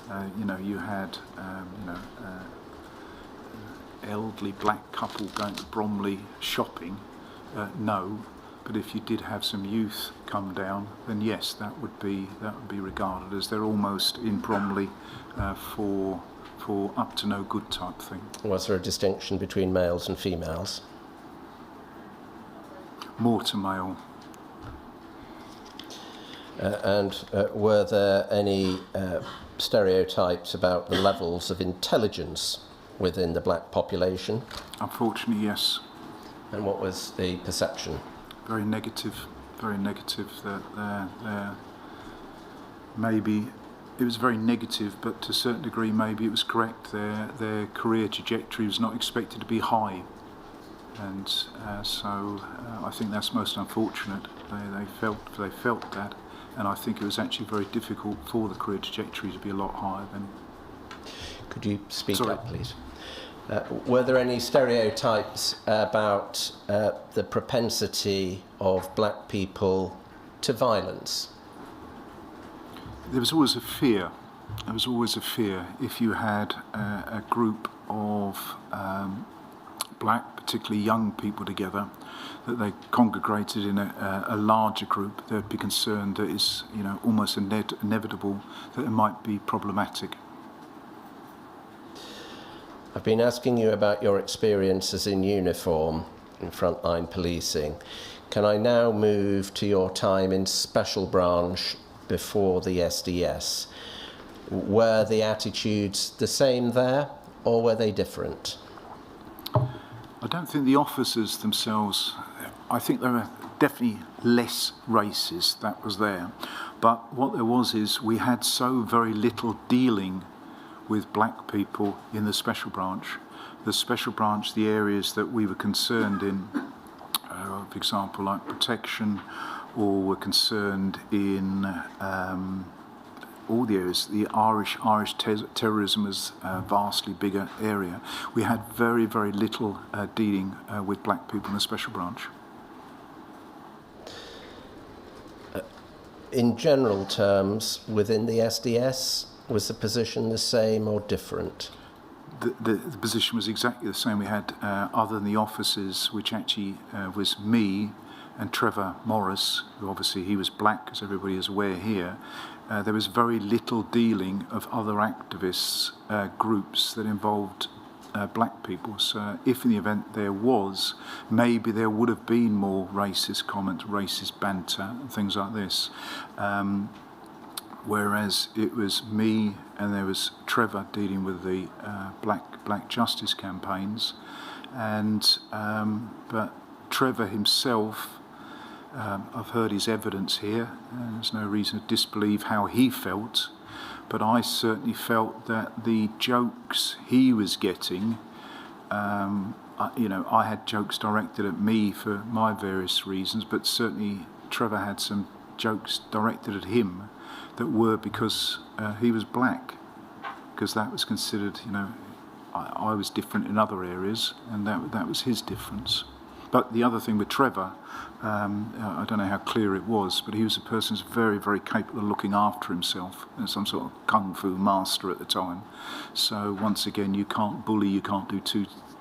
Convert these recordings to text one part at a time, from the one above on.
You had elderly black couple going to Bromley shopping. No, but if you did have some youth come down, then yes, that would be regarded as they're almost in Bromley for up to no good type thing. Was there a distinction between males and females? More to male. And were there any stereotypes about the levels of intelligence within the black population? Unfortunately, yes. And what was the perception? Very negative. That maybe it was very negative, but to a certain degree, maybe it was correct. Their career trajectory was not expected to be high, and so I think that's most unfortunate. They felt that, and I think it was actually very difficult for the career trajectory to be a lot higher than. Could you speak up, please? Were there any stereotypes about the propensity of black people to violence? There was always a fear. If you had a group of black, particularly young people together, that they congregated in a larger group, they'd be concerned that it's almost inevitable that it might be problematic. I've been asking you about your experiences in uniform in frontline policing. Can I now move to your time in special branch before the SDS? Were the attitudes the same there, or were they different? I don't think the officers themselves, I think there were definitely less racist, that was there. But what there was is we had so very little dealing with black people in the special branch. The special branch, the areas that we were concerned in, for example, like protection, or were concerned in all the areas. The Irish terrorism was a vastly bigger area. We had very, very little dealing with black people in the special branch. In general terms, within the SDS, was the position the same or different? The position was exactly the same. We had, other than the officers, which actually was me and Trevor Morris, who obviously he was black, as everybody is aware here, there was very little dealing of other activists, groups that involved black people. So if in the event there was, maybe there would have been more racist comments, racist banter, and things like this. Whereas it was me and there was Trevor dealing with the black justice campaigns, and but Trevor himself, I've heard his evidence here, and there's no reason to disbelieve how he felt, but I certainly felt that the jokes he was getting, I had jokes directed at me for my various reasons, but certainly Trevor had some jokes directed at him that were because he was black, because that was considered, I was different in other areas, and that was his difference. But the other thing with Trevor, I don't know how clear it was, but he was a person who's very, very capable of looking after himself, some sort of kung fu master at the time. So once again, you can't bully, you can't do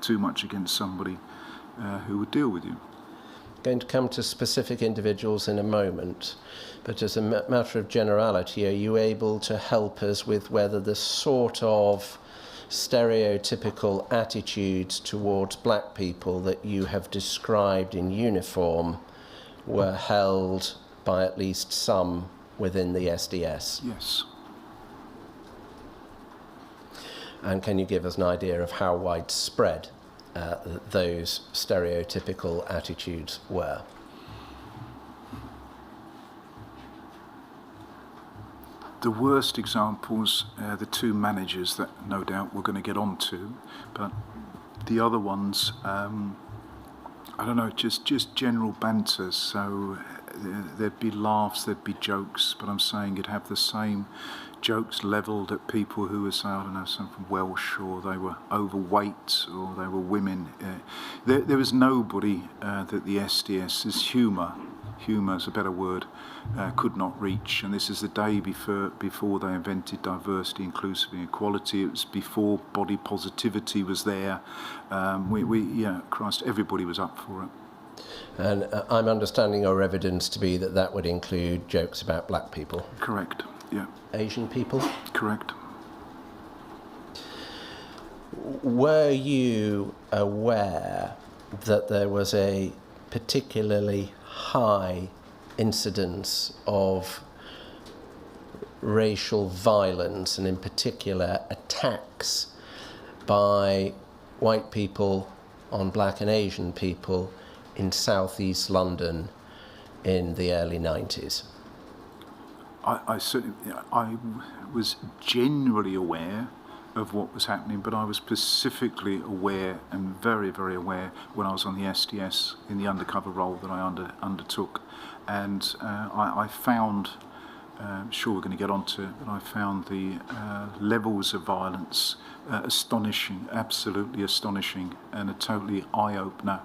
too much against somebody who would deal with you. Going to come to specific individuals in a moment, but as a matter of generality, are you able to help us with whether the sort of stereotypical attitudes towards black people that you have described in uniform were held by at least some within the SDS? Yes. And can you give us an idea of how widespread those stereotypical attitudes were? The worst examples, the two managers that no doubt we're going to get on to, but the other ones, I don't know, just general banter. So there'd be laughs, there'd be jokes, but I'm saying you'd have the same jokes levelled at people who were, say, I don't know, some from Welsh, or they were overweight, or they were women. There was nobody that the SDS's humour humour is a better word, could not reach. And this is the day before they invented diversity, inclusivity, and equality. It was before body positivity was there. Christ, everybody was up for it. And I'm understanding your evidence to be that would include jokes about black people. Correct, yeah. Asian people? Correct. Were you aware that there was a particularly high incidence of racial violence, and in particular attacks by white people on black and Asian people in southeast London in the early 90s? I was generally aware of what was happening, but I was specifically aware, and very, very aware, when I was on the STS in the undercover role that I undertook. And I found, sure we're going to get onto it, but I found the levels of violence astonishing, absolutely astonishing, and a totally eye-opener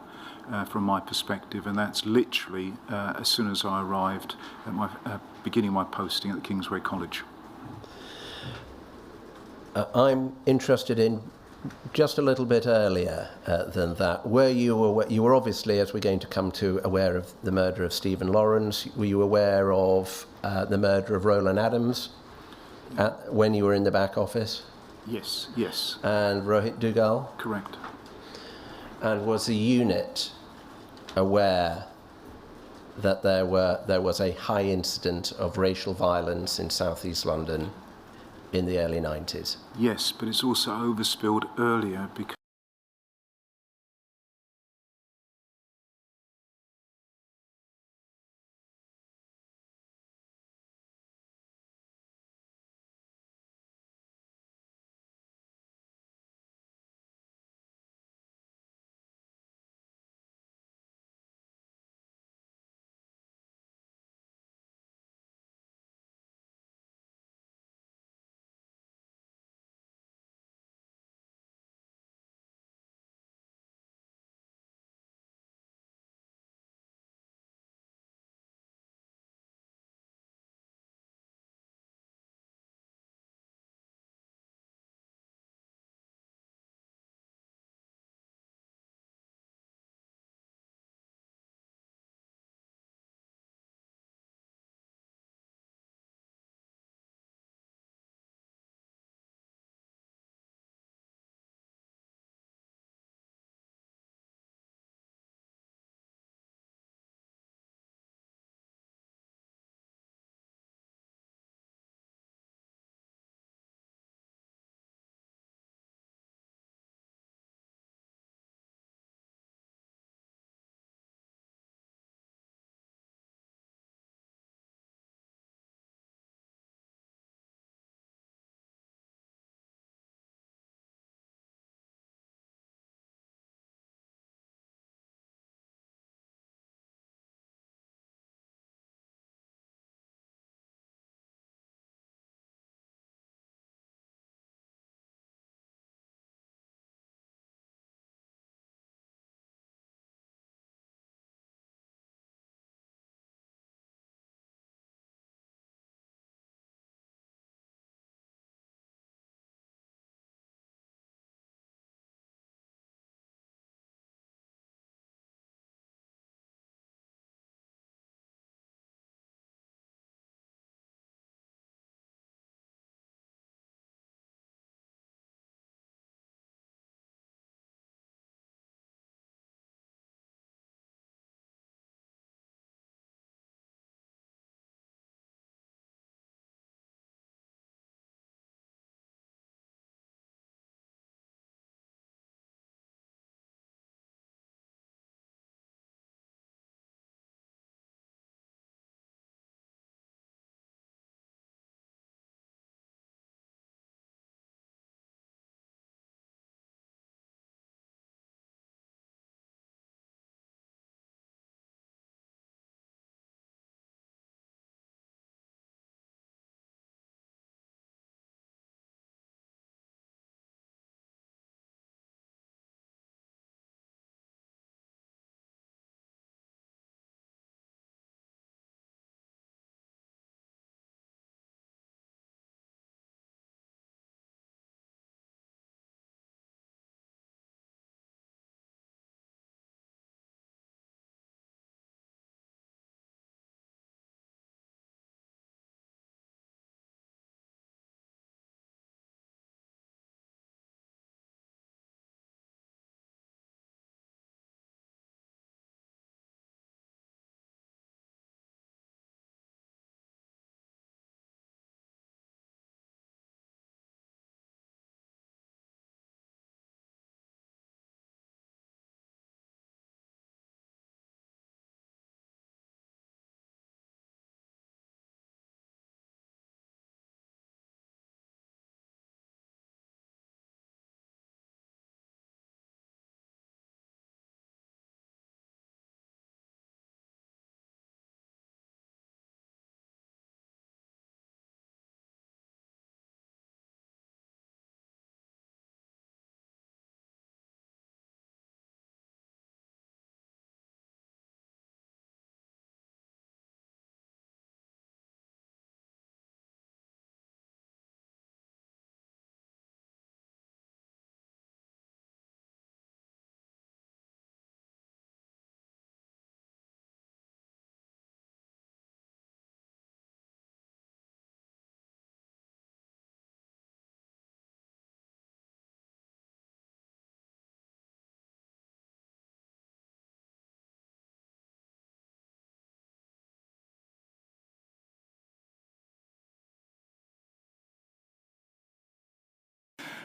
from my perspective. And that's literally as soon as I arrived at my beginning my posting at the Kingsway College. I'm interested in just a little bit earlier than that. Were you aware, you were obviously, as we're going to come to, aware of the murder of Stephen Lawrence. Were you aware of the murder of Roland Adams when you were in the back office? Yes. And Rohit Dugal? Correct. And was the unit aware that there was a high incident of racial violence in southeast London in the early 90s? Yes, but it's also overspilled earlier because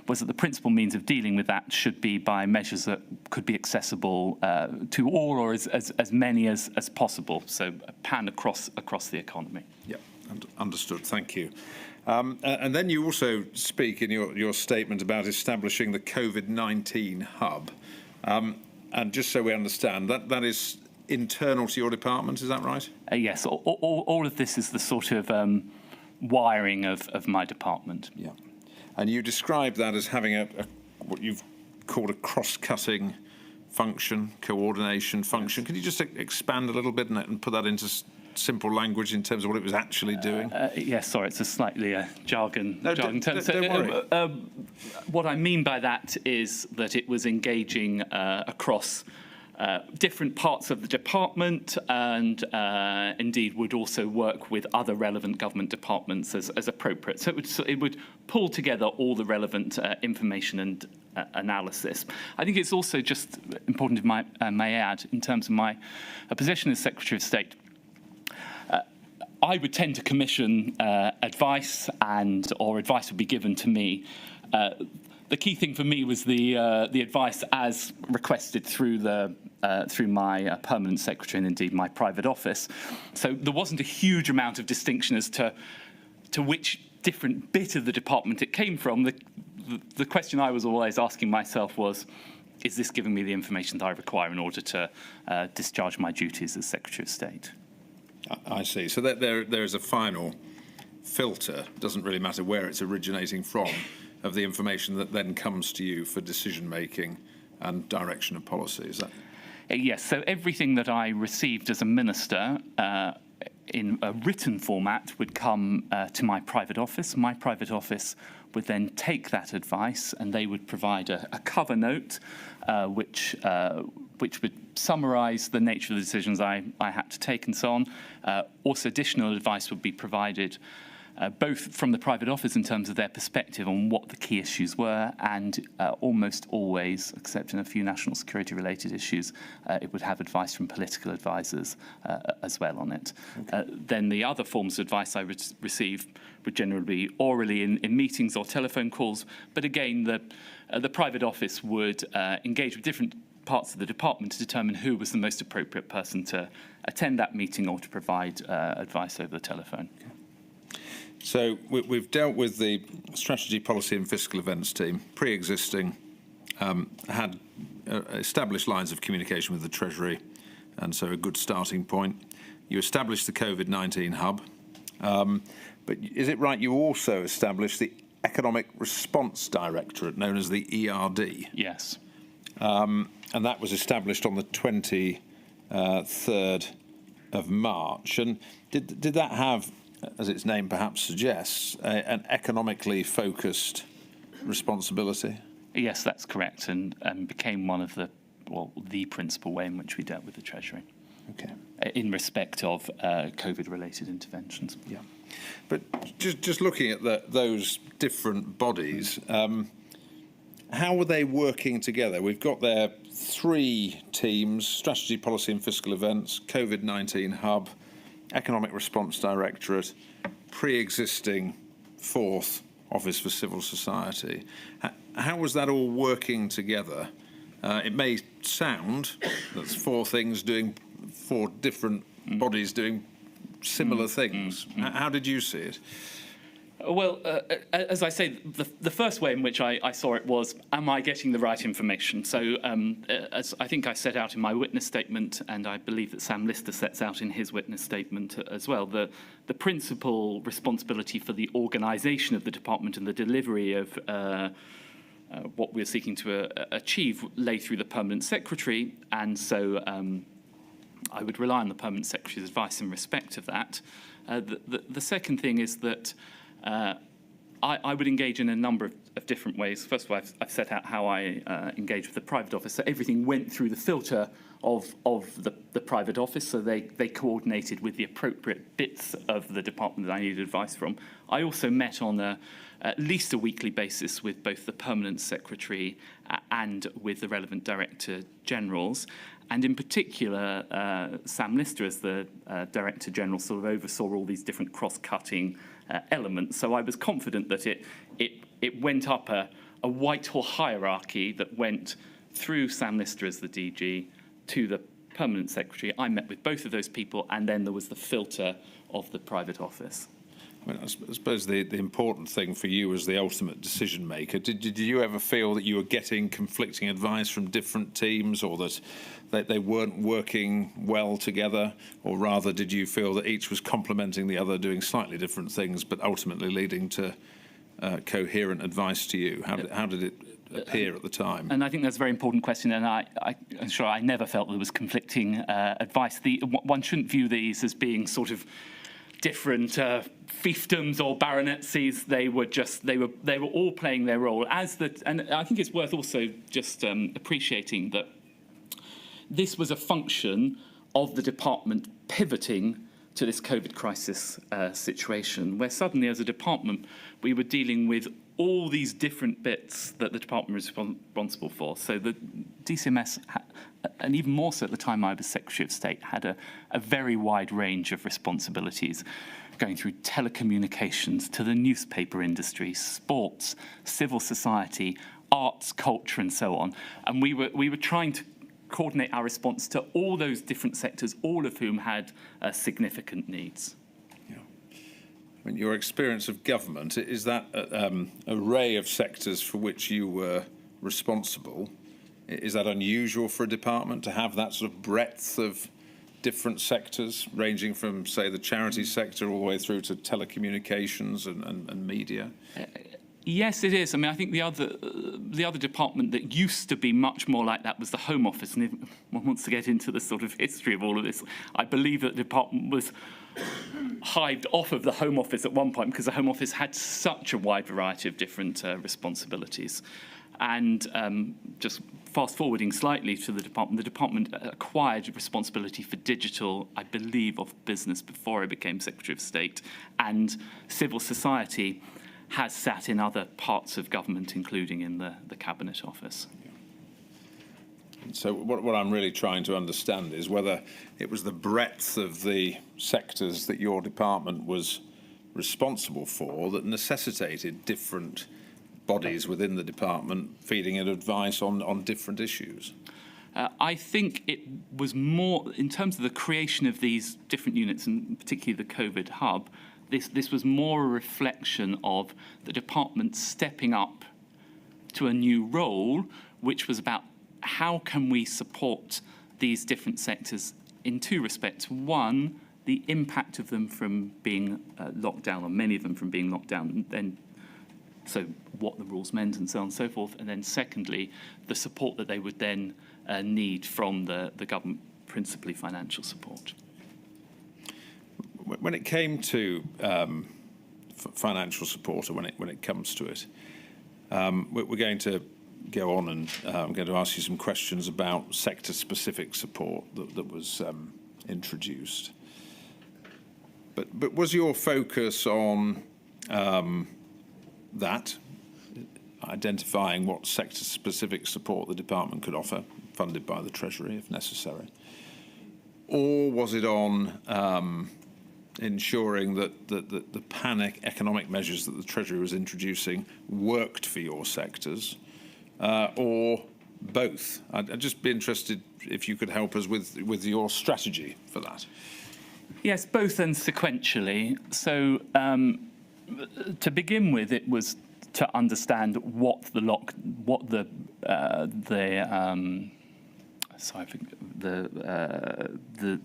was that the principal means of dealing with that should be by measures that could be accessible to all, or as many as possible, so pan across the economy. Yeah, understood. Thank you. And then you also speak in your statement about establishing the COVID-19 hub. And just so we understand, that is internal to your department, is that right? Yes, all of this is the sort of wiring of my department. Yeah. And you describe that as having what you've called a cross-cutting function, coordination function. Can you just expand a little bit and put that into simple language in terms of what it was actually doing? Yes, sorry, it's a slightly jargon term. Don't worry. What I mean by that is that it was engaging across different parts of the department, and indeed would also work with other relevant government departments as appropriate. So it would pull together all the relevant information and analysis. I think it's also just important, if I may add, in terms of my position as Secretary of State, I would tend to commission advice, or advice would be given to me. The key thing for me was the advice as requested through my permanent secretary and indeed my private office. So there wasn't a huge amount of distinction as to which different bit of the department it came from. The question I was always asking myself was, is this giving me the information that I require in order to discharge my duties as Secretary of State? I see. So there is a final filter, doesn't really matter where it's originating from, of the information that then comes to you for decision making and direction of policy. Is that? Yes. So everything that I received as a minister in a written format would come to my private office. My private office would then take that advice, and they would provide a cover note which would summarise the nature of the decisions I had to take and so on. Also, additional advice would be provided both from the private office in terms of their perspective on what the key issues were, and almost always, except in a few national security related issues, it would have advice from political advisors as well on it. Okay. Then the other forms of advice I would receive would generally be orally in meetings or telephone calls, but again the private office would engage with different parts of the department to determine who was the most appropriate person to attend that meeting or to provide advice over the telephone. Okay. So we've dealt with the strategy, policy and fiscal events team, pre-existing, had established lines of communication with the Treasury, and so a good starting point. You established the COVID-19 hub, but is it right you also established the Economic Response Directorate, known as the ERD? Yes. And that was established on the 23rd of March. And did that have, as its name perhaps suggests, an economically focused responsibility? Yes, that's correct, and became one of the principal way in which we dealt with the Treasury. Okay. In respect of COVID-related interventions. Yeah. But just looking at those different bodies, how were they working together? We've got there three teams: strategy, policy and fiscal events, COVID-19 hub, Economic Response Directorate, pre-existing fourth Office for Civil Society. How was that all working together? It may sound that's four different bodies doing similar things. How did you see it? Well, as I say, the first way in which I saw it was, am I getting the right information? So as I think I set out in my witness statement, and I believe that Sam Lister sets out in his witness statement as well, the principal responsibility for the organisation of the department and the delivery of what we're seeking to achieve lay through the permanent secretary, and so I would rely on the permanent secretary's advice in respect of that. The second thing is that I would engage in a number of different ways. First of all, I've set out how I engage with the private office. So everything went through the filter of the private office, so they coordinated with the appropriate bits of the department that I needed advice from. I also met on at least a weekly basis with both the permanent secretary and with the relevant director generals. And in particular, Sam Lister, as the Director General, sort of oversaw all these different cross-cutting elements. So I was confident that it went up a a Whitehall hierarchy that went through Sam Lister as the DG to the Permanent Secretary. I met with both of those people, and then there was the filter of the private office. I mean, I suppose the important thing for you as the ultimate decision maker, did you ever feel that you were getting conflicting advice from different teams, or that they weren't working well together, or rather did you feel that each was complementing the other, doing slightly different things, but ultimately leading to coherent advice to you? How did it appear at the time? And I think that's a very important question, and I'm sure I never felt there was conflicting advice. One shouldn't view these as being sort of different fiefdoms or baronetcies. They were all playing their role and I think it's worth also just appreciating that this was a function of the department pivoting to this COVID crisis situation, where suddenly as a department we were dealing with all these different bits that the department was responsible for. So the DCMS, and even more so at the time I was Secretary of State, had a very wide range of responsibilities, going through telecommunications to the newspaper industry, sports, civil society, arts, culture, and so on. And we were trying to coordinate our response to all those different sectors, all of whom had significant needs. I mean, your experience of government, is that array of sectors for which you were responsible, is that unusual for a department to have that sort of breadth of different sectors, ranging from, say, the charity sector all the way through to telecommunications and media? Yes, it is. I mean, I think the other department that used to be much more like that was the Home Office. And if one wants to get into the sort of history of all of this, I believe that the department was hived off of the Home Office at one point because the Home Office had such a wide variety of different responsibilities. And just fast forwarding slightly to the department acquired responsibility for digital, I believe, of business before I became Secretary of State, and civil society has sat in other parts of government, including in the Cabinet Office. So what I'm really trying to understand is whether it was the breadth of the sectors that your department was responsible for that necessitated different bodies within the department feeding in advice on different issues. I think it was more, in terms of the creation of these different units, and particularly the COVID hub, this was more a reflection of the department stepping up to a new role, which was about how can we support these different sectors in two respects. One, the impact of them from being locked down, or many of them from being locked down, and so what the rules meant and so on and so forth. And then secondly, the support that they would then need from the government, principally financial support. When it came to financial support, or when it comes to it, we're going to go on and I'm going to ask you some questions about sector-specific support that was introduced. But was your focus on that, identifying what sector-specific support the department could offer, funded by the Treasury if necessary, or was it on ensuring that the panic economic measures that the Treasury was introducing worked for your sectors, or both? I'd just be interested if you could help us with your strategy for that. Yes, both and sequentially. So to begin with, it was to understand what the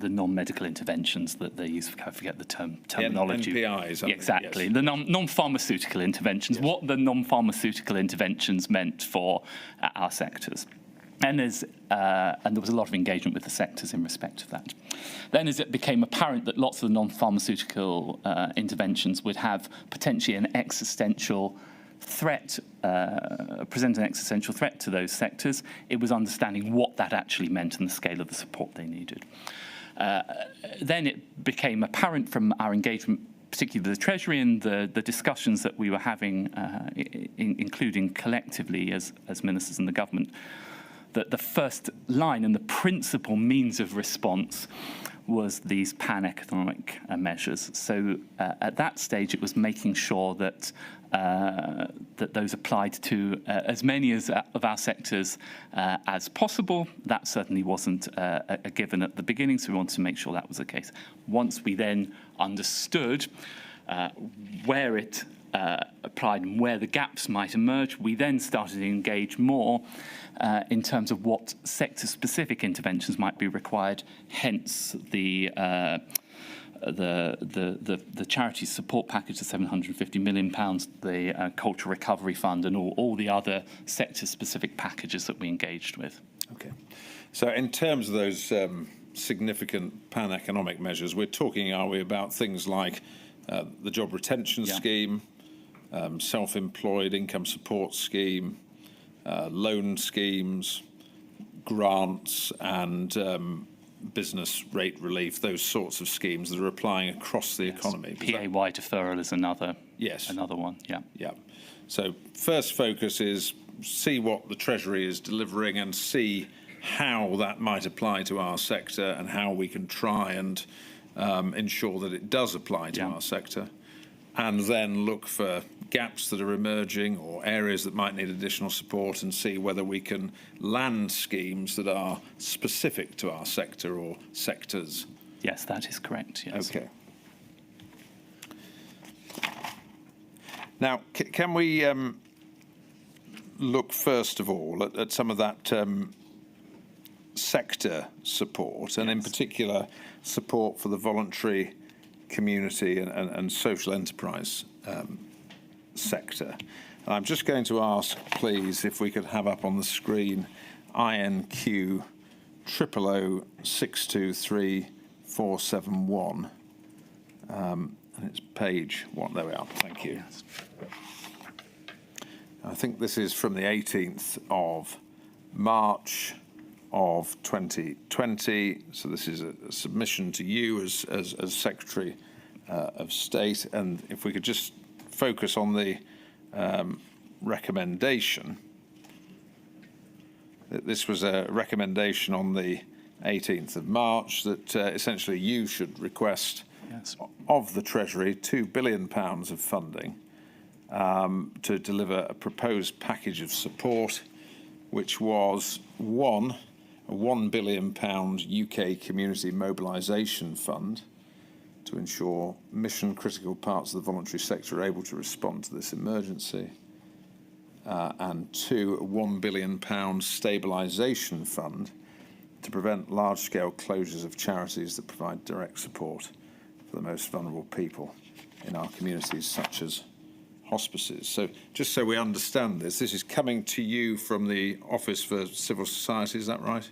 non-medical interventions that they use. I forget the terminology. NPIs. Exactly. Yes. The non-pharmaceutical interventions. Yes. What the non-pharmaceutical interventions meant for our sectors. And there was a lot of engagement with the sectors in respect of that. Then as it became apparent that lots of the non-pharmaceutical interventions would have potentially an existential threat, present an existential threat to those sectors, it was understanding what that actually meant and the scale of the support they needed. Then it became apparent from our engagement, particularly with the Treasury and the discussions that we were having, including collectively as ministers in the government, that the first line and the principal means of response was these pan-economic measures. So at that stage, it was making sure that that those applied to as many of our sectors as possible. That certainly wasn't a given at the beginning, so we wanted to make sure that was the case. Once we then understood where it applied and where the gaps might emerge, we then started to engage more in terms of what sector-specific interventions might be required, hence the charity support package of £750 million, the Cultural Recovery Fund, and all the other sector-specific packages that we engaged with. Okay. So in terms of those significant pan-economic measures, we're talking, are we, about things like the job retention scheme, self-employed income support scheme, loan schemes, grants, and business rate relief, those sorts of schemes that are applying across the economy. PAY deferral is another one, yeah. Yeah. So first focus is see what the Treasury is delivering and see how that might apply to our sector and how we can try and ensure that it does apply to our sector. And then look for gaps that are emerging or areas that might need additional support and see whether we can land schemes that are specific to our sector or sectors. Yes, that is correct, yes. Okay. Now, can we look first of all at some of that sector support, and in particular support for the voluntary community and social enterprise sector. And I'm just going to ask, please, if we could have up on the screen INQ 000623471, and it's page 1. There we are. Thank you. Yes. I think this is from the 18th of March of 2020. So this is a submission to you as Secretary of State. And if we could just focus on the recommendation. This was a recommendation on the 18th of March that essentially you should request of the Treasury £2 billion of funding to deliver a proposed package of support, which was a £1 billion UK Community Mobilisation Fund to ensure mission-critical parts of the voluntary sector are able to respond to this emergency, and 2, a £1 billion stabilisation fund to prevent large-scale closures of charities that provide direct support for the most vulnerable people in our communities, such as hospices. So just so we understand this is coming to you from the Office for Civil Society, is that right?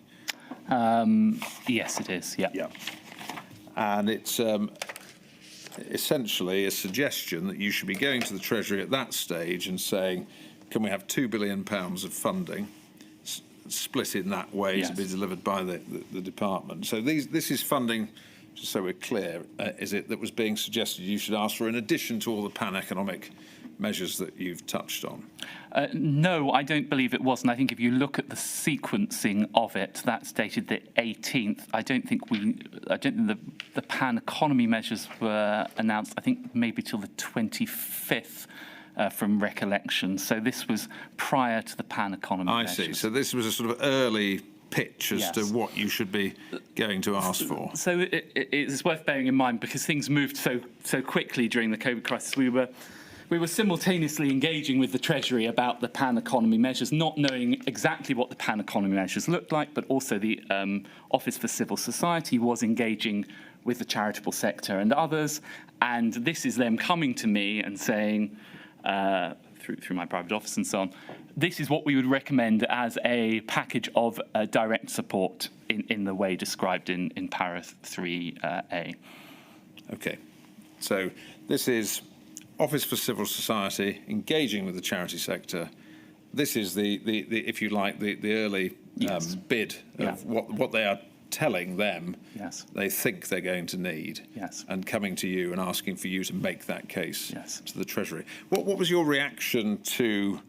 Yes, it is, yeah. Yeah. And it's essentially a suggestion that you should be going to the Treasury at that stage and saying, can we have £2 billion of funding split in that way to be delivered by the department? So this is funding, just so we're clear, is it that was being suggested you should ask for in addition to all the pan-economic measures that you've touched on? No, I don't believe it was. And I think if you look at the sequencing of it, that's dated the 18th. I don't think the pan-economy measures were announced, I think, maybe till the 25th. From recollection. So this was prior to the pan-economy measures. I see. So this was a sort of early pitch as to what you should be going to ask for. So it's worth bearing in mind, because things moved so quickly during the COVID crisis. We were simultaneously engaging with the Treasury about the pan-economy measures, not knowing exactly what the pan-economy measures looked like, but also the Office for Civil Society was engaging with the charitable sector and others. And this is them coming to me and saying, through my private office and so on, this is what we would recommend as a package of direct support in the way described in para 3A. Okay, so this is Office for Civil Society engaging with the charity sector. This is the if you like, the early bid of what they are telling them they think they're going to need, and coming to you and asking for you to make that case to the Treasury. What was your reaction to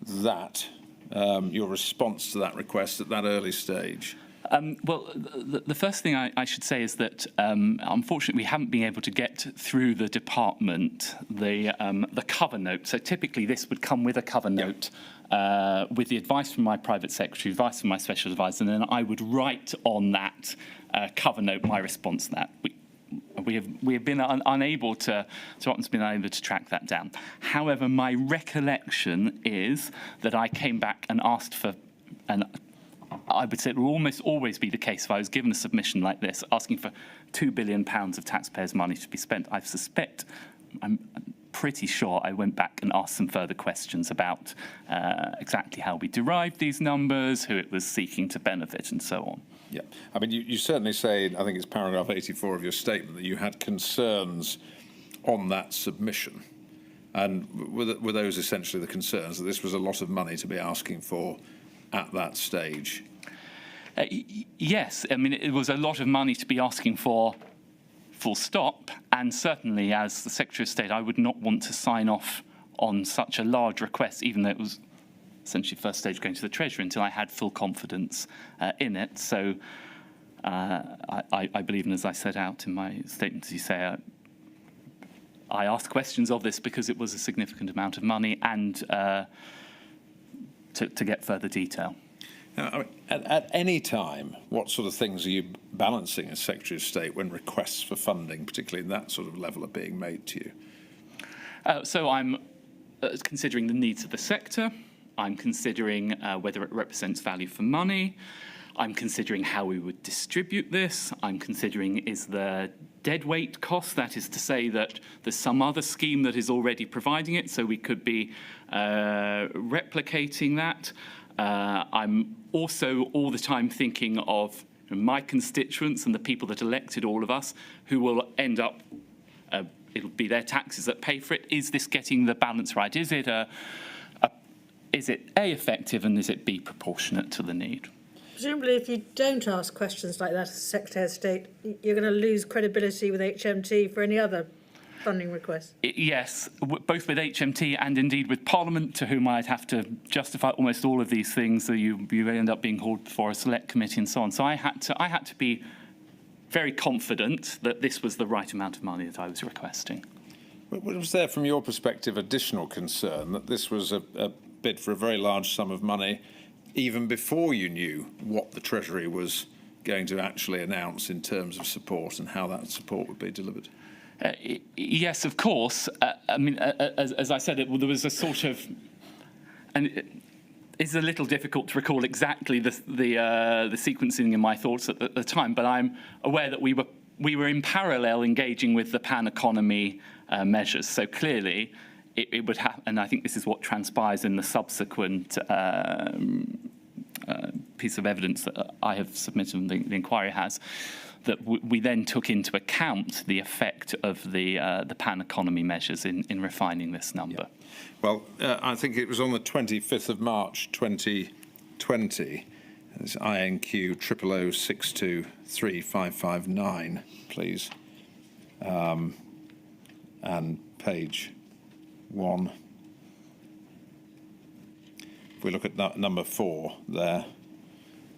that, your response to that request at that early stage? Well, the first thing I should say is that unfortunately we haven't been able to get through the department the cover note. So typically this would come with a cover note with the advice from my private secretary, advice from my special advisor, and then I would write on that cover note my response to that. We have been unable to track that down. However, my recollection is that I came back and asked for an. I would say it will almost always be the case if I was given a submission like this, asking for £2 billion of taxpayers' money to be spent. I'm pretty sure I went back and asked some further questions about exactly how we derived these numbers, who it was seeking to benefit, and so on. Yeah, I mean, you certainly say, I think it's paragraph 84 of your statement, that you had concerns on that submission. And were those essentially the concerns, that this was a lot of money to be asking for at that stage? Yes, I mean, it was a lot of money to be asking for, full stop, and certainly as the Secretary of State, I would not want to sign off on such a large request, even though it was essentially first stage going to the Treasury, until I had full confidence in it. So I believe, and as I set out in my statement, as you say, I asked questions of this because it was a significant amount of money, and to get further detail. Now, I mean, at any time, what sort of things are you balancing as Secretary of State when requests for funding, particularly in that sort of level, are being made to you? So I'm considering the needs of the sector. I'm considering whether it represents value for money. I'm considering how we would distribute this. I'm considering, is there deadweight cost? That is to say that there's some other scheme that is already providing it, so we could be replicating that. I'm also all the time thinking of my constituents and the people that elected all of us, who will end up, it'll be their taxes that pay for it. Is this getting the balance right? Is it A, effective, and is it B, proportionate to the need? Presumably, if you don't ask questions like that as Secretary of State, you're going to lose credibility with HMT for any other funding requests. Yes, both with HMT and indeed with Parliament, to whom I'd have to justify almost all of these things. So you end up being called before a select committee and so on. So I had to be very confident that this was the right amount of money that I was requesting. Was there, from your perspective, additional concern that this was a bid for a very large sum of money, even before you knew what the Treasury was going to actually announce in terms of support and how that support would be delivered? Yes, of course. I mean, as I said, there was a sort of, and it's a little difficult to recall exactly the sequencing in my thoughts at the time, but I'm aware that we were in parallel engaging with the pan economy measures. So clearly, it would have, and I think this is what transpires in the subsequent piece of evidence that I have submitted and the inquiry has, that we then took into account the effect of the pan economy measures in refining this number. Yeah. Well, I think it was on the 25th of March 2020. It's INQ 0006235559, please, and page 1. If we look at number 4 there,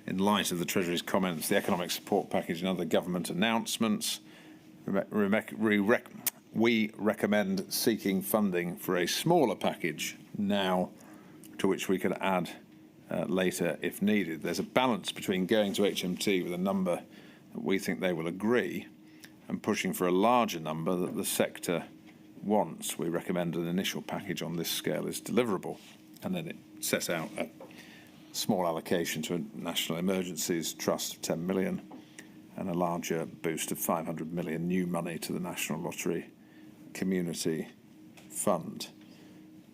in light of the Treasury's comments, the economic support package and other government announcements, we recommend seeking funding for a smaller package now, to which we could add later if needed. There's a balance between going to HMT with a number that we think they will agree and pushing for a larger number that the sector wants. We recommend an initial package on this scale is deliverable, and then it sets out a small allocation to a National Emergencies Trust of 10 million and a larger boost of 500 million new money to the National Lottery Community Fund.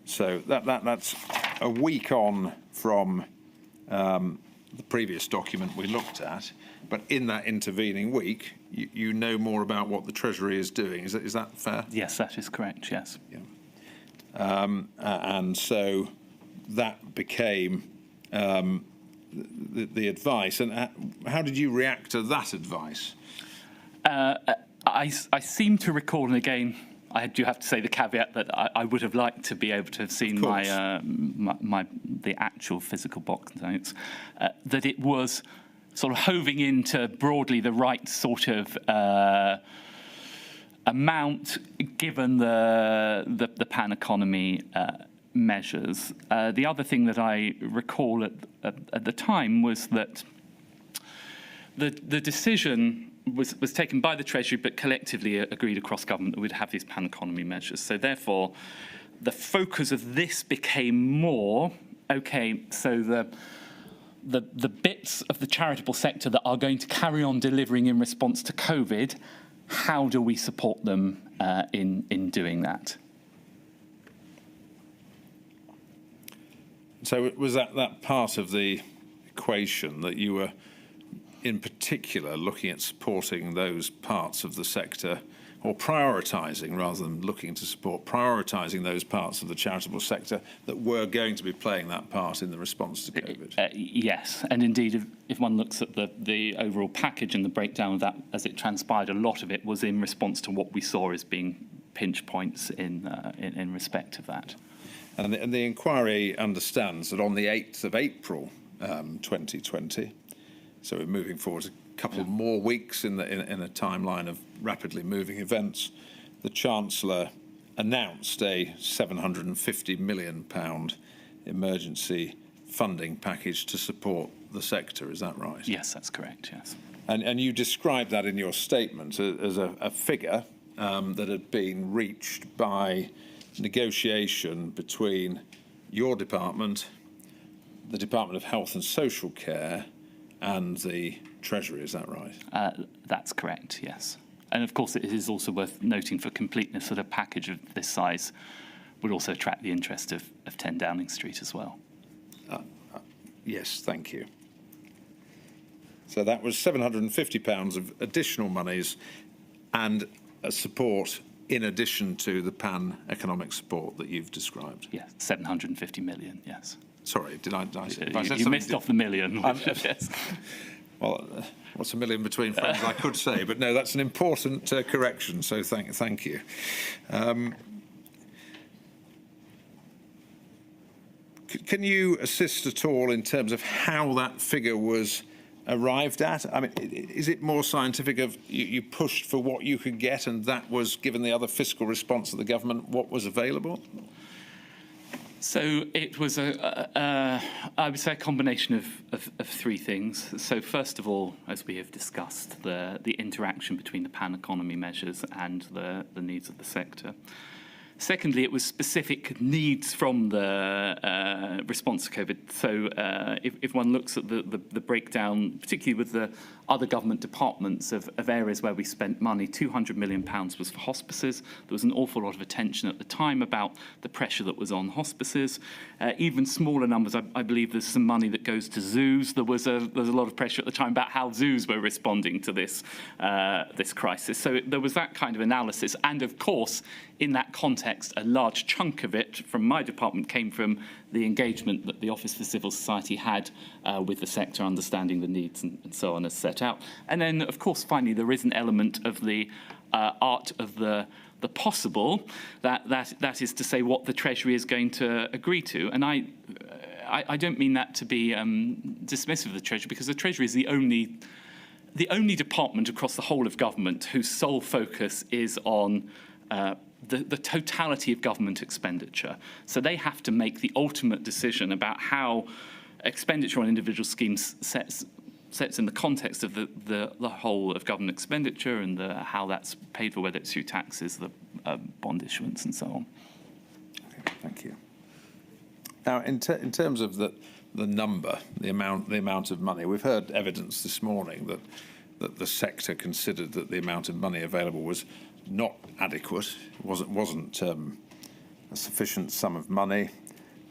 So that's a week on from the previous document we looked at, but in that intervening week, you know more about what the Treasury is doing. Is that fair? Yes, that is correct, yes. Yeah. And so that became the advice. And how did you react to that advice? I seem to recall, and again, I do have to say the caveat that I would have liked to be able to have seen the actual physical box notes, that it was sort of hoving into broadly the right sort of amount given the pan economy measures. The other thing that I recall at the time was that the decision was taken by the Treasury, but collectively agreed across government that we'd have these pan economy measures. So therefore, the focus of this became more, okay, so the bits of the charitable sector that are going to carry on delivering in response to COVID, how do we support them in doing that? So was that part of the equation that you were in particular looking at supporting those parts of the sector, or prioritising rather than looking to support, prioritising those parts of the charitable sector that were going to be playing that part in the response to COVID? Yes, and indeed, if one looks at the overall package and the breakdown of that as it transpired, a lot of it was in response to what we saw as being pinch points in respect of that. And the inquiry understands that on the 8th of April 2020, so we're moving forward a couple more weeks in a timeline of rapidly moving events, the Chancellor announced a £750 million emergency funding package to support the sector. Is that right? Yes, that's correct, yes. And you described that in your statement as a figure that had been reached by negotiation between your department, the Department of Health and Social Care, and the Treasury. Is that right? That's correct, yes. And of course, it is also worth noting, for completeness, that a package of this size would also attract the interest of 10 Downing Street as well. Yes, thank you. So that was £750 of additional monies and a support in addition to the pan-economic support that you've described. Yes, 750 million, yes. Sorry, did I you missed off the million. Yes. Well, what's a million between friends, I could say, but no, that's an important correction, so thank you. Can you assist at all in terms of how that figure was arrived at? I mean, is it more scientific of you pushed for what you could get and that was, given the other fiscal response of the government, what was available? So it was I would say a combination of three things. So first of all, as we have discussed, the interaction between the pan economy measures and the needs of the sector. Secondly, it was specific needs from the response to COVID. So if one looks at the breakdown, particularly with the other government departments of areas where we spent money, £200 million was for hospices. There was an awful lot of attention at the time about the pressure that was on hospices. Even smaller numbers, I believe there's some money that goes to zoos. There's a lot of pressure at the time about how zoos were responding to this crisis. So there was that kind of analysis. And of course, in that context, a large chunk of it from my department came from the engagement that the Office for Civil Society had with the sector, understanding the needs and so on as set out. And then, of course, finally, there is an element of the art of the possible, that is to say what the Treasury is going to agree to. And I don't mean that to be dismissive of the Treasury, because the Treasury is the only department across the whole of government whose sole focus is on the totality of government expenditure. So they have to make the ultimate decision about how expenditure on individual schemes sets in the context of the whole of government expenditure and how that's paid for, whether it's through taxes, the bond issuance, and so on. Okay, thank you. Now, in terms of the number, the amount of money, we've heard evidence this morning that the sector considered that the amount of money available was not adequate. It wasn't a sufficient sum of money.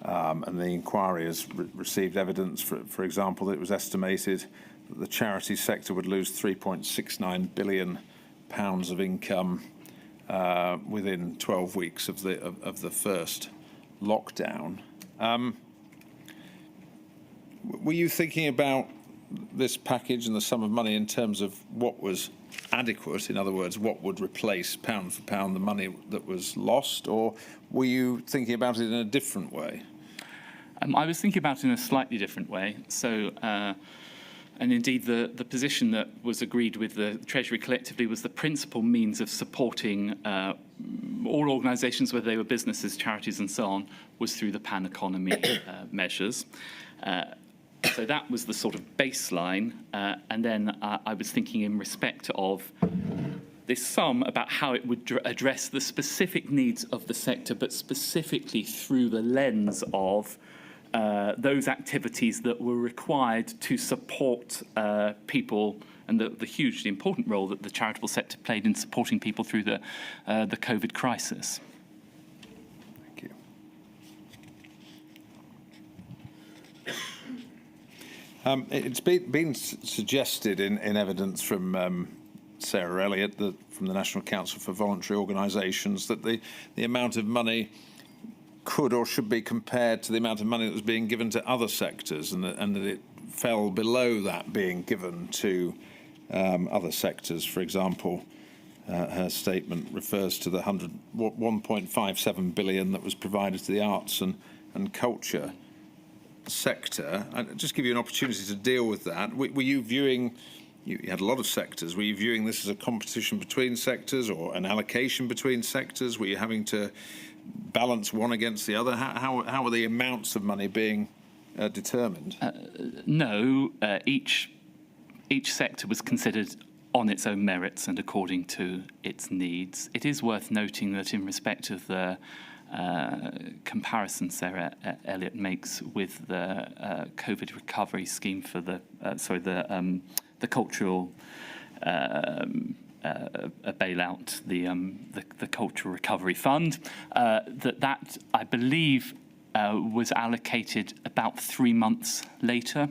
And the inquiry has received evidence, for example, that it was estimated that the charity sector would lose £3.69 billion of income within 12 weeks of the first lockdown. Were you thinking about this package and the sum of money in terms of what was adequate, in other words, what would replace pound for pound the money that was lost, or were you thinking about it in a different way? I was thinking about it in a slightly different way. So And indeed, the position that was agreed with the Treasury collectively was the principal means of supporting all organisations, whether they were businesses, charities and so on, was through the pan economy measures. So that was the sort of baseline. And then I was thinking in respect of this sum about how it would address the specific needs of the sector, but specifically through the lens of those activities that were required to support people, and the hugely important role that the charitable sector played in supporting people through the COVID crisis. Thank you. It's been suggested in evidence from Sarah Elliott from the National Council for Voluntary Organisations that the amount of money could or should be compared to the amount of money that was being given to other sectors, and that it fell below that being given to other sectors. For example, her statement refers to the 1.57 billion that was provided to the arts and culture sector. I'll just give you an opportunity to deal with that. Were you viewing, you had a lot of sectors, were you viewing this as a competition between sectors or an allocation between sectors? Were you having to balance one against the other? How were the amounts of money being determined? No, each sector was considered on its own merits and according to its needs. It is worth noting that in respect of the comparison Sarah Elliott makes with the COVID recovery scheme for the cultural bailout, the Cultural Recovery Fund, that I believe was allocated about 3 months later.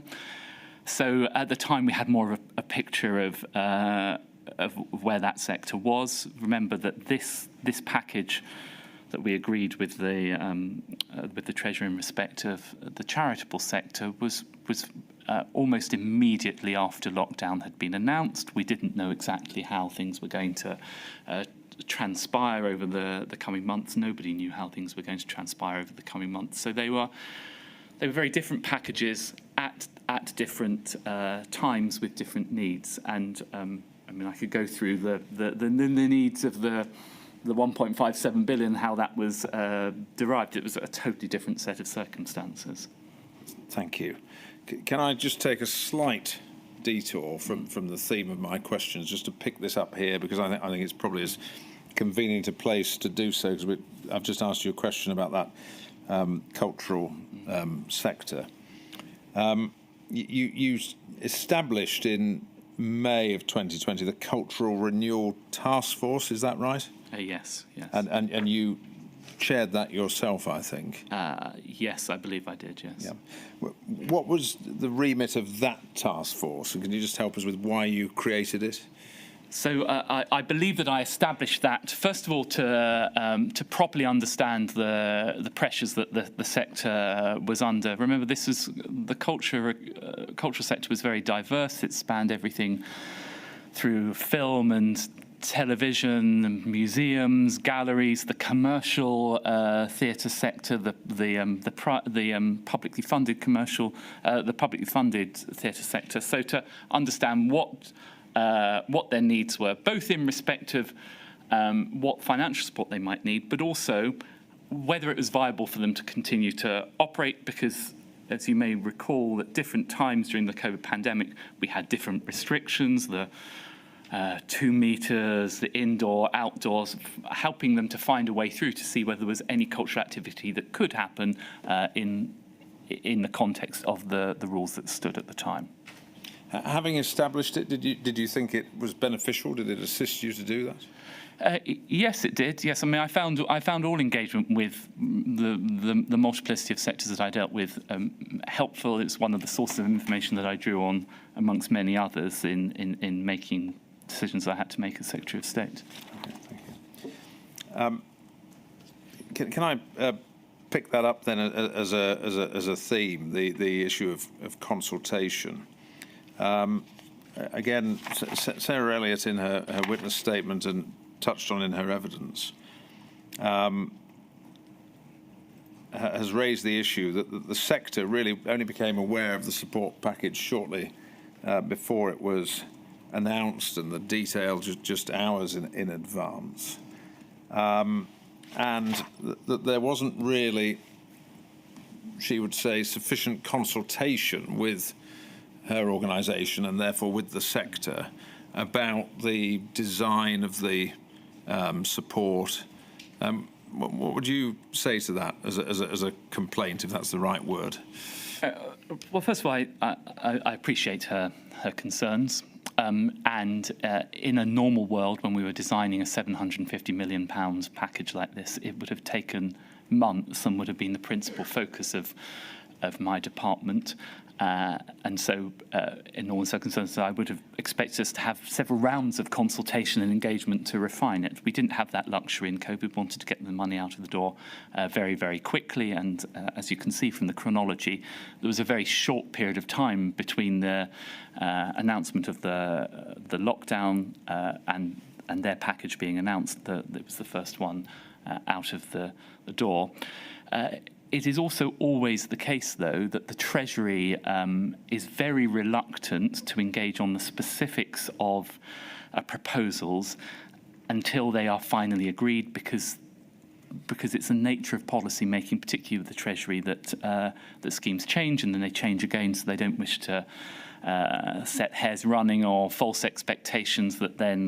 So at the time we had more of a picture of where that sector was. Remember that this package that we agreed with the Treasury in respect of the charitable sector was almost immediately after lockdown had been announced. We didn't know exactly how things were going to transpire over the coming months. Nobody knew how things were going to transpire over the coming months. So they were very different packages at different times with different needs. And I mean, I could go through the needs of the 1.57 billion, how that was derived. It was a totally different set of circumstances. Thank you. Can I just take a slight detour from the theme of my questions, just to pick this up here, because I think it's probably as convenient a place to do so, because I've just asked you a question about that cultural sector. You established in May of 2020 the Cultural Renewal Task Force, is that right? Yes. And you chaired that yourself, I think. Yes, I believe I did, yes. Yeah. What was the remit of that task force? And can you just help us with why you created it? So I believe that I established that, first of all, to properly understand the pressures that the sector was under. Remember, the cultural sector was very diverse. It spanned everything through film and television, and museums, galleries, the commercial theatre sector, the publicly funded commercial, the publicly funded theatre sector. So to understand what their needs were, both in respect of what financial support they might need, but also whether it was viable for them to continue to operate, because as you may recall, at different times during the COVID pandemic, we had different restrictions, the 2 meters, the indoor, outdoors, helping them to find a way through to see whether there was any cultural activity that could happen in the context of the rules that stood at the time. Having established it, did you think it was beneficial? Did it assist you to do that? Yes, it did. Yes, I mean, I found all engagement with the multiplicity of sectors that I dealt with helpful. It's one of the sources of information that I drew on, amongst many others, in making decisions I had to make as Secretary of State. Okay, thank you. Can I pick that up then as a theme, the issue of consultation? Again, Sarah Elliott in her witness statement and touched on in her evidence has raised the issue that the sector really only became aware of the support package shortly before it was announced, and the detail just hours in advance. And that there wasn't really, she would say, sufficient consultation with her organisation and therefore with the sector about the design of the support. What would you say to that as a complaint, if that's the right word? Well, first of all, I appreciate her concerns. And in a normal world, when we were designing a £750 million package like this, it would have taken months and would have been the principal focus of my department. And so, in normal circumstances, I would have expected us to have several rounds of consultation and engagement to refine it. We didn't have that luxury in COVID. We wanted to get the money out of the door very, very quickly. And as you can see from the chronology, there was a very short period of time between the announcement of the lockdown and their package being announced. It was the first one out of the door. It is also always the case, though, that the Treasury is very reluctant to engage on the specifics of proposals until they are finally agreed, because it's the nature of policy making, particularly with the Treasury, that schemes change and then they change again, so they don't wish to set hares running or false expectations that then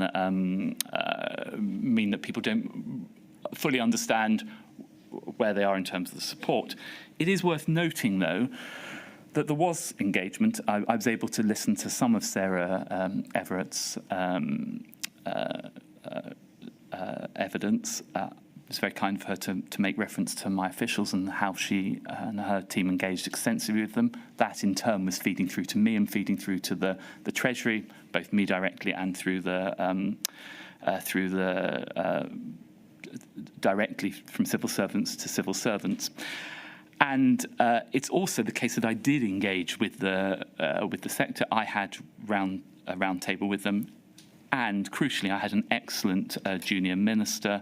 mean that people don't fully understand where they are in terms of the support. It is worth noting, though, that there was engagement. I was able to listen to some of Sarah Everett's evidence. It's very kind of her to make reference to my officials and how she and her team engaged extensively with them. That, in turn, was feeding through to me and feeding through to the Treasury, both me directly and through the directly from civil servants to civil servants. And it's also the case that I did engage with the sector. I had a round table with them, and crucially, I had an excellent junior minister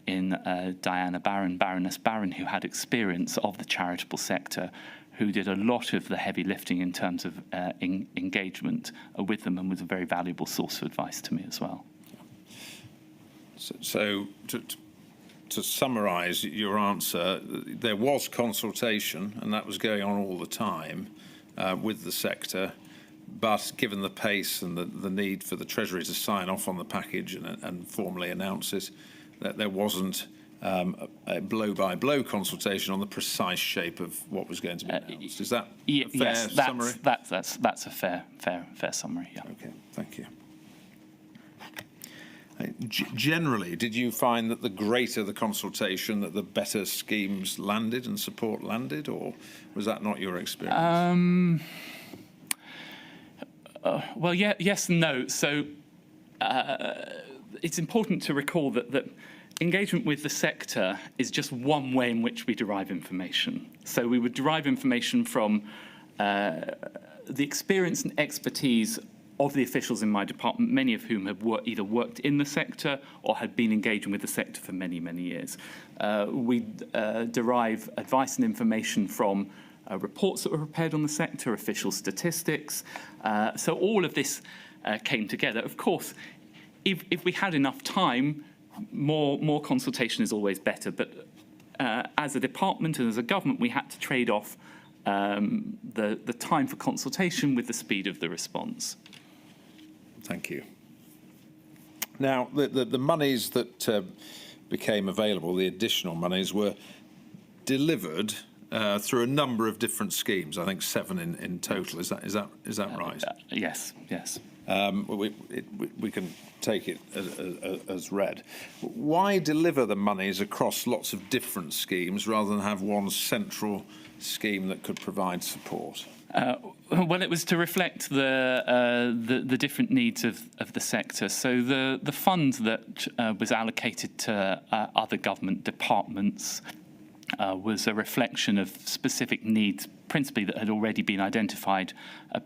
in Baroness Barron, who had experience of the charitable sector, who did a lot of the heavy lifting in terms of engagement with them, and was a very valuable source of advice to me as well. So to summarise your answer, there was consultation, and that was going on all the time with the sector, but given the pace and the need for the Treasury to sign off on the package and formally announce it, that there wasn't a blow-by-blow consultation on the precise shape of what was going to be announced. Is that a fair summary? That's a fair summary, yeah. Okay, thank you. Generally, did you find that the greater the consultation, that the better schemes landed and support landed, or was that not your experience? Well, yeah, yes and no. So it's important to recall that engagement with the sector is just one way in which we derive information. So we would derive information from the experience and expertise of the officials in my department, many of whom have either worked in the sector or had been engaging with the sector for many, many years. We derive advice and information from reports that were prepared on the sector, official statistics. So all of this came together. Of course, if we had enough time, more consultation is always better. But as a department and as a government, we had to trade off the time for consultation with the speed of the response. Thank you. Now, the monies that became available, the additional monies, were delivered through a number of different schemes. I think 7 in total. Is that right? Yes. We can take it as read. Why deliver the monies across lots of different schemes rather than have one central scheme that could provide support? Well, it was to reflect the different needs of the sector. So the fund that was allocated to other government departments was a reflection of specific needs, principally that had already been identified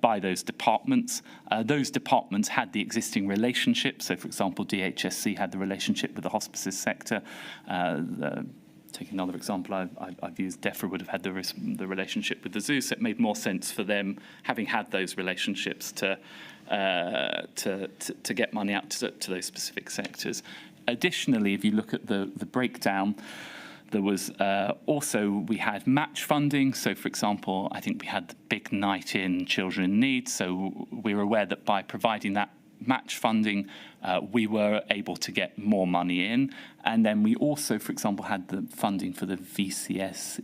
by those departments. Those departments had the existing relationships. So, for example, DHSC had the relationship with the hospices sector. The take another example, I've used DEFRA would have had the relationship with the zoo, so it made more sense for them, having had those relationships, to get money out to those specific sectors. Additionally, if you look at the breakdown, there was we had match funding. So, for example, I think we had the big night in Children in Need. So we were aware that by providing that match funding, we were able to get more money in. And then we also, for example, had the funding for the VSCE,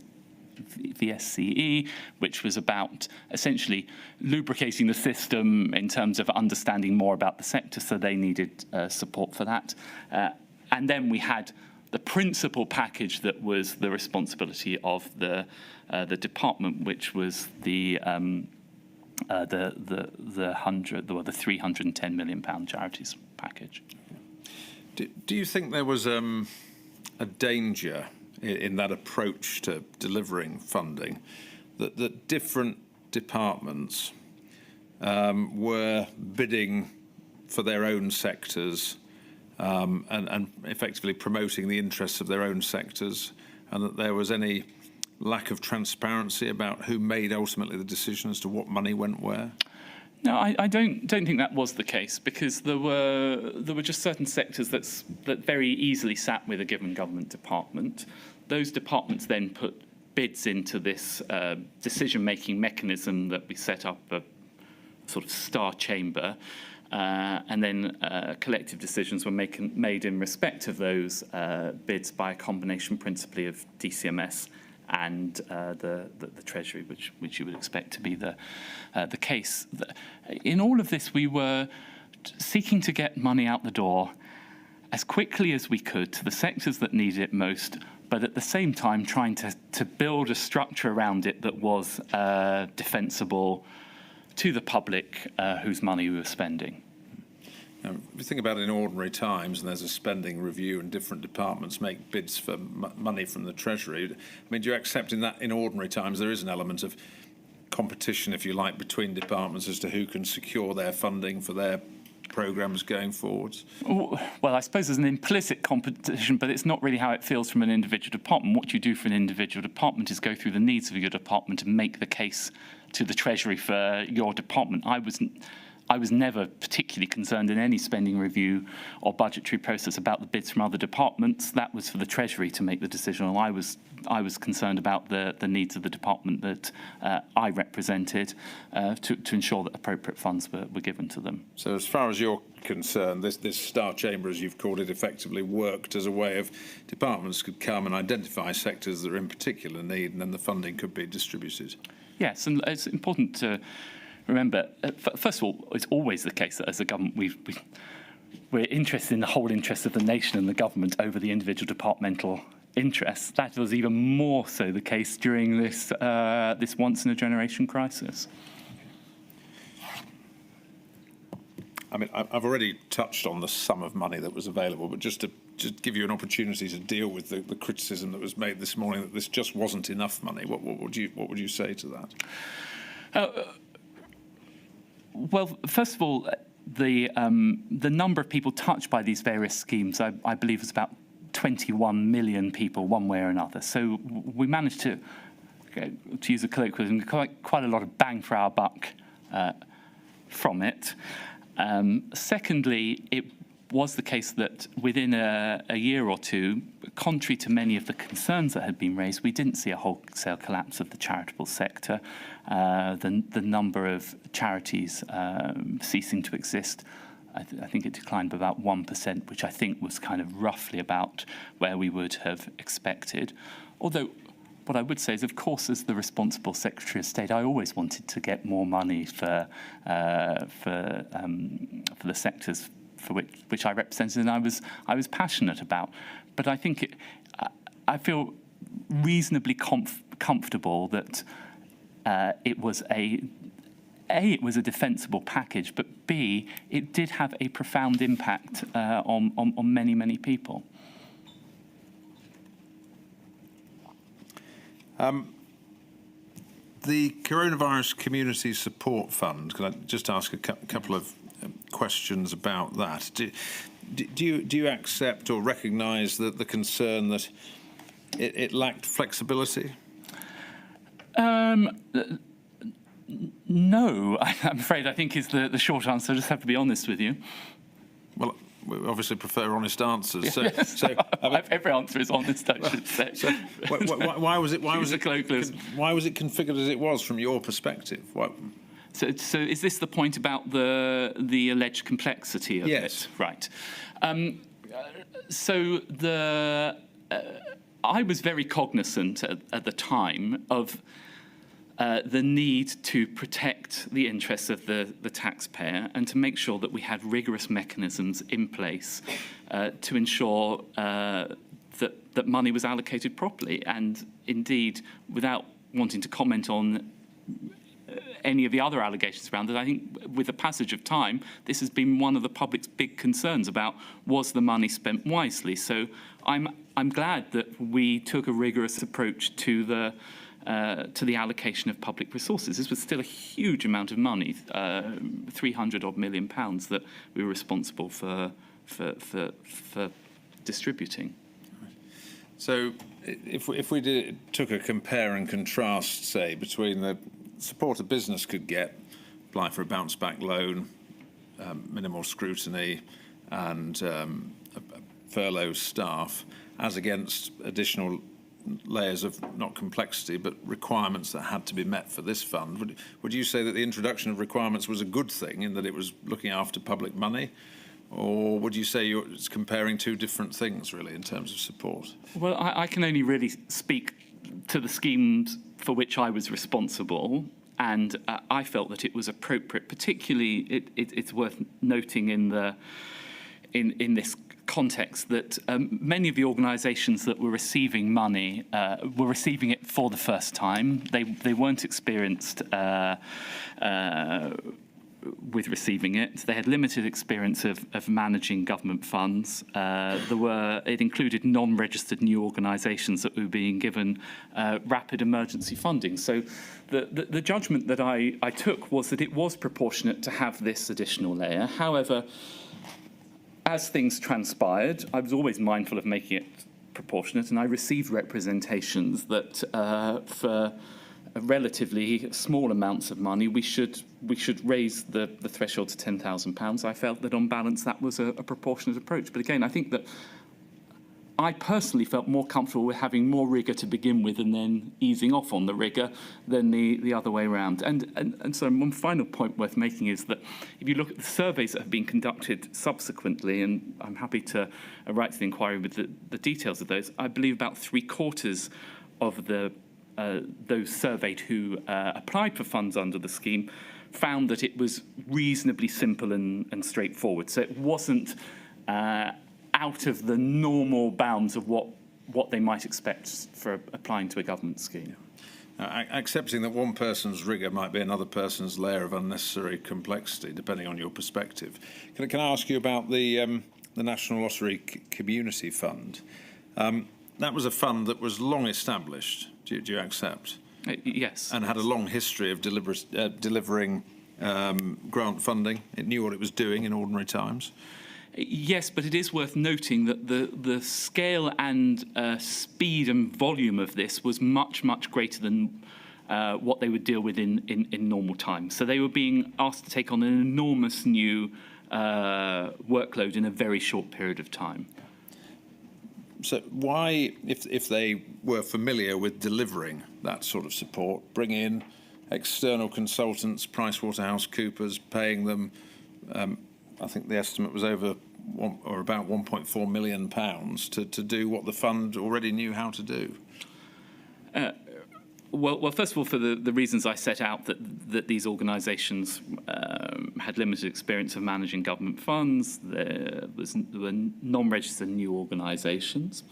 which was about essentially lubricating the system in terms of understanding more about the sector. So they needed support for that. And then we had the principal package that was the responsibility of the department, which was the 310 million pound charities package. Do you think there was a danger in that approach to delivering funding that different departments were bidding for their own sectors? And effectively promoting the interests of their own sectors, and that there was any lack of transparency about who made ultimately the decision as to what money went where? No, I don't think that was the case, because there were just certain sectors that very easily sat with a given government department. Those departments then put bids into this decision-making mechanism that we set up, a sort of star chamber. And then collective decisions were made in respect of those bids by a combination principally of DCMS and the Treasury, which you would expect to be the case. In all of this, we were seeking to get money out the door as quickly as we could to the sectors that needed it most, but at the same time trying to build a structure around it that was defensible to the public whose money we were spending. If you think about it in ordinary times, and there's a spending review and different departments make bids for money from the Treasury, I mean, do you accept in ordinary times there is an element of competition, if you like, between departments as to who can secure their funding for their programmes going forwards? Well, I suppose there's an implicit competition, but it's not really how it feels from an individual department. What you do for an individual department is go through the needs of your department and make the case to the Treasury for your department. I was never particularly concerned in any spending review or budgetary process about the bids from other departments. That was for the Treasury to make the decision. And I was concerned about the needs of the department that I represented to ensure that appropriate funds were given to them. So as far as you're concerned, this star chamber, as you've called it, effectively worked as a way of departments could come and identify sectors that are in particular need, and then the funding could be distributed. Yes, and it's important to remember, first of all, it's always the case that as a government we're interested in the whole interest of the nation and the government over the individual departmental interests. That was even more so the case during this once-in-a-generation crisis. I mean, I've already touched on the sum of money that was available, but just to give you an opportunity to deal with the criticism that was made this morning that this just wasn't enough money, what would you say to that? Well, first of all, the number of people touched by these various schemes, I believe, was about 21 million people, one way or another. So we managed to use a colloquialism, quite a lot of bang for our buck from it. Secondly, it was the case that within a year or two, contrary to many of the concerns that had been raised, we didn't see a wholesale collapse of the charitable sector. The number of charities ceasing to exist, I think it declined by about 1%, which I think was kind of roughly about where we would have expected. Although what I would say is, of course, as the responsible Secretary of State, I always wanted to get more money for the sectors for which I represented and I was passionate about. But I think I feel reasonably comfortable that it was it was a defensible package, but B, it did have a profound impact on many, many people. The Coronavirus Community Support Fund, can I just ask a couple of questions about that? Do you accept or recognise that the concern that it lacked flexibility? No, I'm afraid I think is the short answer. I just have to be honest with you. Well, we obviously prefer honest answers. So, Yes, so every answer is honest, I should say. So why was it colloquialism. why was it configured as it was from your perspective? So is this the point about the alleged complexity of Yes. it? Right. I was very cognizant at the time of the need to protect the interests of the taxpayer and to make sure that we had rigorous mechanisms in place to ensure that money was allocated properly. And indeed, without wanting to comment on any of the other allegations around it, I think with the passage of time, this has been one of the public's big concerns about was the money spent wisely. So I'm glad that we took a rigorous approach to the allocation of public resources. This was still a huge amount of money, 300 odd million pounds that we were responsible for distributing. So if we took a compare and contrast, say, between the support a business could get, apply for a bounce back loan, minimal scrutiny, and furlough staff, as against additional layers of not complexity but requirements that had to be met for this fund, would you say that the introduction of requirements was a good thing in that it was looking after public money? Or would you say it's comparing two different things, really, in terms of support? Well, I can only really speak to the schemes for which I was responsible, and I felt that it was appropriate. Particularly, it's worth noting in this context that many of the organisations that were receiving money were receiving it for the first time. They weren't experienced with receiving it. They had limited experience of managing government funds. It included non-registered new organisations that were being given rapid emergency funding. So the judgment that I took was that it was proportionate to have this additional layer. However, as things transpired, I was always mindful of making it proportionate, and I received representations that for relatively small amounts of money, we should raise the threshold to £10,000. I felt that on balance that was a proportionate approach. But again, I think that I personally felt more comfortable with having more rigour to begin with and then easing off on the rigour than the other way around. And so one final point worth making is that if you look at the surveys that have been conducted subsequently, and I'm happy to write to the inquiry with the details of those, I believe about 3/4 of those surveyed who applied for funds under the scheme found that it was reasonably simple and straightforward. So it wasn't out of the normal bounds of what they might expect for applying to a government scheme. Accepting that one person's rigour might be another person's layer of unnecessary complexity, depending on your perspective. Can I ask you about the National Lottery Community Fund? That was a fund that was long established. Do you accept? Yes. And had a long history of delivering grant funding. It knew what it was doing in ordinary times. Yes, but it is worth noting that the scale and speed and volume of this was much, much greater than what they would deal with in normal times. So they were being asked to take on an enormous new workload in a very short period of time. So why, if they were familiar with delivering that sort of support, bring in external consultants, PricewaterhouseCoopers, paying them, I think the estimate was about £1.4 million to do what the fund already knew how to do? Well, first of all, for the reasons I set out, that these organisations had limited experience of managing government funds, there were non-registered new organisations,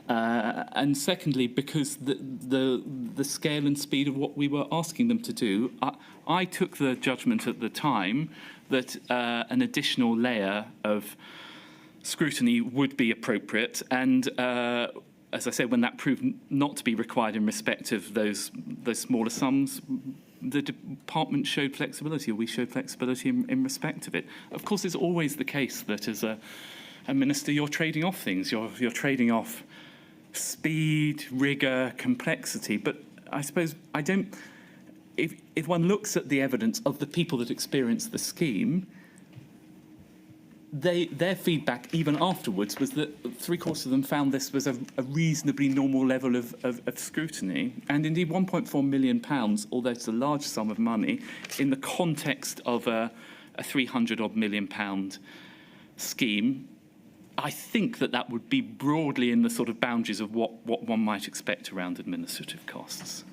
and secondly, because the scale and speed of what we were asking them to do, I took the judgment at the time that an additional layer of scrutiny would be appropriate, and as I said, when that proved not to be required in respect of those smaller sums, the department showed flexibility, or we showed flexibility in respect of it. Of course, it's always the case that as a minister, you're trading off things. You're trading off speed, rigour, complexity. But I suppose I don't. If one looks at the evidence of the people that experienced the scheme, their feedback, even afterwards, was that 3/4 of them found this was a reasonably normal level of scrutiny. And indeed, £1.4 million, although it's a large sum of money, in the context of a £300-odd million scheme, I think that would be broadly in the sort of boundaries of what one might expect around administrative costs.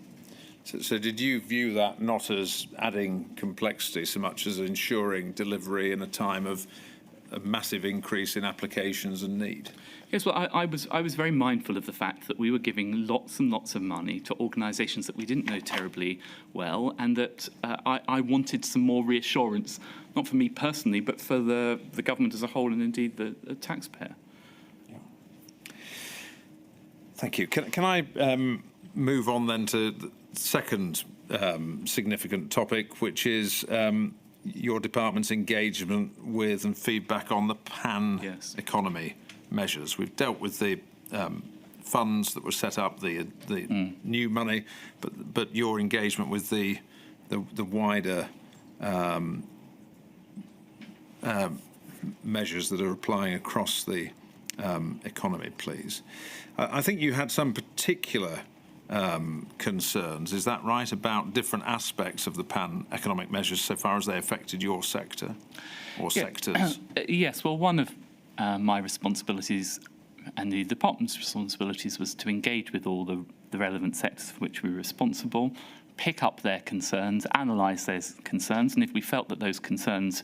So did you view that not as adding complexity so much as ensuring delivery in a time of a massive increase in applications and need? Yes, well, I was very mindful of the fact that we were giving lots and lots of money to organisations that we didn't know terribly well, and that I wanted some more reassurance, not for me personally, but for the government as a whole, and indeed the taxpayer. Yeah. Thank you. Can I move on then to the second significant topic, which is your department's engagement with and feedback on the economy measures. We've dealt with the funds that were set up, the new money, but your engagement with the wider measures that are applying across the economy, please. I think you had some particular concerns, is that right, about different aspects of the pan-economic measures so far as they affected your sector or sectors? Yes, well, one of my responsibilities and the department's responsibilities was to engage with all the relevant sectors for which we were responsible, pick up their concerns, analyse those concerns, and if we felt that those concerns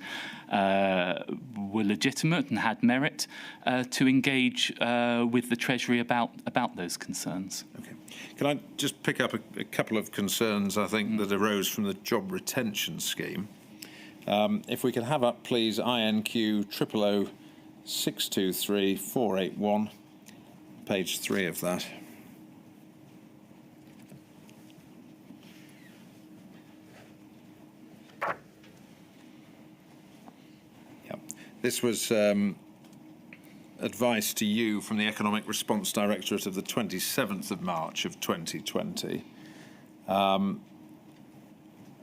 were legitimate and had merit, to engage with the Treasury about those concerns. Okay. Can I just pick up a couple of concerns, I think, that arose from the job retention scheme? If we could have up, please, INQ 000623 page 3 of that. This was advice to you from the Economic Response Directorate of the 27th of March of 2020. And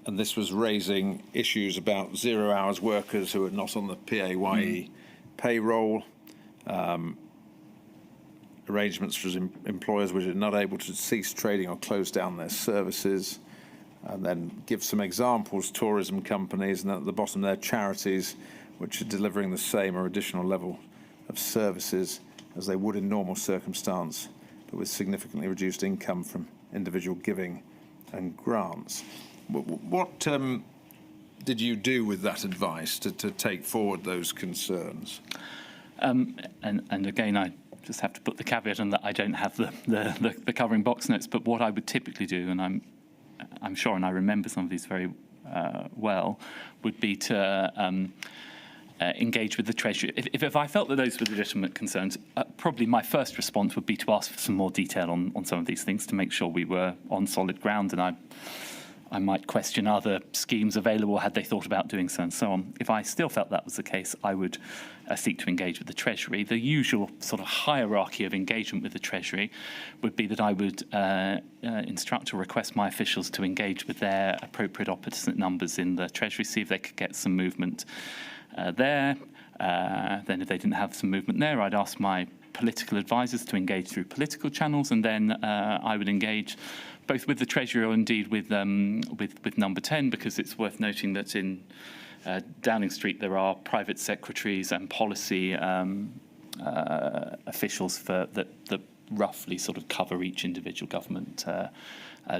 this was raising issues about 0 hours workers who are not on the PAYE payroll, arrangements for employers which are not able to cease trading or close down their services, and then give some examples, tourism companies, and at the bottom there, charities which are delivering the same or additional level of services as they would in normal circumstance, but with significantly reduced income from individual giving and grants. What did you do with that advice to take forward those concerns? And again, I just have to put the caveat on that I don't have the covering box notes, but what I would typically do, and I'm sure, and I remember some of these very well, would be to engage with the Treasury. If I felt that those were legitimate concerns, probably my first response would be to ask for some more detail on some of these things to make sure we were on solid ground, and I might question other schemes available had they thought about doing so and so on. If I still felt that was the case, I would seek to engage with the Treasury. The usual sort of hierarchy of engagement with the Treasury would be that I would instruct or request my officials to engage with their appropriate opposite numbers in the Treasury, see if they could get some movement there. Then if they didn't have some movement there, I'd ask my political advisors to engage through political channels, and then I would engage both with the Treasury or indeed with Number 10, because it's worth noting that in Downing Street there are private secretaries and policy officials that roughly sort of cover each individual government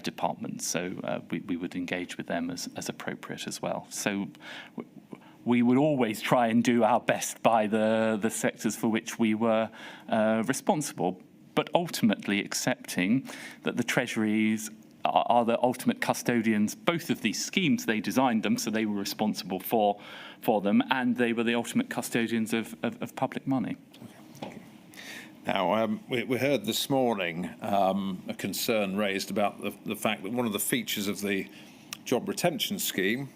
department. So we would engage with them as appropriate as well. So we would always try and do our best by the sectors for which we were responsible, but ultimately accepting that the Treasuries are the ultimate custodians, both of these schemes. They designed them, so they were responsible for them, and they were the ultimate custodians of public money. Okay. Now, we heard this morning a concern raised about the fact that one of the features of the job retention scheme,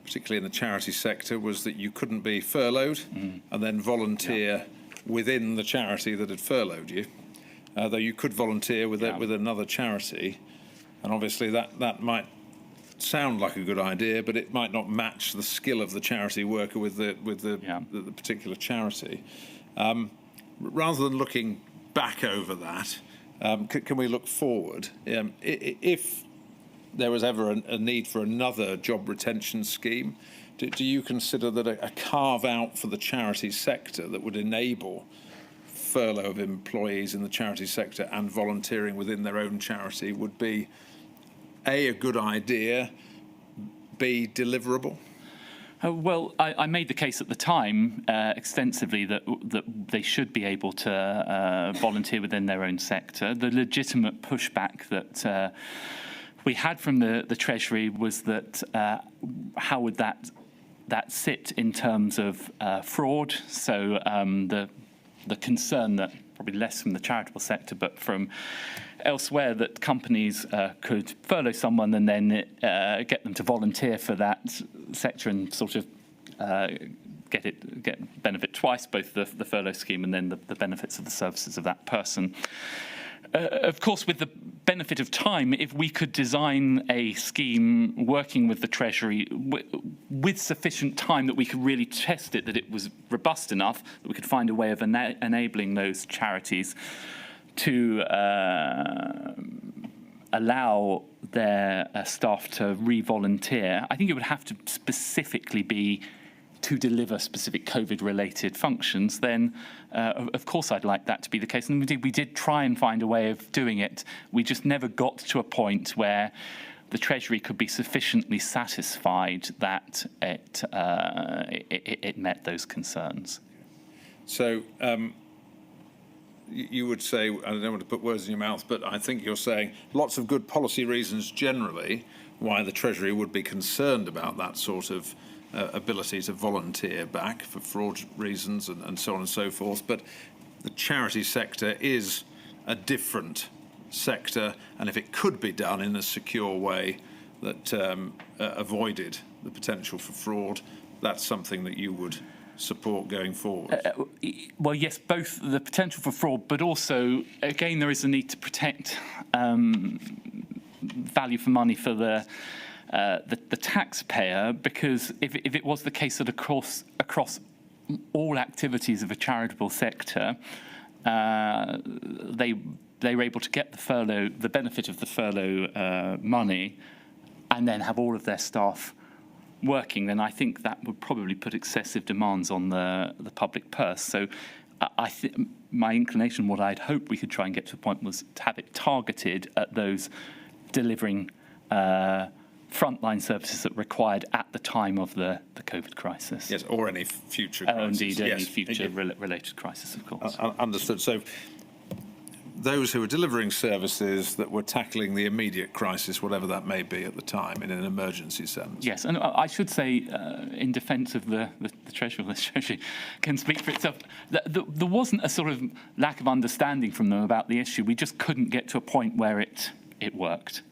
particularly in the charity sector, was that you couldn't be furloughed and then volunteer within the charity that had furloughed you. though you could volunteer with another charity, and obviously that might sound like a good idea, but it might not match the skill of the charity worker with the particular charity. Rather than looking back over that, can we look forward? If there was ever a need for another job retention scheme, do you consider that a carve-out for the charity sector that would enable furlough of employees in the charity sector and volunteering within their own charity would be A, a good idea, B, deliverable? Well, I made the case at the time extensively that they should be able to volunteer within their own sector. The legitimate pushback that we had from the Treasury was that how would that sit in terms of fraud? So the concern that probably less from the charitable sector, but from elsewhere, that companies could furlough someone and then get them to volunteer for that sector and sort of get benefit twice, both the furlough scheme and then the benefits of the services of that person. Of course, with the benefit of time, if we could design a scheme working with the Treasury with sufficient time that we could really test it, that it was robust enough, that we could find a way of enabling those charities to allow their staff to re-volunteer, I think it would have to specifically be to deliver specific COVID-related functions, then of course I'd like that to be the case. And we did try and find a way of doing it. We just never got to a point where the Treasury could be sufficiently satisfied that it met those concerns. So you would say, I don't want to put words in your mouth, but I think you're saying lots of good policy reasons generally why the Treasury would be concerned about that sort of ability to volunteer back for fraud reasons and so on and so forth. But the charity sector is a different sector, and if it could be done in a secure way that avoided the potential for fraud, that's something that you would support going forward. Well, yes, both the potential for fraud, but also, again, there is a need to protect value for money for the taxpayer, because if it was the case that across all activities of a charitable sector, they were able to get the benefit of the furlough money, and then have all of their staff working, then I think that would probably put excessive demands on the public purse. So I think my inclination, what I'd hope we could try and get to a point, was to have it targeted at those delivering frontline services that were required at the time of the COVID crisis. Yes, or any future crisis. Indeed, any future related crisis, of course. Understood. So those who were delivering services that were tackling the immediate crisis, whatever that may be at the time, in an emergency sense. Yes, and I should say, in defence of the Treasury, the Treasury can speak for itself, there wasn't a sort of lack of understanding from them about the issue. We just couldn't get to a point where it worked.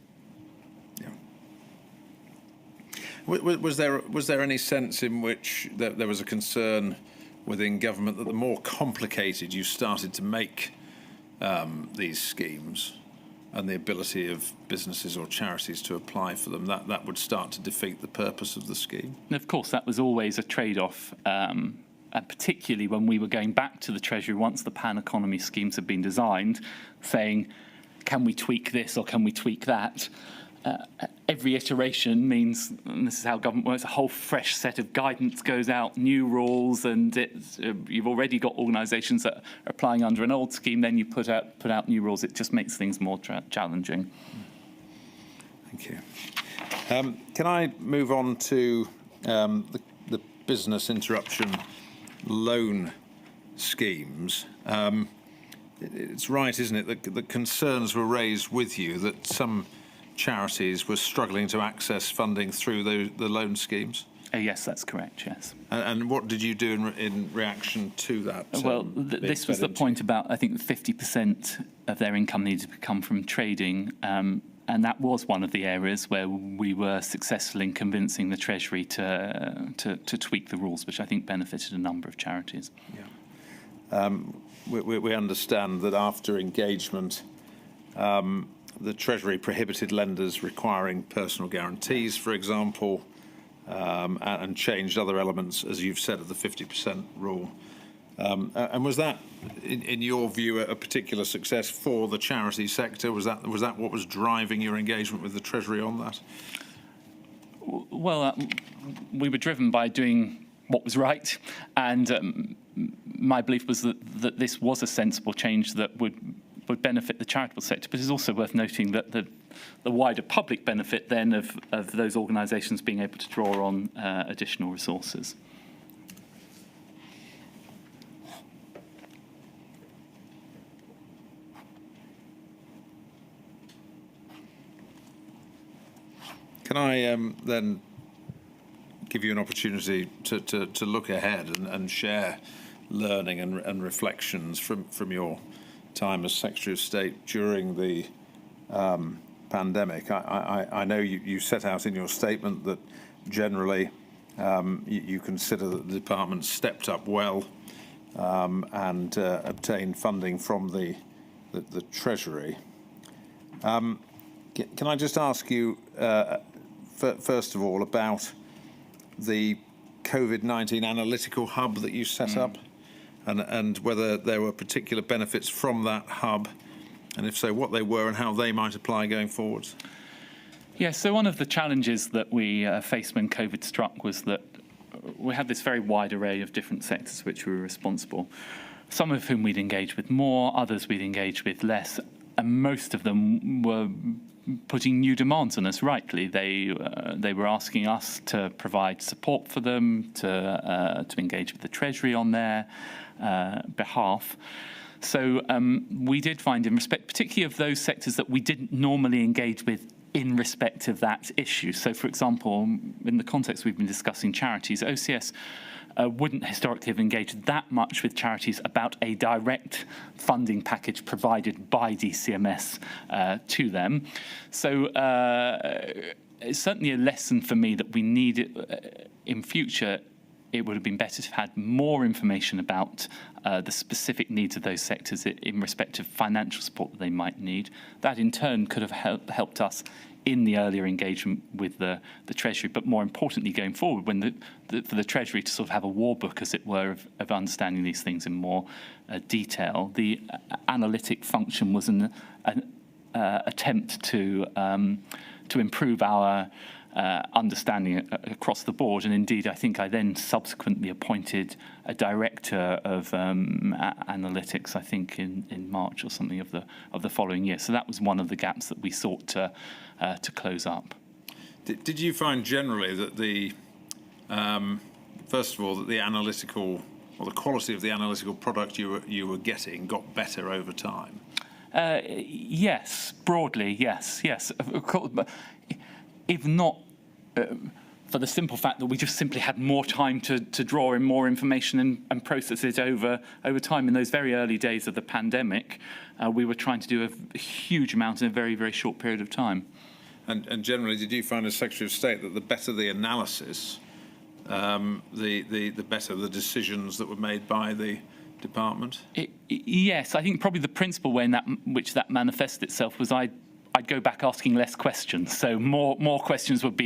Was there any sense in which there was a concern within government that the more complicated you started to make these schemes and the ability of businesses or charities to apply for them, that would start to defeat the purpose of the scheme? And of course, that was always a trade-off, and particularly when we were going back to the Treasury once the pan economy schemes had been designed, saying, can we tweak this or can we tweak that? Every iteration means, and this is how government works, a whole fresh set of guidance goes out, new rules, and you've already got organisations that are applying under an old scheme, then you put out new rules. It just makes things more challenging. Thank you. Can I move on to the business interruption loan schemes? It's right, isn't it, that the concerns were raised with you that some charities were struggling to access funding through the loan schemes? Yes, that's correct, yes. And what did you do in reaction to that? Well, this was the point about, I think, 50% of their income needed to come from trading, and that was one of the areas where we were successful in convincing the Treasury to tweak the rules, which I think benefited a number of charities. Yeah. we understand that after engagement, the Treasury prohibited lenders requiring personal guarantees, for example, and changed other elements, as you've said, of the 50% rule. And was that, in your view, a particular success for the charity sector? Was that what was driving your engagement with the Treasury on that? Well, we were driven by doing what was right, and my belief was that this was a sensible change that would benefit the charitable sector. But it's also worth noting that the wider public benefit then of those organisations being able to draw on additional resources. Can I then give you an opportunity to look ahead and share learning and reflections from your time as Secretary of State during the pandemic? I know you set out in your statement that generally you consider that the department stepped up well and obtained funding from the Treasury. Can I just ask you, first of all, about the COVID-19 analytical hub that you set up, and whether there were particular benefits from that hub, and if so, what they were and how they might apply going forwards? Yeah, so one of the challenges that we faced when COVID struck was that we had this very wide array of different sectors which we were responsible, some of whom we'd engage with more, others we'd engage with less, and most of them were putting new demands on us, rightly. They were asking us to provide support for them, to engage with the Treasury on their behalf. So we did find, in respect, particularly of those sectors that we didn't normally engage with in respect of that issue. So, for example, in the context we've been discussing charities, OCS wouldn't historically have engaged that much with charities about a direct funding package provided by DCMS to them. So it's certainly a lesson for me that we need it in future. It would have been better to have had more information about the specific needs of those sectors in respect of financial support that they might need. That in turn could have helped us in the earlier engagement with the Treasury, but more importantly going forward, when for the Treasury to sort of have a war book, as it were, of understanding these things in more detail. The analytic function was an attempt to improve our understanding across the board, and indeed I think I then subsequently appointed a director of analytics, I think in March or something of the following year. So that was one of the gaps that we sought to close up. Did you find generally that the first of all that the analytical or the quality of the analytical product you were getting got better over time? Yes, broadly, yes. Of course, but if not for the simple fact that we just simply had more time to draw in more information and process it over time. In those very early days of the pandemic, we were trying to do a huge amount in a very, very short period of time. And generally, did you find as Secretary of State that the better the analysis, the better the decisions that were made by the department? Yes, I think probably the principal way in which that manifested itself was I'd go back asking less questions. So more questions would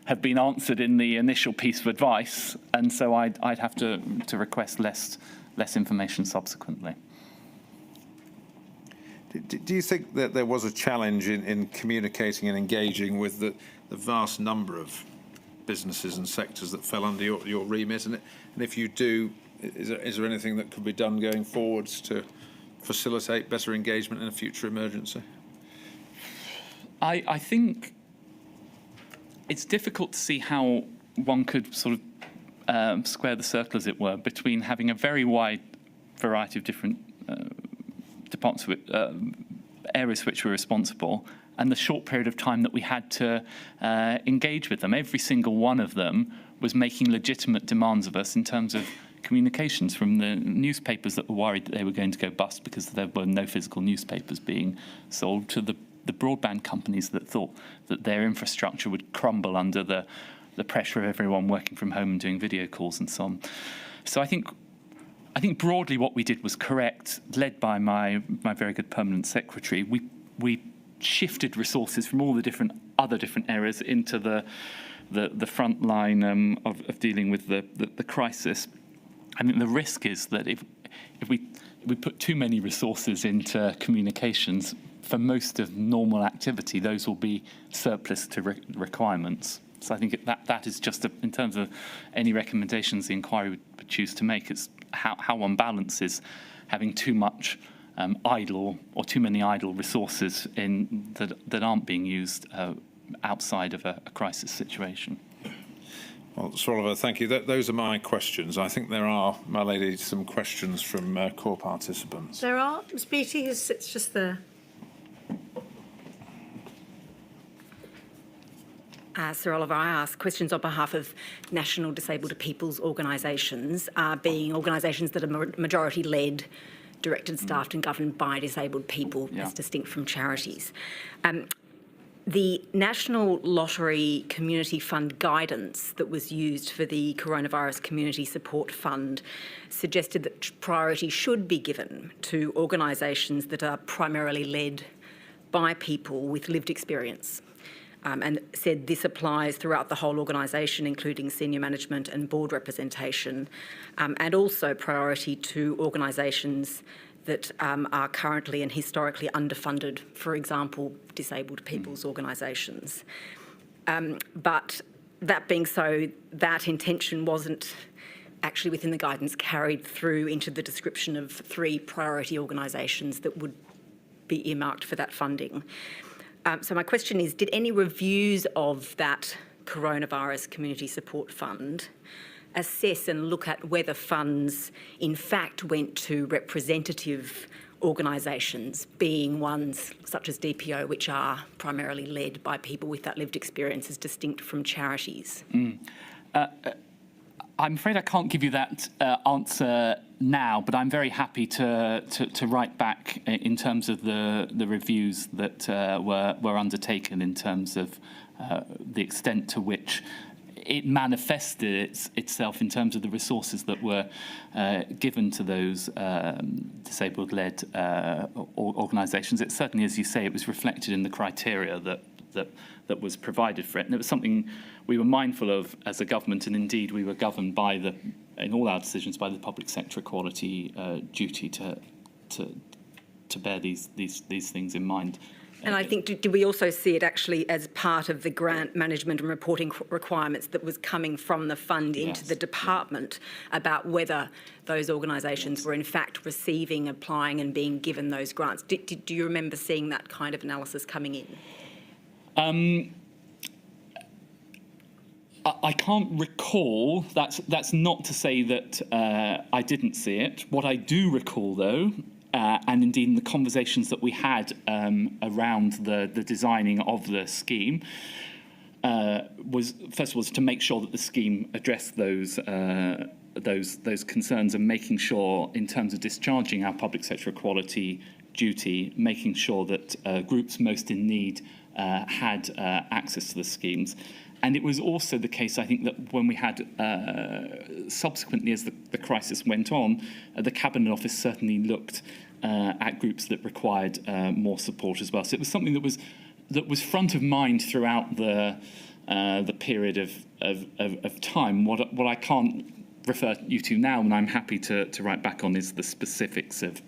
have been answered in the initial piece of advice, and so I'd have to request less information subsequently. Do you think that there was a challenge in communicating and engaging with the vast number of businesses and sectors that fell under your remit? And if you do, is there anything that could be done going forwards to facilitate better engagement in a future emergency? I think it's difficult to see how one could sort of square the circle, as it were, between having a very wide variety of different departments, areas which were responsible, and the short period of time that we had to engage with them. Every single one of them was making legitimate demands of us in terms of communications, from the newspapers that were worried that they were going to go bust because there were no physical newspapers being sold, to the broadband companies that thought that their infrastructure would crumble under the pressure of everyone working from home and doing video calls and so on. So I think I think broadly what we did was correct, led by my very good permanent secretary. We shifted resources from all the other different areas into the front line of dealing with the crisis. I think the risk is that if we put too many resources into communications, for most of normal activity, those will be surplus to requirements. So I think that is just in terms of any recommendations the inquiry would choose to make, it's how one balances having too much idle or too many idle resources that aren't being used outside of a crisis situation. Well, Sir Oliver, thank you. Those are my questions. I think there are, my lady, some questions from core participants. There are. Ms Beattie, who sits just there. Sir Oliver, I ask questions on behalf of national disabled people's organisations, being organisations that are majority-led, directed, staffed and governed by disabled people, as distinct from charities. The National Lottery Community Fund guidance that was used for the Coronavirus Community Support Fund suggested that priority should be given to organisations that are primarily led by people with lived experience. And said this applies throughout the whole organisation, including senior management and board representation, and also priority to organisations that are currently and historically underfunded, for example, disabled people's organisations. But that being so, that intention wasn't actually within the guidance carried through into the description of 3 priority organisations that would be earmarked for that funding. So my question is, did any reviews of that Coronavirus Community Support Fund assess and look at whether funds in fact went to representative organisations, being ones such as DPO, which are primarily led by people with that lived experience as distinct from charities? I'm afraid I can't give you that answer now, but I'm very happy to write back in terms of the reviews that were undertaken in terms of the extent to which it manifested itself in terms of the resources that were given to those disabled-led organisations. It certainly, as you say, it was reflected in the criteria that was provided for it, and it was something we were mindful of as a government, and indeed we were governed by in all our decisions by the public sector equality duty to bear these things in mind. And I think, did we also see it actually as part of the grant management and reporting requirements that was coming from the fund into the department about whether those organisations were in fact receiving, applying and being given those grants? Do you remember seeing that kind of analysis coming in? I can't recall. That's not to say that I didn't see it. What I do recall, though, and indeed in the conversations that we had around the designing of the scheme, was first of all to make sure that the scheme addressed those concerns, and making sure, in terms of discharging our public sector equality duty, making sure that groups most in need had access to the schemes. And it was also the case, I think, that when we had, subsequently as the crisis went on, the Cabinet Office certainly looked at groups that required more support as well. So it was something that was front of mind throughout the period of time. What I can't refer you to now, and I'm happy to write back on, is the specifics of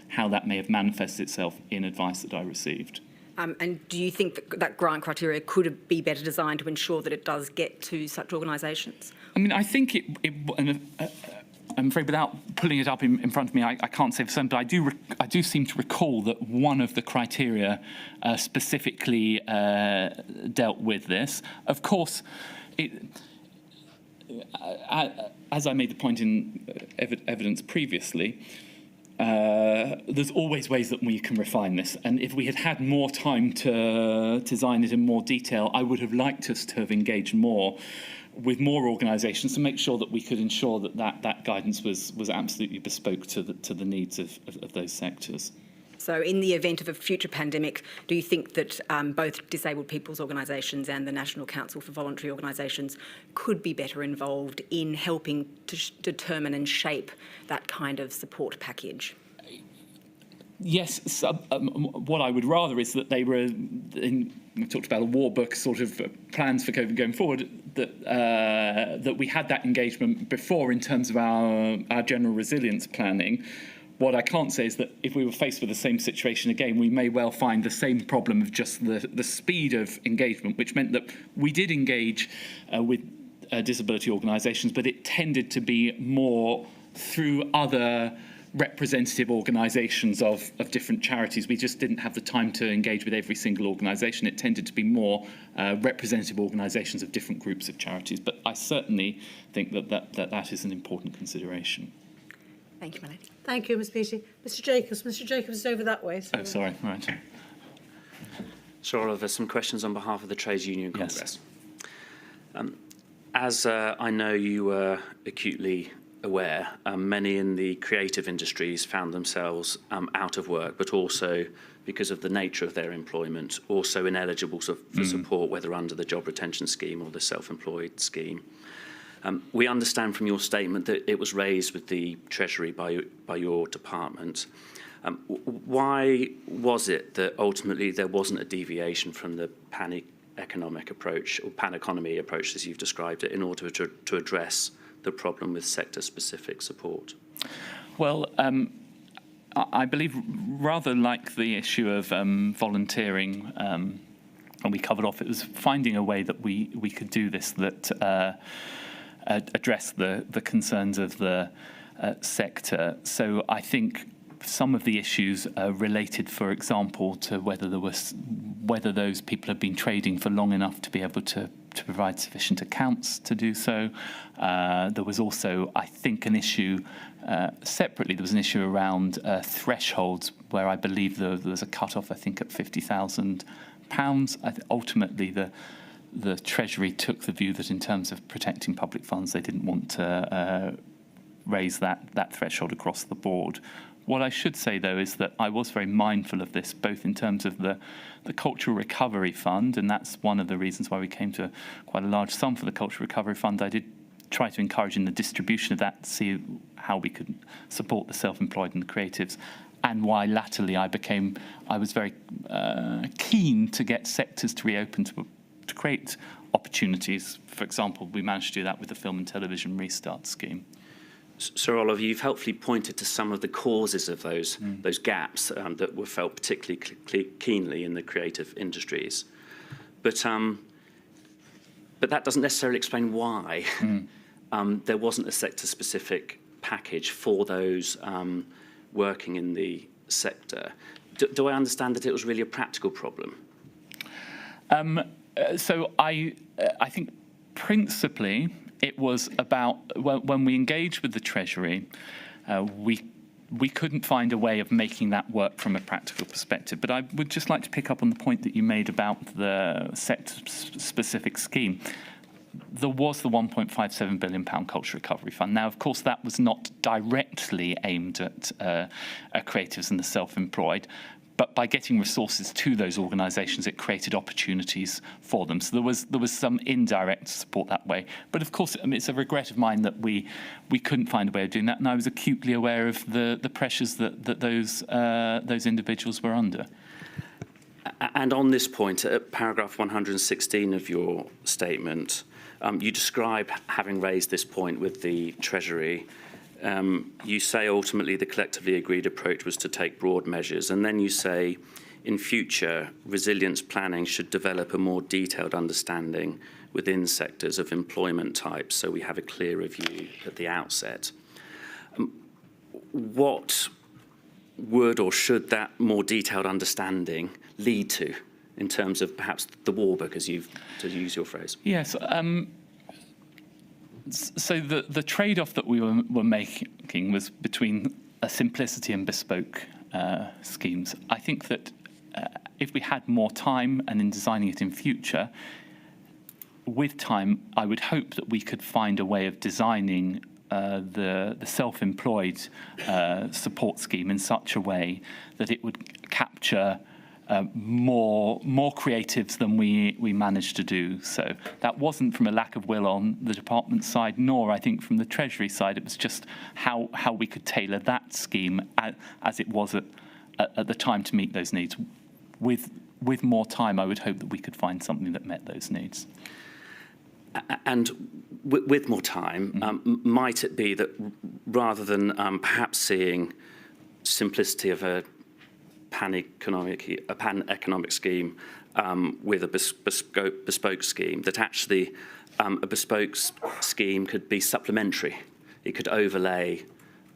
how that may have manifested itself in advice that I received. And do you think that grant criteria could be better designed to ensure that it does get to such organisations? I mean, I think I'm afraid without pulling it up in front of me, I can't say for certain, but I do seem to recall that one of the criteria specifically dealt with this. Of course, as I made the point in evidence previously, there's always ways that we can refine this, and if we had had more time to design it in more detail, I would have liked us to have engaged more with more organisations to make sure that we could ensure that guidance was absolutely bespoke to the needs of those sectors. So in the event of a future pandemic, do you think that both disabled people's organisations and the National Council for Voluntary Organisations could be better involved in helping to determine and shape that kind of support package? Yes, what I would rather is that they were, we talked about a war book sort of plans for COVID going forward, that we had that engagement before in terms of our general resilience planning. What I can't say is that if we were faced with the same situation again, we may well find the same problem of just the speed of engagement, which meant that we did engage with disability organisations, but it tended to be more through other representative organisations of different charities. We just didn't have the time to engage with every single organisation. It tended to be more representative organisations of different groups of charities. But I certainly think that is an important consideration. Thank you, my lady. Thank you, Ms Beattie. Mr Jacobs. Mr Jacobs is over that way. So. Oh, sorry. Right. Sir Oliver, some questions on behalf of the Trades Union Congress. Yes. As I know you were acutely aware, many in the creative industries found themselves out of work, but also, because of the nature of their employment, also ineligible for support, whether under the job retention scheme or the self-employed scheme. We understand from your statement that it was raised with the Treasury by your department. Why was it that ultimately there wasn't a deviation from the pan-economic approach, or pan-economy approach as you've described it, in order to address the problem with sector-specific support? Well, I believe rather like the issue of volunteering, and we covered off, it was finding a way that we could do this that address the concerns of the sector. So I think some of the issues related, for example, to whether those people have been trading for long enough to be able to provide sufficient accounts to do so. There was also, I think, an issue separately. There was an issue around thresholds, where I believe there was a cut-off, I think, at £50,000. Ultimately, the Treasury took the view that in terms of protecting public funds, they didn't want to raise that threshold across the board. What I should say, though, is that I was very mindful of this, both in terms of the Cultural Recovery Fund, and that's one of the reasons why we came to quite a large sum for the Cultural Recovery Fund. I did try to encourage in the distribution of that, see how we could support the self-employed and the creatives, and why latterly I was very keen to get sectors to reopen to create opportunities. For example, we managed to do that with the Film and Television Restart Scheme. Sir Oliver, you've helpfully pointed to some of the causes of those gaps that were felt particularly keenly in the creative industries. But that doesn't necessarily explain why there wasn't a sector-specific package for those working in the sector. Do I understand that it was really a practical problem? So I think principally it was about when we engaged with the Treasury, we couldn't find a way of making that work from a practical perspective. But I would just like to pick up on the point that you made about the sector-specific scheme. There was the £1.57 billion Culture Recovery Fund. Now, of course, that was not directly aimed at creatives and the self-employed, but by getting resources to those organisations, it created opportunities for them. So there was some indirect support that way. But of course, it's a regret of mine that we couldn't find a way of doing that, and I was acutely aware of the pressures that those individuals were under. And on this point, at paragraph 116 of your statement, you describe having raised this point with the Treasury. You say ultimately the collectively agreed approach was to take broad measures, and then you say in future resilience planning should develop a more detailed understanding within sectors of employment types, so we have a clearer view at the outset. What would or should that more detailed understanding lead to in terms of perhaps the war book, to use your phrase? Yes. So the trade-off that we were making was between a simplicity and bespoke schemes. I think that if we had more time and in designing it in future, with time, I would hope that we could find a way of designing the self-employed support scheme in such a way that it would capture more creatives than we managed to do. So that wasn't from a lack of will on the department's side, nor I think from the Treasury side. It was just how we could tailor that scheme as it was at the time to meet those needs. With more time, I would hope that we could find something that met those needs. And with more time, might it be that rather than perhaps seeing simplicity of a pan-economic scheme with a bespoke scheme, that actually a bespoke scheme could be supplementary? It could overlay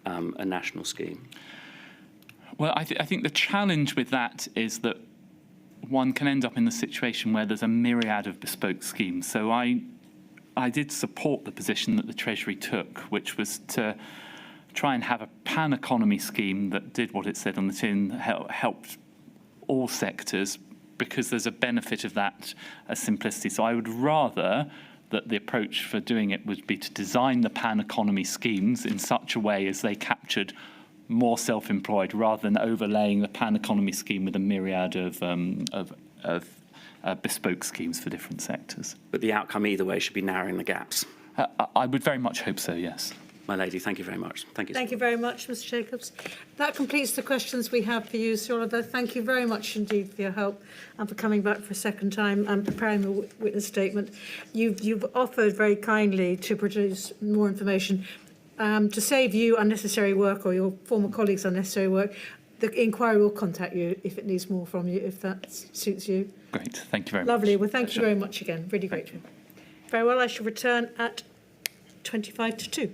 a national scheme. Well, I think the challenge with that is that one can end up in the situation where there's a myriad of bespoke schemes. So I did support the position that the Treasury took, which was to try and have a pan-economy scheme that did what it said on the tin, helped all sectors, because there's a benefit of that simplicity. So I would rather that the approach for doing it would be to design the pan-economy schemes in such a way as they captured more self-employed, rather than overlaying the pan-economy scheme with a myriad of bespoke schemes for different sectors. But the outcome either way should be narrowing the gaps. I would very much hope so, yes. My lady, thank you very much. Thank you. Thank you very much, Mr Jacobs. That completes the questions we have for you, Sir Oliver. Thank you very much indeed for your help and for coming back for a second time and preparing the witness statement. You've offered very kindly to produce more information to save you unnecessary work, or your former colleagues unnecessary work. The inquiry will contact you if it needs more from you, if that suits you. Great, thank you very much. Lovely. Well, thank you very much again. Really great. Very well, I shall return at 25 to 2.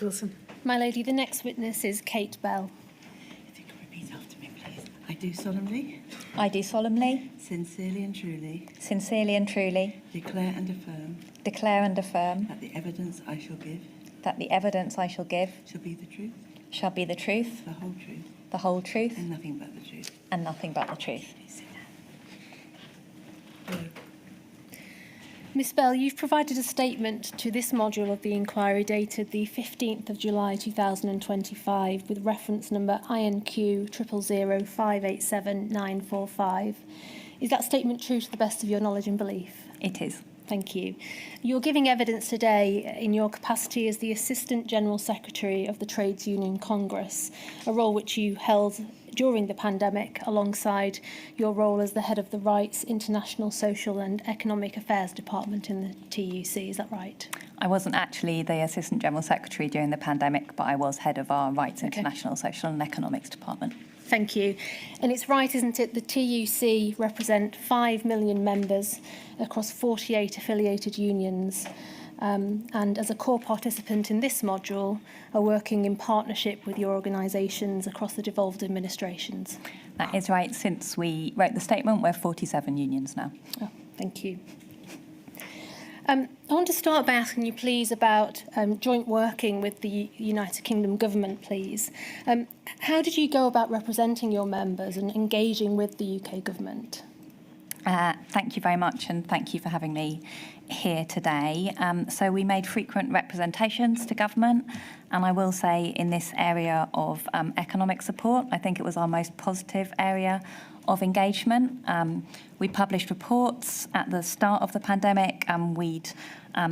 Wilson. My lady, the next witness is Kate Bell. If you could repeat after me, please. I do solemnly, I do solemnly, sincerely and truly sincerely and truly declare and affirm declare and affirm that the evidence I shall give that the evidence I shall give shall be the truth, shall be the truth, the whole truth, the whole truth, and nothing but the truth. and nothing but the truth. Please sit down. Miss Bell, you've provided a statement to this module of the inquiry dated the 15th of July 2025 with reference number INQ 000587945. Is that statement true to the best of your knowledge and belief? It is. Thank you. You're giving evidence today in your capacity as the Assistant General Secretary of the Trades Union Congress, a role which you held during the pandemic alongside your role as the head of the Rights, International, Social and Economic Affairs Department in the TUC. Is that right? I wasn't actually the Assistant General Secretary during the pandemic, but I was head of our Rights, International, Social and Economics Department. Thank you. And it's right, isn't it, the TUC represent 5 million members across 48 affiliated unions, and as a core participant in this module are working in partnership with your organisations across the devolved administrations. That is right. Since we wrote the statement, we're 47 unions now. Oh, thank you. I want to start by asking you, please, about joint working with the United Kingdom government, please. How did you go about representing your members and engaging with the UK government? Thank you very much, and thank you for having me here today. So we made frequent representations to government, and I will say in this area of economic support, I think it was our most positive area of engagement. We published reports at the start of the pandemic, and we'd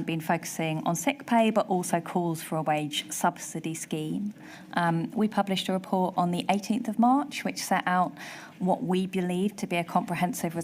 been focusing on sick pay, but also calls for a wage subsidy scheme. We published a report on the 18th of March, which set out what we believed to be a comprehensive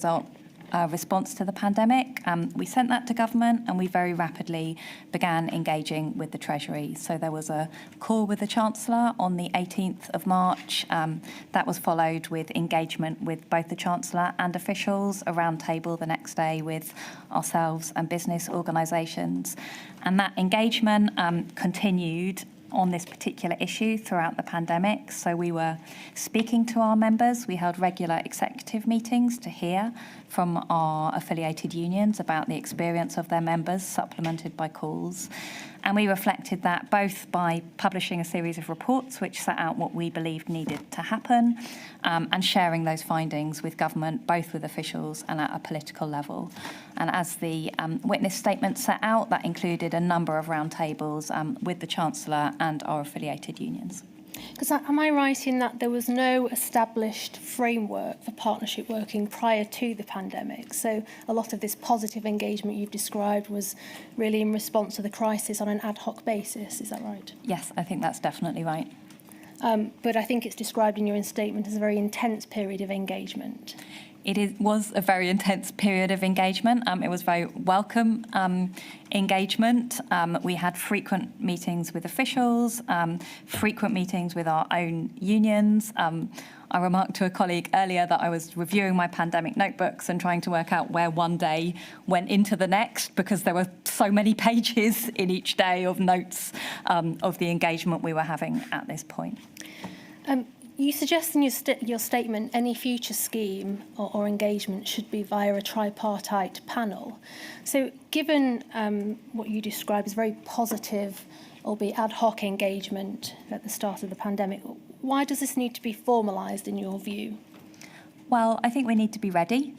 response to the pandemic. We sent that to government, and we very rapidly began engaging with the Treasury. So there was a call with the Chancellor on the 18th of March. That was followed with engagement with both the Chancellor and officials, a round table the next day with ourselves and business organisations. And that engagement continued on this particular issue throughout the pandemic. So we were speaking to our members. We held regular executive meetings to hear from our affiliated unions about the experience of their members, supplemented by calls. And we reflected that both by publishing a series of reports which set out what we believed needed to happen, and sharing those findings with government, both with officials and at a political level. And as the witness statement set out, that included a number of roundtables with the Chancellor and our affiliated unions. Because am I right in that there was no established framework for partnership working prior to the pandemic? So a lot of this positive engagement you've described was really in response to the crisis on an ad hoc basis. Is that right? Yes, I think that's definitely right. But I think it's described in your statement as a very intense period of engagement. Was a very intense period of engagement. It was very welcome engagement. We had frequent meetings with officials, frequent meetings with our own unions. I remarked to a colleague earlier that I was reviewing my pandemic notebooks and trying to work out where one day went into the next, because there were so many pages in each day of notes of the engagement we were having at this point. You suggest in your statement any future scheme or engagement should be via a tripartite panel. So given what you describe as very positive, albeit ad hoc engagement at the start of the pandemic, why does this need to be formalised in your view? Well, I think we need to be ready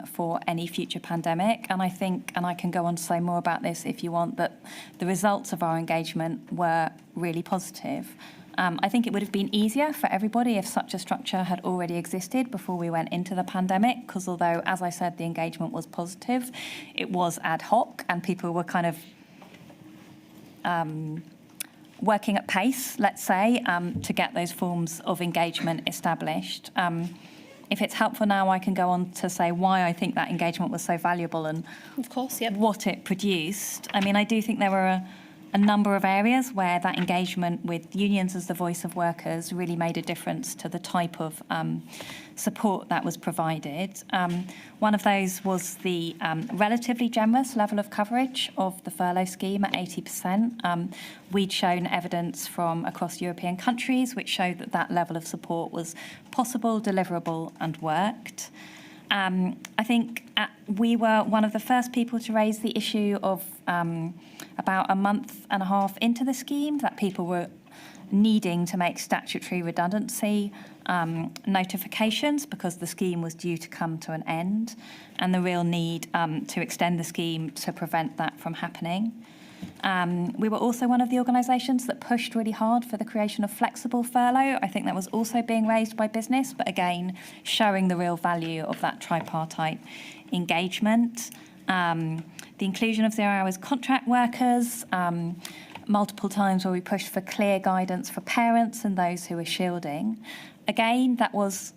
for any future pandemic. And I think, and I can go on to say more about this if you want, that the results of our engagement were really positive. I think it would have been easier for everybody if such a structure had already existed before we went into the pandemic, because although, as I said, the engagement was positive, it was ad hoc and people were kind of working at pace, let's say, to get those forms of engagement established. If it's helpful now, I can go on to say why I think that engagement was so valuable and of course, yep, what it produced. I mean, I do think there were a number of areas where that engagement with unions as the voice of workers really made a difference to the type of support that was provided. One of those was the relatively generous level of coverage of the furlough scheme at 80%. We'd shown evidence from across European countries which showed that that level of support was possible, deliverable and worked. I think we were one of the first people to raise the issue of about a month and a half into the scheme that people were needing to make statutory redundancy notifications because the scheme was due to come to an end, and the real need to extend the scheme to prevent that from happening. We were also one of the organisations that pushed really hard for the creation of flexible furlough. I think that was also being raised by business, but again, showing the real value of that tripartite engagement. The inclusion of 0 hours contract workers, multiple times where we pushed for clear guidance for parents and those who were shielding. Again, that was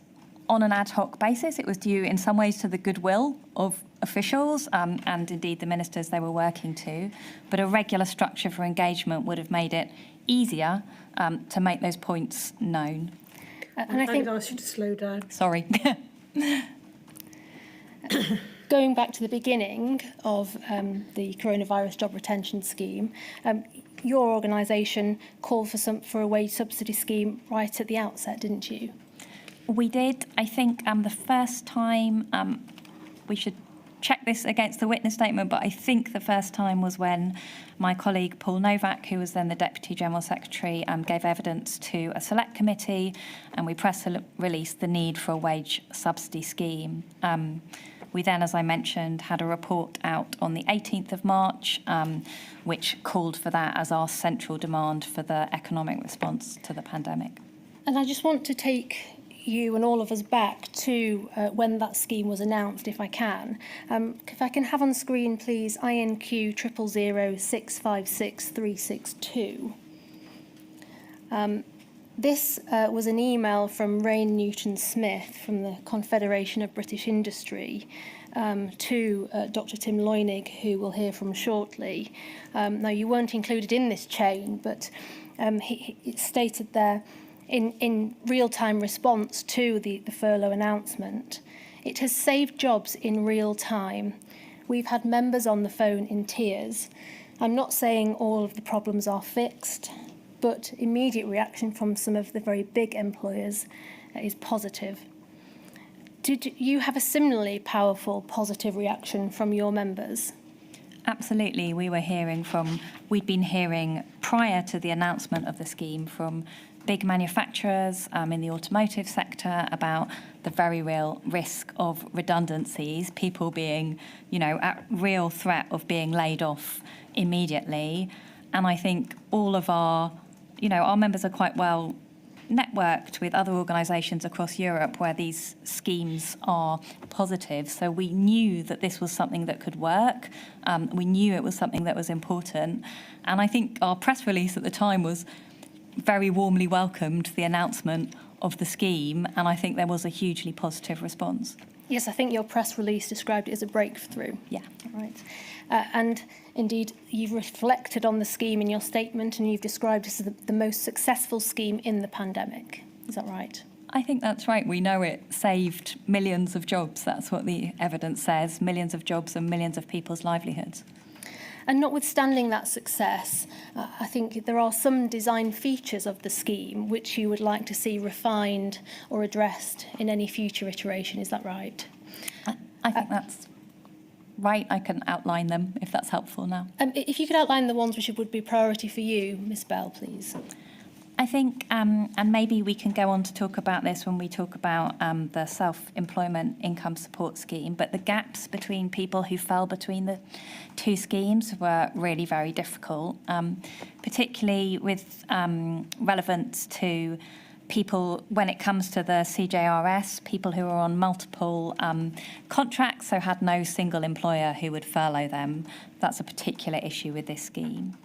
on an ad hoc basis. It was due in some ways to the goodwill of officials and indeed the ministers they were working to. But a regular structure for engagement would have made it easier to make those points known. And I think I'd ask you to slow down. Sorry. Going back to the beginning of the coronavirus job retention scheme, your organisation called for a wage subsidy scheme right at the outset, didn't you? We did. I think the first time, we should check this against the witness statement, but I think the first time was when my colleague Paul Novak, who was then the Deputy General Secretary, gave evidence to a select committee, and we press released the need for a wage subsidy scheme. We then, as I mentioned, had a report out on the 18th of March, which called for that as our central demand for the economic response to the pandemic. And I just want to take you and all of us back to when that scheme was announced, if I can. If I can have on screen, please, INQ 000656362. This was an email from Rain Newton-Smith from the Confederation of British Industry to Dr. Tim Loynig, who we'll hear from shortly. Now, you weren't included in this chain, but it stated there, in real-time response to the furlough announcement, it has saved jobs in real time. We've had members on the phone in tears. I'm not saying all of the problems are fixed, but immediate reaction from some of the very big employers is positive. Did you have a similarly powerful, positive reaction from your members? Absolutely. We'd been hearing prior to the announcement of the scheme from big manufacturers in the automotive sector about the very real risk of redundancies, people being, at real threat of being laid off immediately. And I think all of our members are quite well networked with other organisations across Europe where these schemes are positive. So we knew that this was something that could work. We knew it was something that was important. And I think our press release at the time was very warmly welcomed the announcement of the scheme. And I think there was a hugely positive response. Yes, I think your press release described it as a breakthrough. Yeah. Right. And indeed, you've reflected on the scheme in your statement and you've described it as the most successful scheme in the pandemic. Is that right? I think that's right. We know it saved millions of jobs. That's what the evidence says, millions of jobs and millions of people's livelihoods. And notwithstanding that success, I think there are some design features of the scheme which you would like to see refined or addressed in any future iteration. Is that right? I think that's right. I can outline them if that's helpful now. If you could outline the ones which would be priority for you, Ms Bell, please. I think, and maybe we can go on to talk about this when we talk about the self-employment income support scheme, but the gaps between people who fell between the two schemes were really very difficult, particularly with relevance to people when it comes to the CJRS, people who are on multiple contracts, so had no single employer who would furlough them. That's a particular issue with this scheme.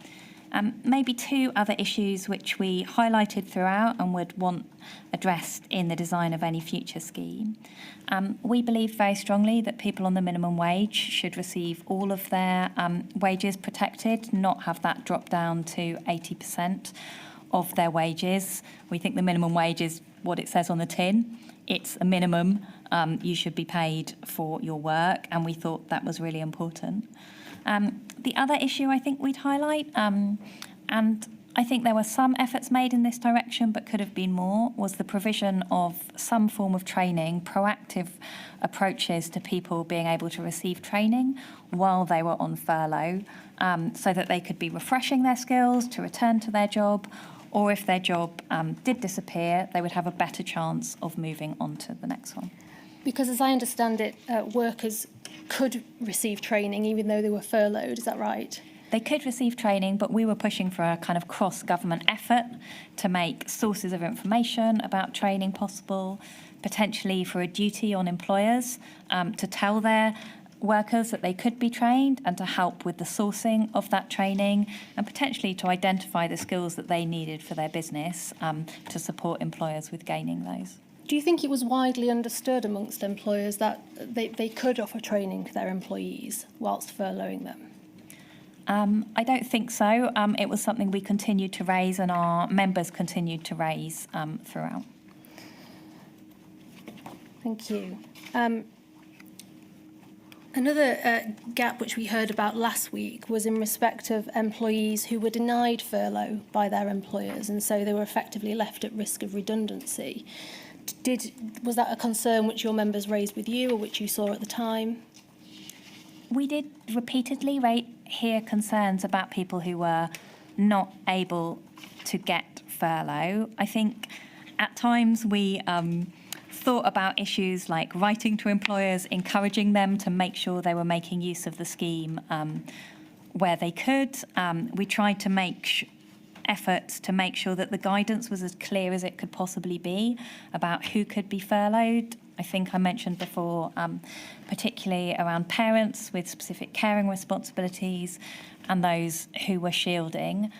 Maybe two other issues which we highlighted throughout and would want addressed in the design of any future scheme. We believe very strongly that people on the minimum wage should receive all of their wages protected, not have that drop down to 80% of their wages. We think the minimum wage is what it says on the tin. It's a minimum. You should be paid for your work, and we thought that was really important. The other issue I think we'd highlight, and I think there were some efforts made in this direction but could have been more, was the provision of some form of training, proactive approaches to people being able to receive training while they were on furlough, so that they could be refreshing their skills to return to their job, or if their job did disappear, they would have a better chance of moving on to the next one. Because as I understand it, workers could receive training even though they were furloughed, is that right? They could receive training, but we were pushing for a kind of cross-government effort to make sources of information about training possible, potentially for a duty on employers to tell their workers that they could be trained and to help with the sourcing of that training, and potentially to identify the skills that they needed for their business to support employers with gaining those. Do you think it was widely understood amongst employers that they could offer training to their employees whilst furloughing them? I don't think so. It was something we continued to raise and our members continued to raise throughout. Thank you. Another gap which we heard about last week was in respect of employees who were denied furlough by their employers, and so they were effectively left at risk of redundancy. Was that a concern which your members raised with you or which you saw at the time? We did repeatedly hear concerns about people who were not able to get furlough. I think at times we thought about issues like writing to employers, encouraging them to make sure they were making use of the scheme where they could. We tried to make efforts to make sure that the guidance was as clear as it could possibly be about who could be furloughed. I think I mentioned before, particularly around parents with specific caring responsibilities and those who were shielding.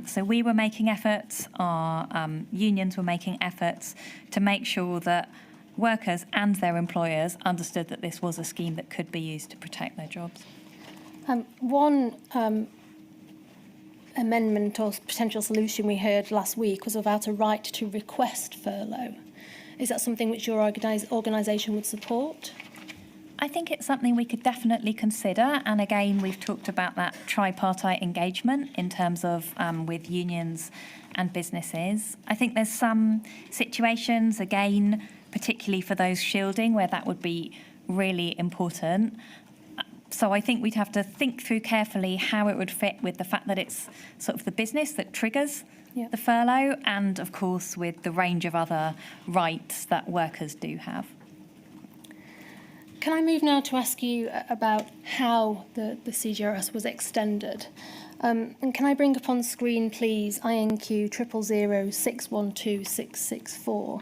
So we were making efforts, our unions were making efforts to make sure that workers and their employers understood that this was a scheme that could be used to protect their jobs. One amendment or potential solution we heard last week was about a right to request furlough. Is that something which your organisation would support? I think it's something we could definitely consider, and again we've talked about that tripartite engagement in terms of with unions and businesses. I think there's some situations, again, particularly for those shielding, where that would be really important. So I think we'd have to think through carefully how it would fit with the fact that it's sort of the business that triggers the furlough, and of course with the range of other rights that workers do have. Can I move now to ask you about how the CJRS was extended? And can I bring up on screen, please, INQ 000 612 664?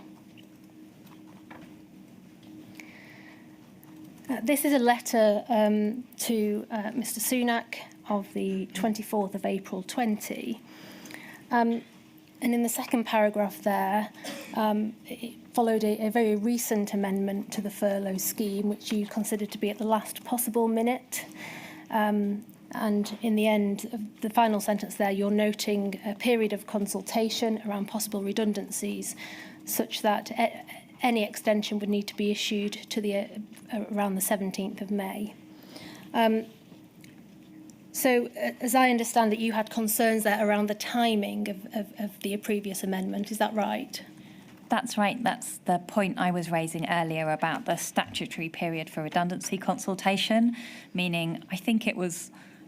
This is a letter to Mr Sunak of the 24th of April 20. And in the second paragraph there, it followed a very recent amendment to the furlough scheme, which you considered to be at the last possible minute. And in the end, of the final sentence there, you're noting a period of consultation around possible redundancies, such that any extension would need to be issued to around the 17th of May. So, as I understand it, you had concerns there around the timing of the previous amendment. Is that right? That's right. That's the point I was raising earlier about the statutory period for redundancy consultation, meaning I think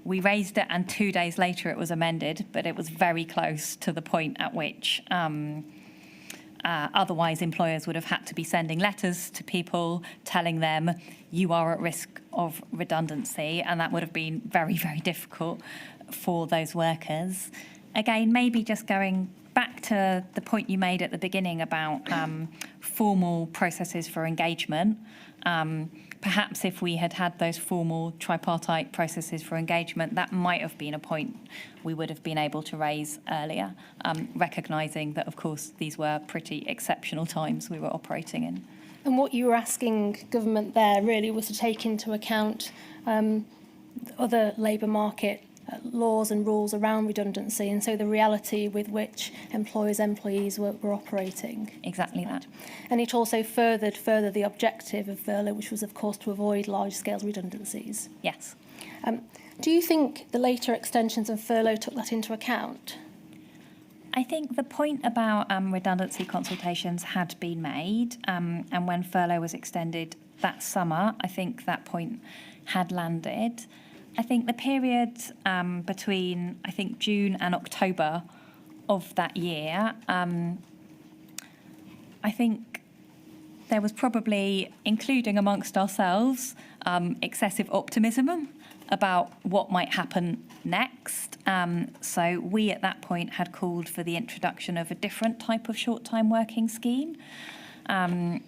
we raised it and 2 days later it was amended, but it was very close to the point at which otherwise employers would have had to be sending letters to people telling them you are at risk of redundancy, and that would have been very, very difficult for those workers. Again, maybe just going back to the point you made at the beginning about formal processes for engagement. Perhaps if we had had those formal tripartite processes for engagement, that might have been a point we would have been able to raise earlier, recognising that, of course, these were pretty exceptional times we were operating in. And what you were asking government there really was to take into account other labour market laws and rules around redundancy, and so the reality with which employees were operating. Exactly that. And it also furthered the objective of furlough, which was, of course, to avoid large-scale redundancies. Yes. Do you think the later extensions of furlough took that into account? I think the point about redundancy consultations had been made, and when furlough was extended that summer, I think that point had landed. I think the period between, I think, June and October of that year, I think there was probably, including amongst ourselves, excessive optimism about what might happen next. So we at that point had called for the introduction of a different type of short-time working scheme. And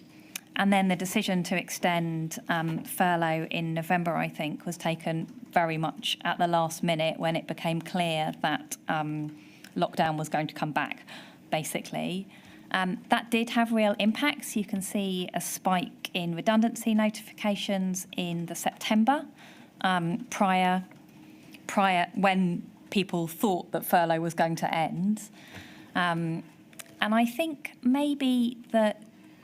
then the decision to extend furlough in November, I think, was taken very much at the last minute when it became clear that lockdown was going to come back, basically. That did have real impacts. You can see a spike in redundancy notifications in the September, prior when people thought that furlough was going to end. And I think maybe the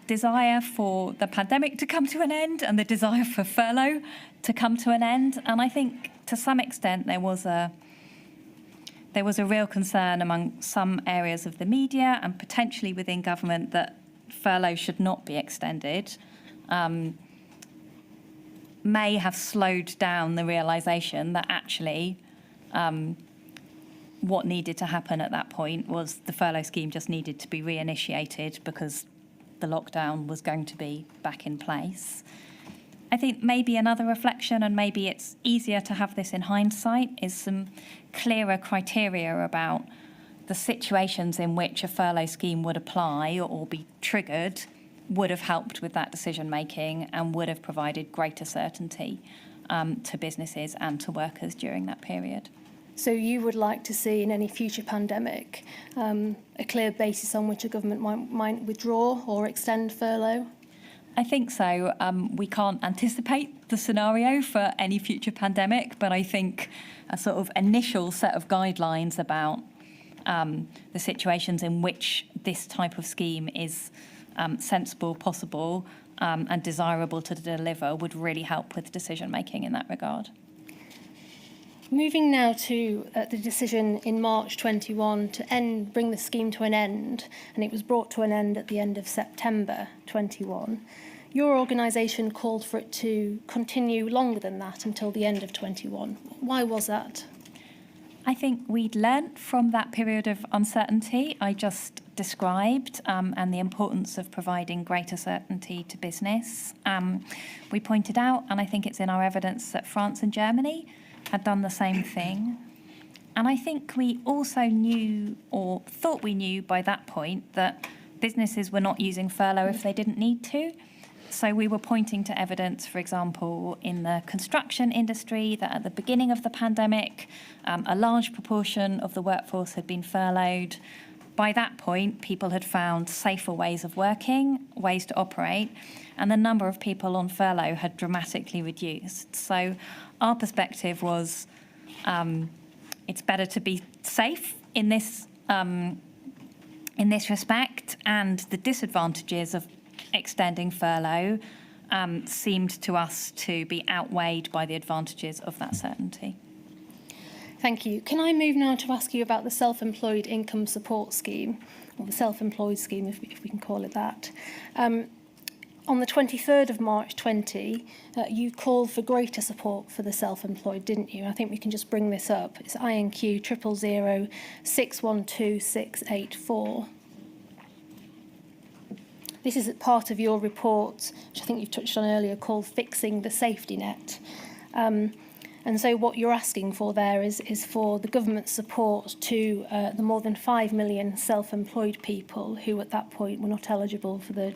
desire for the pandemic to come to an end and the desire for furlough to come to an end. And I think to some extent there was a real concern among some areas of the media and potentially within government that furlough should not be extended. May have slowed down the realisation that actually what needed to happen at that point was the furlough scheme just needed to be reinitiated because the lockdown was going to be back in place. I think maybe another reflection, and maybe it's easier to have this in hindsight, is some clearer criteria about the situations in which a furlough scheme would apply or be triggered would have helped with that decision making and would have provided greater certainty to businesses and to workers during that period. So you would like to see in any future pandemic a clear basis on which a government might withdraw or extend furlough? I think so. We can't anticipate the scenario for any future pandemic, but I think a sort of initial set of guidelines about the situations in which this type of scheme is sensible, possible, and desirable to deliver would really help with decision making in that regard. Moving now to the decision in March 21 to bring the scheme to an end, and it was brought to an end at the end of September 21. Your organisation called for it to continue longer than that until the end of 21. Why was that? I think we'd learnt from that period of uncertainty I just described and the importance of providing greater certainty to business. We pointed out, and I think it's in our evidence, that France and Germany had done the same thing. And I think we also knew, or thought we knew by that point, that businesses were not using furlough if they didn't need to. So we were pointing to evidence, for example, in the construction industry, that at the beginning of the pandemic, a large proportion of the workforce had been furloughed. By that point, people had found safer ways of working, ways to operate, and the number of people on furlough had dramatically reduced. So our perspective was it's better to be safe in this respect, and the disadvantages of extending furlough seemed to us to be outweighed by the advantages of that certainty. Thank you. Can I move now to ask you about the self-employed income support scheme, or the self-employed scheme, if we can call it that. On the 23rd of March 20, you called for greater support for the self-employed, didn't you? I think we can just bring this up. It's INQ 000 612 684. This is part of your report, which I think you've touched on earlier, called Fixing the Safety Net. And so what you're asking for there is for the government's support to the more than 5 million self-employed people who at that point were not eligible for the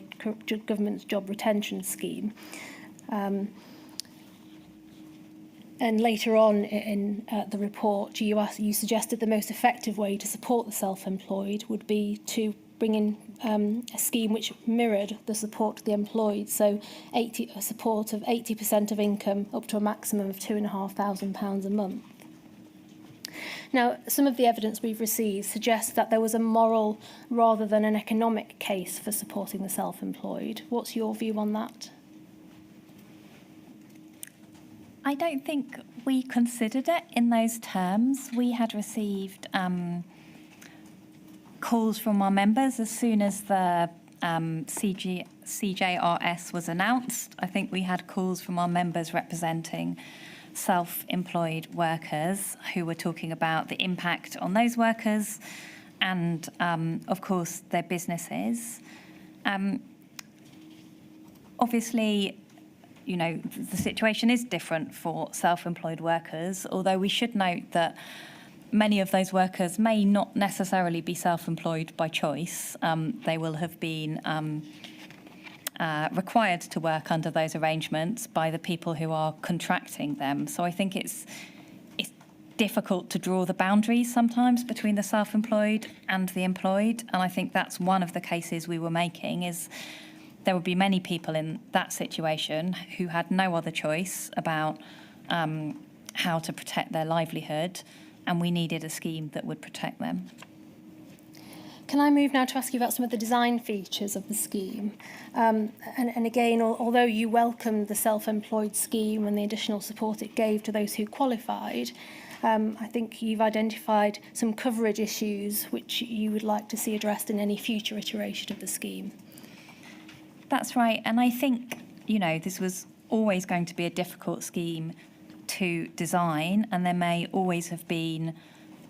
government's job retention scheme. And later on in the report, you suggested the most effective way to support the self-employed would be to bring in a scheme which mirrored the support to the employed, so a support of 80% of income up to a maximum of £2,500 a month. Now, some of the evidence we've received suggests that there was a moral rather than an economic case for supporting the self-employed. What's your view on that? I don't think we considered it in those terms. We had received calls from our members as soon as the CJRS was announced. I think we had calls from our members representing self-employed workers who were talking about the impact on those workers and, of course, their businesses. Obviously, you know, the situation is different for self-employed workers, although we should note that many of those workers may not necessarily be self-employed by choice. They will have been required to work under those arrangements by the people who are contracting them. So I think it's difficult to draw the boundaries sometimes between the self-employed and the employed. And I think that's one of the cases we were making, is there would be many people in that situation who had no other choice about how to protect their livelihood, and we needed a scheme that would protect them. Can I move now to ask you about some of the design features of the scheme? And again, although you welcomed the self-employed scheme and the additional support it gave to those who qualified, I think you've identified some coverage issues which you would like to see addressed in any future iteration of the scheme. That's right. And I think, you know, this was always going to be a difficult scheme to design, and there may always have been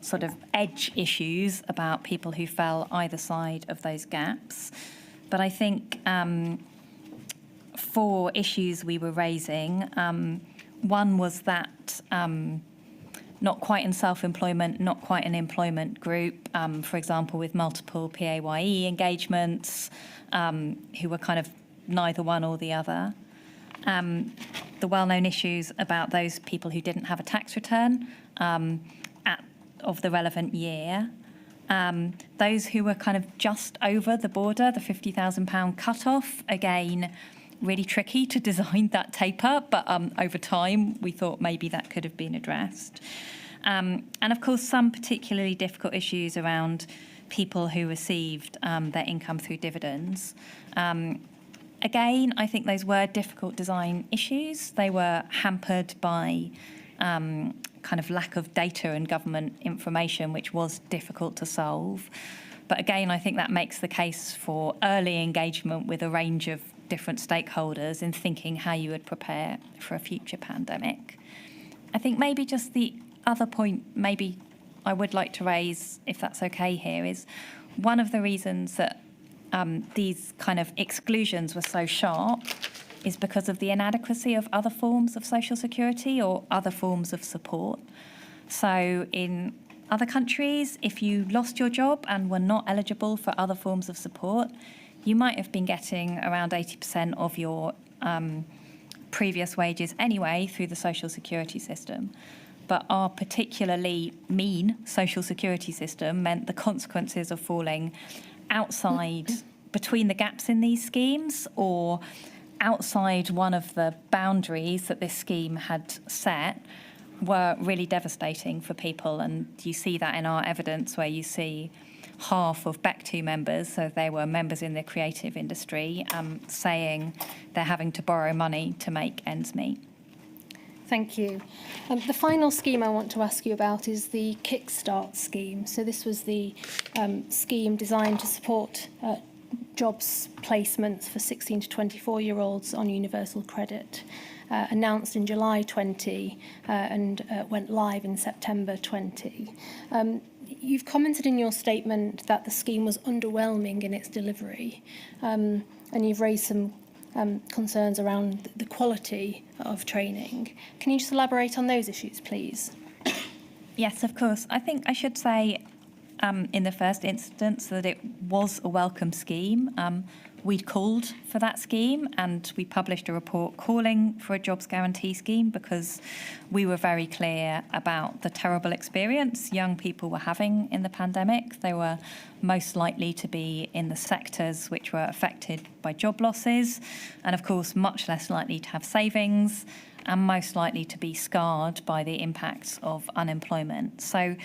sort of edge issues about people who fell either side of those gaps. But I think 4 issues we were raising. One was that not quite in self-employment, not quite an employment group, for example, with multiple PAYE engagements, who were kind of neither one or the other. The well-known issues about those people who didn't have a tax return of the relevant year. Those who were kind of just over the border, the £50,000 cut-off, again, really tricky to design that taper, but over time we thought maybe that could have been addressed. And of course, some particularly difficult issues around people who received their income through dividends. Again, I think those were difficult design issues. They were hampered by kind of lack of data and government information, which was difficult to solve. But again, I think that makes the case for early engagement with a range of different stakeholders in thinking how you would prepare for a future pandemic. I think maybe just the other point maybe I would like to raise, if that's okay here, is one of the reasons that these kind of exclusions were so sharp is because of the inadequacy of other forms of social security or other forms of support. So in other countries, if you lost your job and were not eligible for other forms of support, you might have been getting around 80% of your previous wages anyway through the social security system. But our particularly mean social security system meant the consequences of falling outside between the gaps in these schemes or outside one of the boundaries that this scheme had set were really devastating for people. And you see that in our evidence where you see half of BEC2 members, so they were members in the creative industry, saying they're having to borrow money to make ends meet. Thank you. The final scheme I want to ask you about is the Kickstart scheme. So this was the scheme designed to support jobs placements for 16 to 24-year-olds on universal credit, announced in July 20 and went live in September 20. You've commented in your statement that the scheme was underwhelming in its delivery, and you've raised some concerns around the quality of training. Can you just elaborate on those issues, please? Yes, of course. I think I should say in the first instance that it was a welcome scheme. We'd called for that scheme and we published a report calling for a jobs guarantee scheme because we were very clear about the terrible experience young people were having in the pandemic. They were most likely to be in the sectors which were affected by job losses and, of course, much less likely to have savings and most likely to be scarred by the impacts of unemployment. So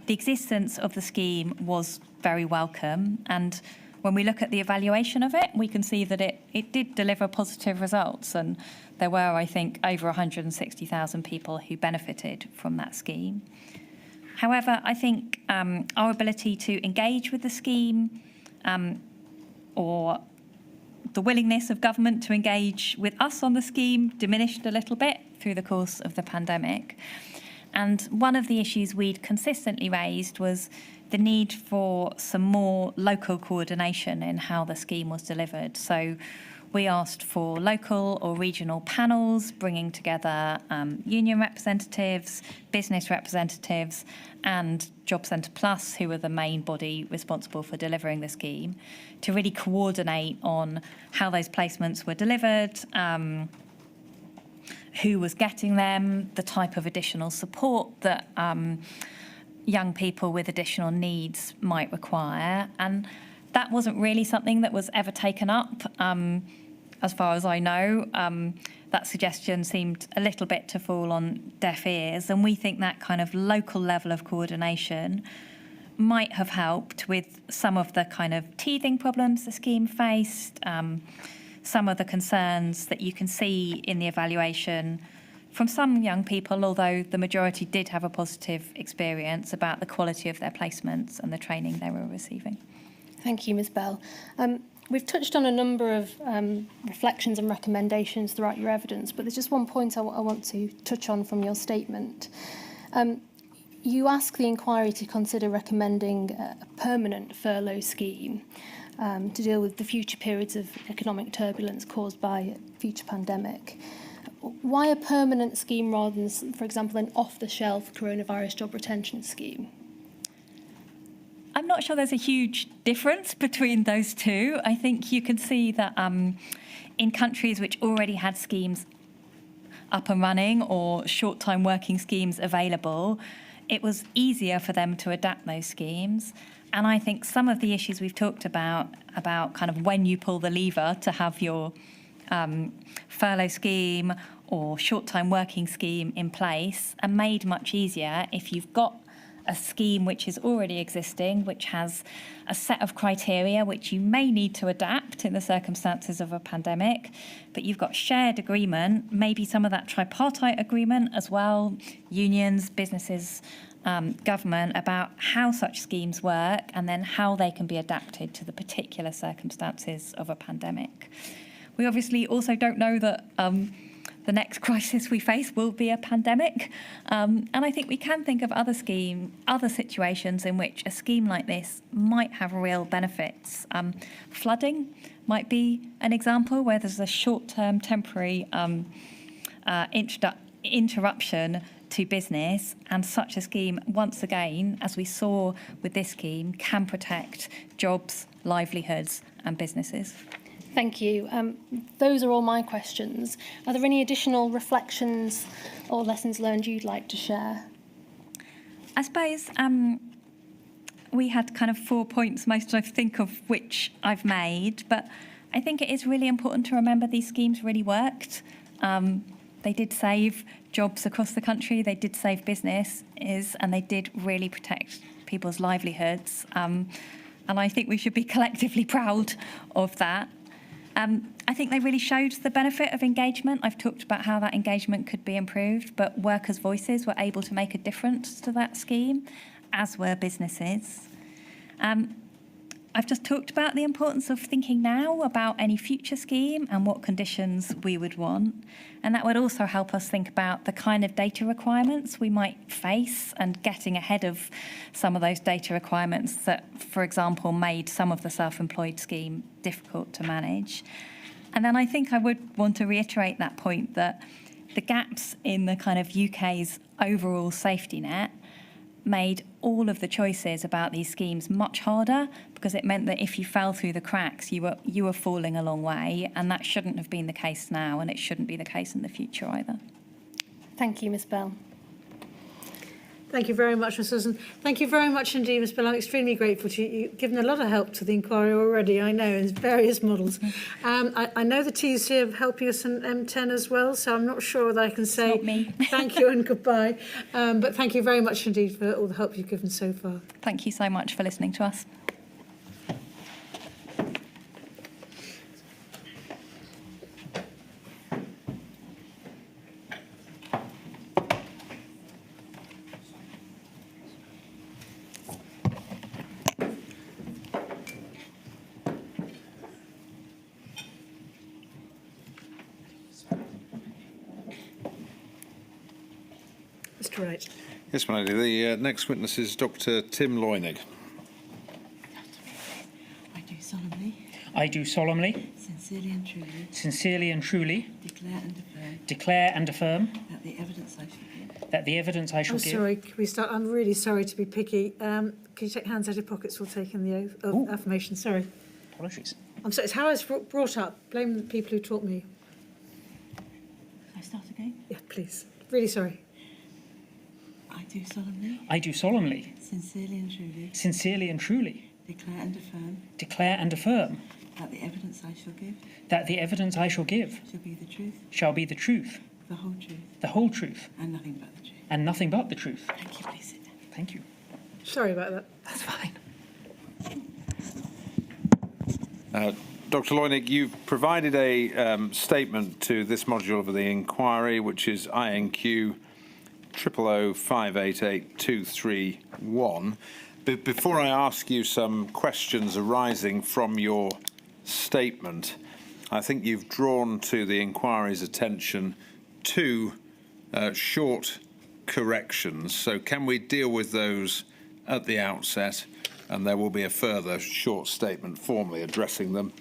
the existence of the scheme was very welcome, and when we look at the evaluation of it, we can see that it did deliver positive results, and there were, I think, over 160,000 people who benefited from that scheme. However, I think our ability to engage with the scheme or the willingness of government to engage with us on the scheme diminished a little bit through the course of the pandemic. And one of the issues we'd consistently raised was the need for some more local coordination in how the scheme was delivered. So we asked for local or regional panels bringing together union representatives, business representatives and Job Centre Plus, who are the main body responsible for delivering the scheme, to really coordinate on how those placements were delivered, who was getting them, the type of additional support that young people with additional needs might require. And that wasn't really something that was ever taken up. As far as I know, that suggestion seemed a little bit to fall on deaf ears. And we think that kind of local level of coordination might have helped with some of the kind of teething problems the scheme faced, some of the concerns that you can see in the evaluation from some young people, although the majority did have a positive experience about the quality of their placements and the training they were receiving. Thank you, Ms Bell. We've touched on a number of reflections and recommendations throughout your evidence, but there's just one point I want to touch on from your statement. You ask the inquiry to consider recommending a permanent furlough scheme to deal with the future periods of economic turbulence caused by a future pandemic. Why a permanent scheme rather than, for example, an off-the-shelf coronavirus job retention scheme? I'm not sure there's a huge difference between those two. I think you can see that in countries which already had schemes up and running or short-time working schemes available, it was easier for them to adapt those schemes. And I think some of the issues we've talked about kind of when you pull the lever to have your furlough scheme or short-time working scheme in place are made much easier if you've got a scheme which is already existing, which has a set of criteria which you may need to adapt in the circumstances of a pandemic, but you've got shared agreement, maybe some of that tripartite agreement as well, unions, businesses, government, about how such schemes work and then how they can be adapted to the particular circumstances of a pandemic. We obviously also don't know that the next crisis we face will be a pandemic. And I think we can think of other situations in which a scheme like this might have real benefits. Flooding might be an example where there's a short-term temporary interruption to business, and such a scheme, once again, as we saw with this scheme, can protect jobs, livelihoods and businesses. Thank you. Those are all my questions. Are there any additional reflections or lessons learned you'd like to share? I suppose we had kind of 4 points, most I think of which I've made, but I think it is really important to remember these schemes really worked. They did save jobs across the country, they did save businesses, and they did really protect people's livelihoods. And I think we should be collectively proud of that. I think they really showed the benefit of engagement. I've talked about how that engagement could be improved, but workers' voices were able to make a difference to that scheme, as were businesses. I've just talked about the importance of thinking now about any future scheme and what conditions we would want. And that would also help us think about the kind of data requirements we might face and getting ahead of some of those data requirements that, for example, made some of the self-employed scheme difficult to manage. And then I think I would want to reiterate that point that the gaps in the kind of UK's overall safety net made all of the choices about these schemes much harder, because it meant that if you fell through the cracks, you were falling a long way, and that shouldn't have been the case now, and it shouldn't be the case in the future either. Thank you, Ms Bell. Thank you very much, Ms Susan. Thank you very much indeed, Ms Bell. I'm extremely grateful to you. You've given a lot of help to the inquiry already, I know, in various models. I know the T's here helping us in M10 as well, so I'm not sure that I can say Not me. thank you and goodbye. But thank you very much indeed for all the help you've given so far. Thank you so much for listening to us. Mr. Wright. Yes, my lady. The next witness is Dr. Tim Loynig. I do solemnly, I do solemnly, sincerely and truly declare and affirm that the evidence I shall give that the evidence I shall I'm give. sorry, can we start? I'm really sorry to be picky. Can you take hands out of your pockets while taking the oath of affirmation? Sorry. Apologies. I'm sorry, it's how I was brought up. Blame the people who taught me. Shall I start again? Yeah, please. Really sorry. I do solemnly, Sincerely and truly declare and affirm that the evidence I shall give shall be the truth, the whole truth, and nothing but the truth. and nothing but the truth. Thank you, please sit down. Thank you. Sorry about that. That's fine. Dr. Loynig, you've provided a statement to this module of the inquiry, which is INQ 000588-231. But before I ask you some questions arising from your statement, I think you've drawn to the inquiry's attention two short corrections. So can we deal with those at the outset? And there will be a further short statement formally addressing them.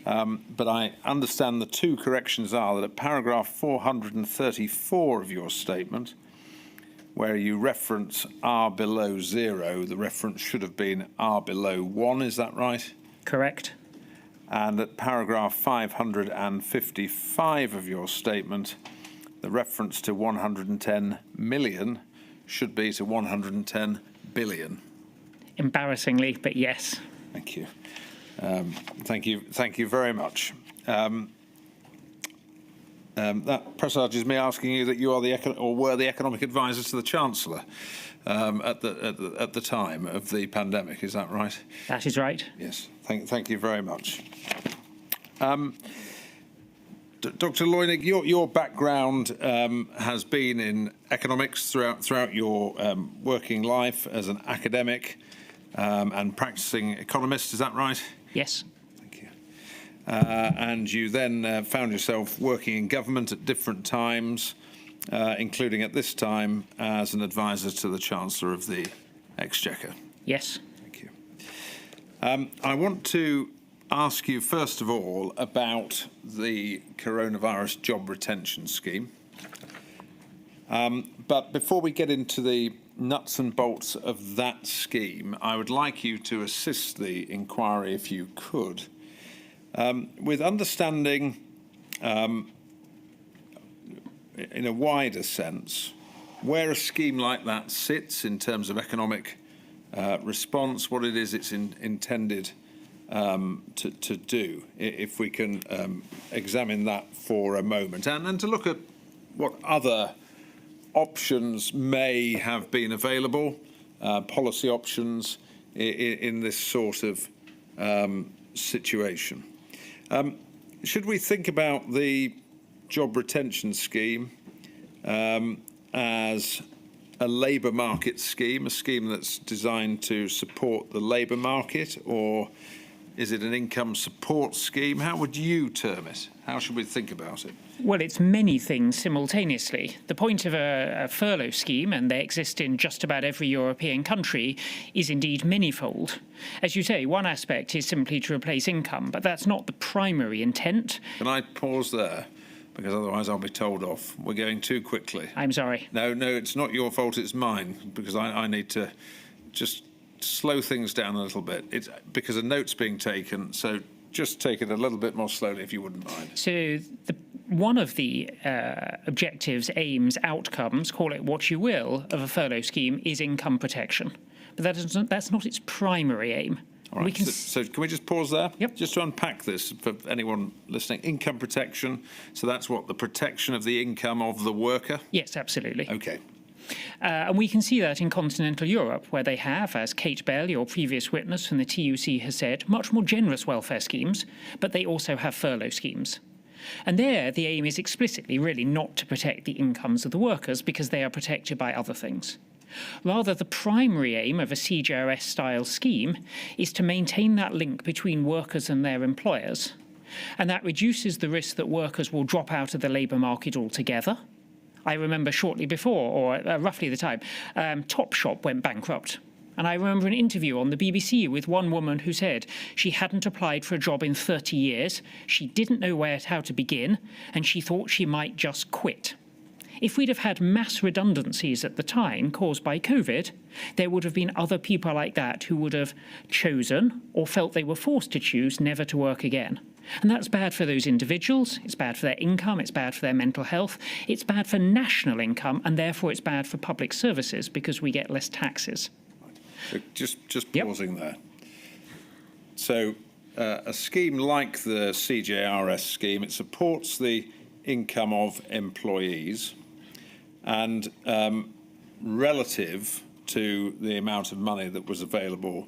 But I understand the two corrections are that at paragraph 434 of your statement, where you reference R below 0, the reference should have been R below 1, is that right? Correct. And at paragraph 555 of your statement, the reference to 110 million should be to 110 billion. Embarrassingly, but yes. Thank you. Thank you very much. That presages me asking you that you are were the economic advisor to the Chancellor at the time of the pandemic. Is that right? That is right. Yes. Thank you very much. Dr. Loynig, your background has been in economics throughout your working life as an academic and practicing economist. Is that right? Yes. And you then found yourself working in government at different times, including at this time as an advisor to the Chancellor of the Exchequer. Yes. Thank you. I want to ask you, first of all, about the coronavirus job retention scheme. But before we get into the nuts and bolts of that scheme, I would like you to assist the inquiry, if you could, with understanding, in a wider sense, where a scheme like that sits in terms of economic response, what it is it's intended to do, if we can examine that for a moment, and to look at what other options may have been available, policy options in this sort of situation. Should we think about the job retention scheme as a labour market scheme, a scheme that's designed to support the labour market, or Is it an income support scheme? How would you term it? How should we think about it? Well, it's many things simultaneously. The point of a furlough scheme, and they exist in just about every European country, is indeed manyfold. As you say, one aspect is simply to replace income, but that's not the primary intent. Can I pause there? Because otherwise I'll be told off. We're going too quickly. I'm sorry. No, it's not your fault, it's mine, because I need to just slow things down a little bit. It's because a note's being taken, so just take it a little bit more slowly if you wouldn't mind. So one of the objectives, aims, outcomes, call it what you will, of a furlough scheme is income protection. But that's not its primary aim. All right, so can we just pause there? Yep. Just to unpack this for anyone listening. Income protection, so that's what, the protection of the income of the worker? Yes, absolutely. OK. And we can see that in continental Europe, where they have, as Kate Bell, your previous witness from the TUC has said, much more generous welfare schemes, but they also have furlough schemes. And there, the aim is explicitly really not to protect the incomes of the workers because they are protected by other things. Rather, the primary aim of a CJRS-style scheme is to maintain that link between workers and their employers. And that reduces the risk that workers will drop out of the labour market altogether. I remember shortly before, or roughly the time, Topshop went bankrupt. And I remember an interview on the BBC with one woman who said she hadn't applied for a job in 30 years, she didn't know how to begin, and she thought she might just quit. If we'd have had mass redundancies at the time caused by COVID, there would have been other people like that who would have chosen or felt they were forced to choose never to work again. And that's bad for those individuals, it's bad for their income, it's bad for their mental health, it's bad for national income, and therefore it's bad for public services because we get less taxes. So just pausing there. So a scheme like the CJRS scheme, it supports the income of employees, and relative to the amount of money that was available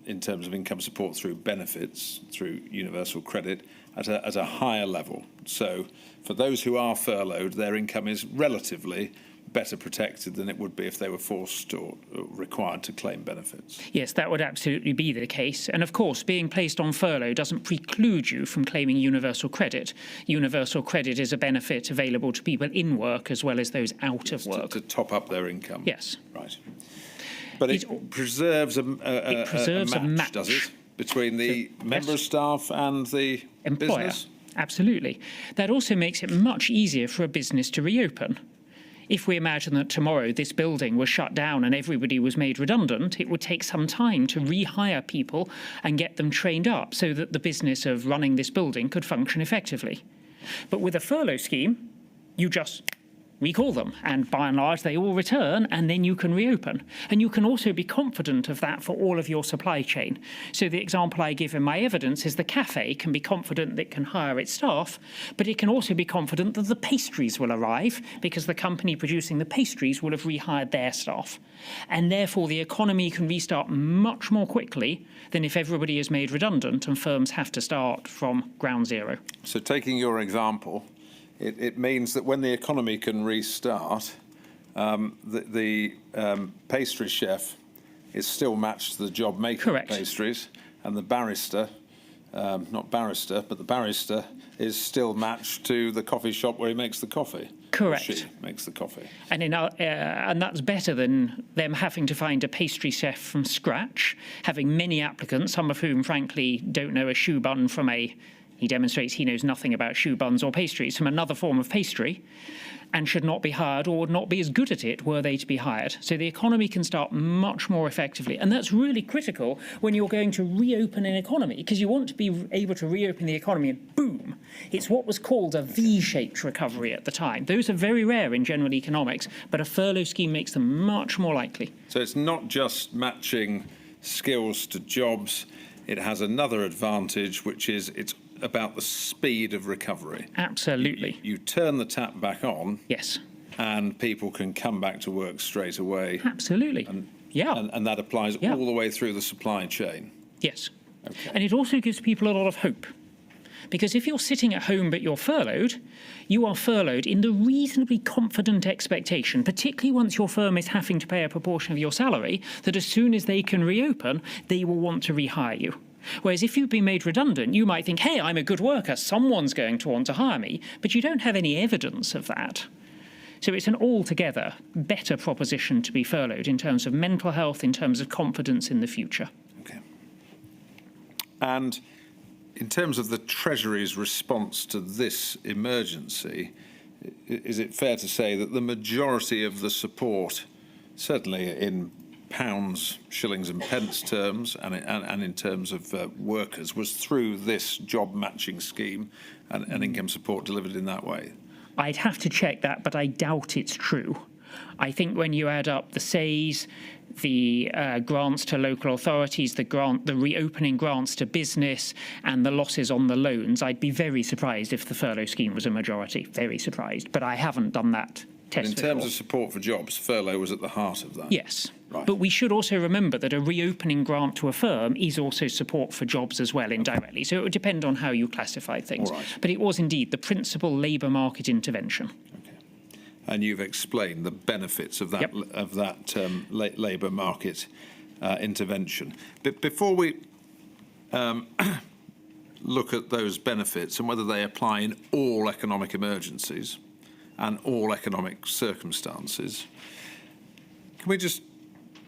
in terms of income support through benefits, through universal credit, at a higher level. So for those who are furloughed, their income is relatively better protected than it would be if they were forced or required to claim benefits. Yes, that would absolutely be the case. And of course, being placed on furlough doesn't preclude you from claiming universal credit. Universal credit is a benefit available to people in work as well as those out of work. To top up their income. Yes. Right. But it preserves a match, does it, between the member of staff and the employer? Business? Absolutely. That also makes it much easier for a business to reopen. If we imagine that tomorrow this building was shut down and everybody was made redundant, it would take some time to rehire people and get them trained up so that the business of running this building could function effectively. But with a furlough scheme, you just recall them, and by and large they all return, and then you can reopen. And you can also be confident of that for all of your supply chain. So the example I give in my evidence is the cafe can be confident that it can hire its staff, but it can also be confident that the pastries will arrive because the company producing the pastries will have rehired their staff. And therefore the economy can restart much more quickly than if everybody is made redundant and firms have to start from ground zero. So taking your example, it means that when the economy can restart, the pastry chef is still matched to the job making pastries, and the barrister, not barrister, but the barrister is still matched to the coffee shop where he makes the coffee. Correct. She makes the coffee. And that's better than them having to find a pastry chef from scratch, having many applicants, some of whom, frankly, don't know a shoe bun from he demonstrates he knows nothing about shoe buns or pastries from another form of pastry, and should not be hired or would not be as good at it were they to be hired. So the economy can start much more effectively. And that's really critical when you're going to reopen an economy, because you want to be able to reopen the economy and boom. It's what was called a V-shaped recovery at the time. Those are very rare in general economics, but a furlough scheme makes them much more likely. So it's not just matching skills to jobs. It has another advantage, which is it's about the speed of recovery. Absolutely. You turn the tap back on. Yes. And people can come back to work straight away. Absolutely. And that applies all the way through the supply chain. Yes. Okay. And it also gives people a lot of hope. Because if you're sitting at home but you're furloughed, you are furloughed in the reasonably confident expectation, particularly once your firm is having to pay a proportion of your salary, that as soon as they can reopen, they will want to rehire you. Whereas if you've been made redundant, you might think, hey, I'm a good worker, someone's going to want to hire me, but you don't have any evidence of that. So it's an altogether better proposition to be furloughed in terms of mental health, in terms of confidence in the future. Okay. And in terms of the Treasury's response to this emergency, is it fair to say that the majority of the support, certainly in pounds, shillings and pence terms and in terms of workers, was through this job matching scheme and income support delivered in that way? I'd have to check that, but I doubt it's true. I think when you add up the SAYs, the grants to local authorities, the reopening grants to business, and the losses on the loans, I'd be very surprised if the furlough scheme was a majority. Very surprised. But I haven't done that test. In terms of support for jobs, furlough was at the heart of that. Yes. Right. But we should also remember that a reopening grant to a firm is also support for jobs as well, indirectly. So it would depend on how you classify things. Right. But it was indeed the principal labour market intervention. Okay. And you've explained the benefits of that labour market intervention. But before we look at those benefits and whether they apply in all economic emergencies and all economic circumstances, can we just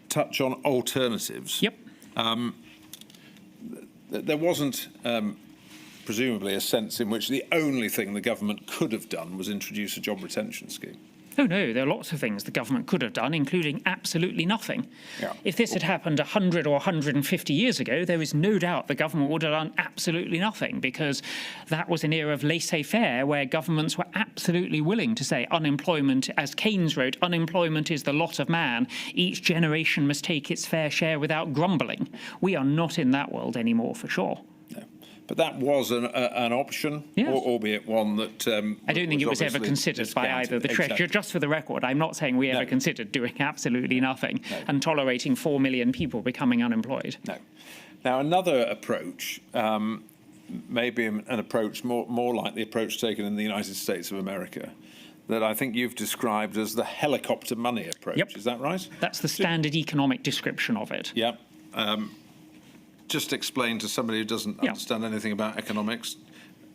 touch on alternatives? Yep. There wasn't presumably a sense in which the only thing the government could have done was introduce a job retention scheme. Oh no, there are lots of things the government could have done, including absolutely nothing. Yeah. If this had happened 100 or 150 years ago, there is no doubt the government would have done absolutely nothing, because that was an era of laissez-faire where governments were absolutely willing to say unemployment, as Keynes wrote, unemployment is the lot of man. Each generation must take its fair share without grumbling. We are not in that world anymore, for sure. But that was an option, yes, albeit one that... I don't think it was ever considered by either the Treasury. Exactly. Just for the record, I'm not saying we ever considered doing absolutely nothing and tolerating 4 million people becoming unemployed. No. Now, another approach, maybe an approach more like the approach taken in the United States of America, that I think you've described as the helicopter money approach. Yep. Is that right? That's the standard economic description of it. Yeah. Just explain to somebody who doesn't understand anything about economics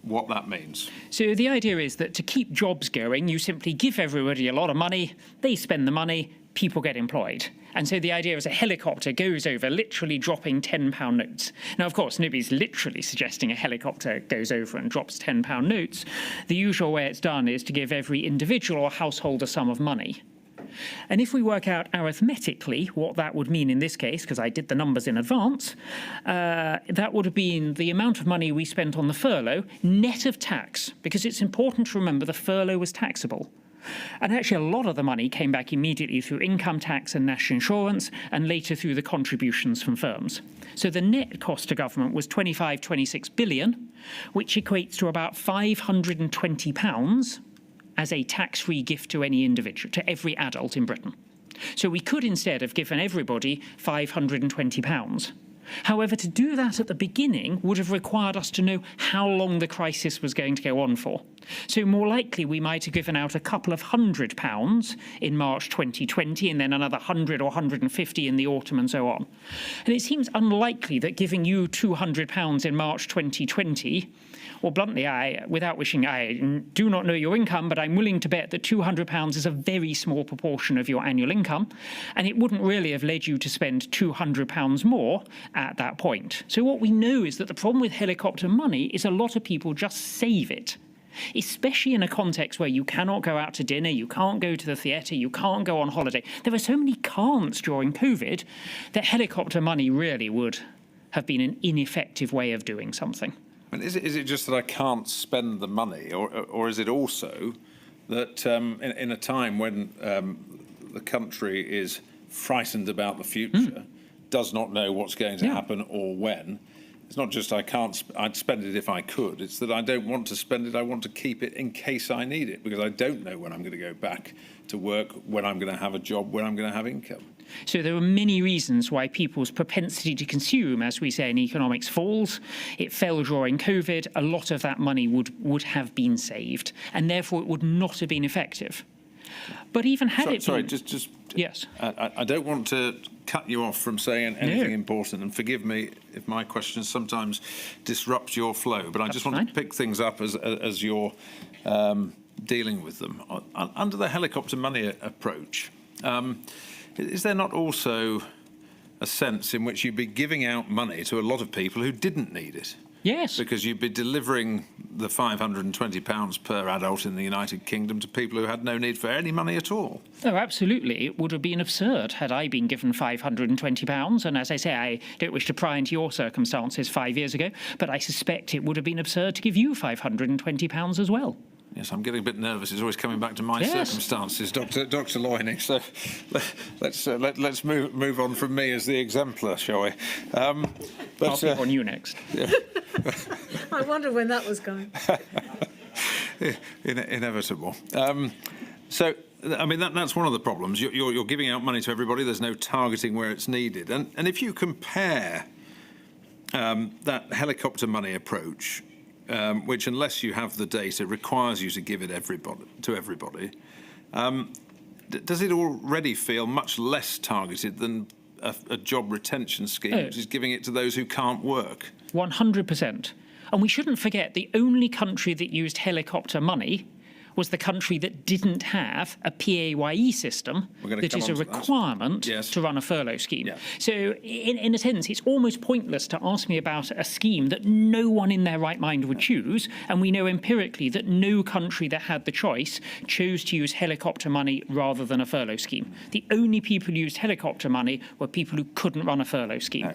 what that means. So the idea is that to keep jobs going, you simply give everybody a lot of money, they spend the money, people get employed. And so the idea is a helicopter goes over, literally dropping £10 notes. Now, of course, nobody's literally suggesting a helicopter goes over and drops £10 notes. The usual way it's done is to give every individual or household a sum of money. And if we work out arithmetically what that would mean in this case, because I did the numbers in advance, that would have been the amount of money we spent on the furlough, net of tax, because it's important to remember the furlough was taxable. And actually a lot of the money came back immediately through income tax and national insurance, and later through the contributions from firms. So the net cost to government was 26 billion, which equates to about £520 as a tax-free gift to any individual, to every adult in Britain. So we could instead have given everybody £520. However, to do that at the beginning would have required us to know how long the crisis was going to go on for. So more likely we might have given out a couple of £100 in March 2020 and then another 100 or 150 in the autumn and so on. And it seems unlikely that giving you £200 in March 2020, well, bluntly, I do not know your income, but I'm willing to bet that £200 is a very small proportion of your annual income, and it wouldn't really have led you to spend £200 more at that point. So what we know is that the problem with helicopter money is a lot of people just save it, especially in a context where you cannot go out to dinner, you can't go to the theatre, you can't go on holiday. There were so many can'ts during COVID that helicopter money really would have been an ineffective way of doing something. And is it just that I can't spend the money, or is it also that in a time when the country is frightened about the future, does not know what's going to happen or when, it's not just I'd spend it if I could, it's that I don't want to spend it, I want to keep it in case I need it, because I don't know when I'm going to go back to work, when I'm going to have a job, when I'm going to have income. So there are many reasons why people's propensity to consume, as we say in economics, falls. It fell during COVID. A lot of that money would have been saved, and therefore it would not have been effective. But even had it been... Just Yes. I don't want to cut you off from saying anything important, and forgive me if my questions sometimes disrupt your flow, but I just want to pick things up as you're dealing with them. Under the helicopter money approach, is there not also a sense in which you'd be giving out money to a lot of people who didn't need it? Yes. Because you'd be delivering the £520 per adult in the United Kingdom to people who had no need for any money at all. Oh, absolutely. It would have been absurd had I been given £520. And as I say, I don't wish to pry into your circumstances 5 years ago, but I suspect it would have been absurd to give you £520 as well. Yes, I'm getting a bit nervous. It's always coming back to my circumstances, Dr. Loyney. So let's move on from me as the exemplar, shall we? I'll pick on you next. Yeah. I wonder when that was going. Inevitable. So, I mean, that's one of the problems. You're giving out money to everybody. There's no targeting where it's needed. And if you compare that helicopter money approach, which, unless you have the data, requires you to give it to everybody, does it already feel much less targeted than a job retention scheme, which is giving it to those who can't work? 100%. And we shouldn't forget the only country that used helicopter money was the country that didn't have a PAYE system that is a requirement to run a furlough scheme. Yeah. So in a sense, it's almost pointless to ask me about a scheme that no one in their right mind would choose. And we know empirically that no country that had the choice chose to use helicopter money rather than a furlough scheme. The only people who used helicopter money were people who couldn't run a furlough scheme. No.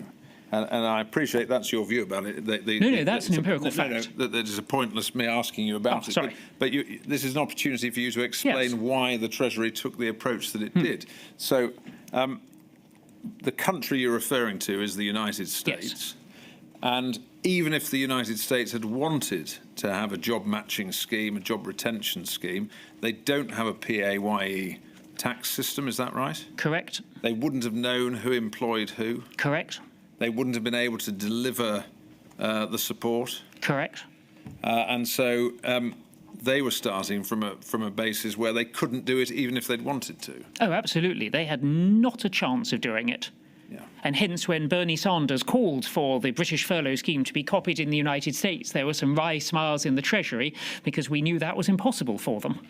And I appreciate that's your view about it. No, that's an empirical fact. That it is a pointless me asking you about it. Sorry. But this is an opportunity for you to explain why the Treasury took the approach that it did. So the country you're referring to is the United States. Yes. And even if the United States had wanted to have a job matching scheme, a job retention scheme, they don't have a PAYE tax system, is that right? Correct. They wouldn't have known who employed who? Correct. They wouldn't have been able to deliver the support. Correct. And so they were starting from a basis where they couldn't do it even if they'd wanted to. Oh, absolutely. They had not a chance of doing it. Yeah. And hence, when Bernie Sanders called for the British furlough scheme to be copied in the United States, there were some wry smiles in the Treasury because we knew that was impossible for them.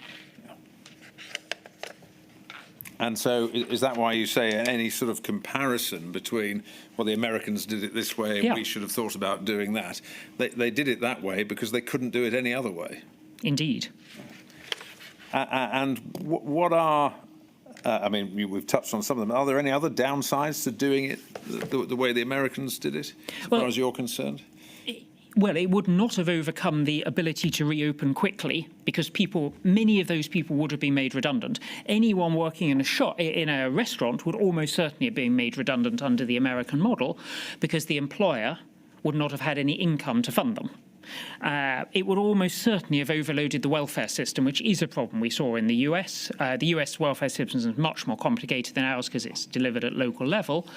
And so is that why you say any sort of comparison between, well, the Americans did it this way and we should have thought about doing that? They did it that way because they couldn't do it any other way. Indeed. And what are, I mean, we've touched on some of them. Are there any other downsides to doing it the way the Americans did it, as far as you're concerned? Well, it would not have overcome the ability to reopen quickly because many of those people would have been made redundant. Anyone working in a restaurant would almost certainly have been made redundant under the American model because the employer would not have had any income to fund them. It would almost certainly have overloaded the welfare system, which is a problem we saw in the US. The US welfare system is much more complicated than ours because it's delivered at local level.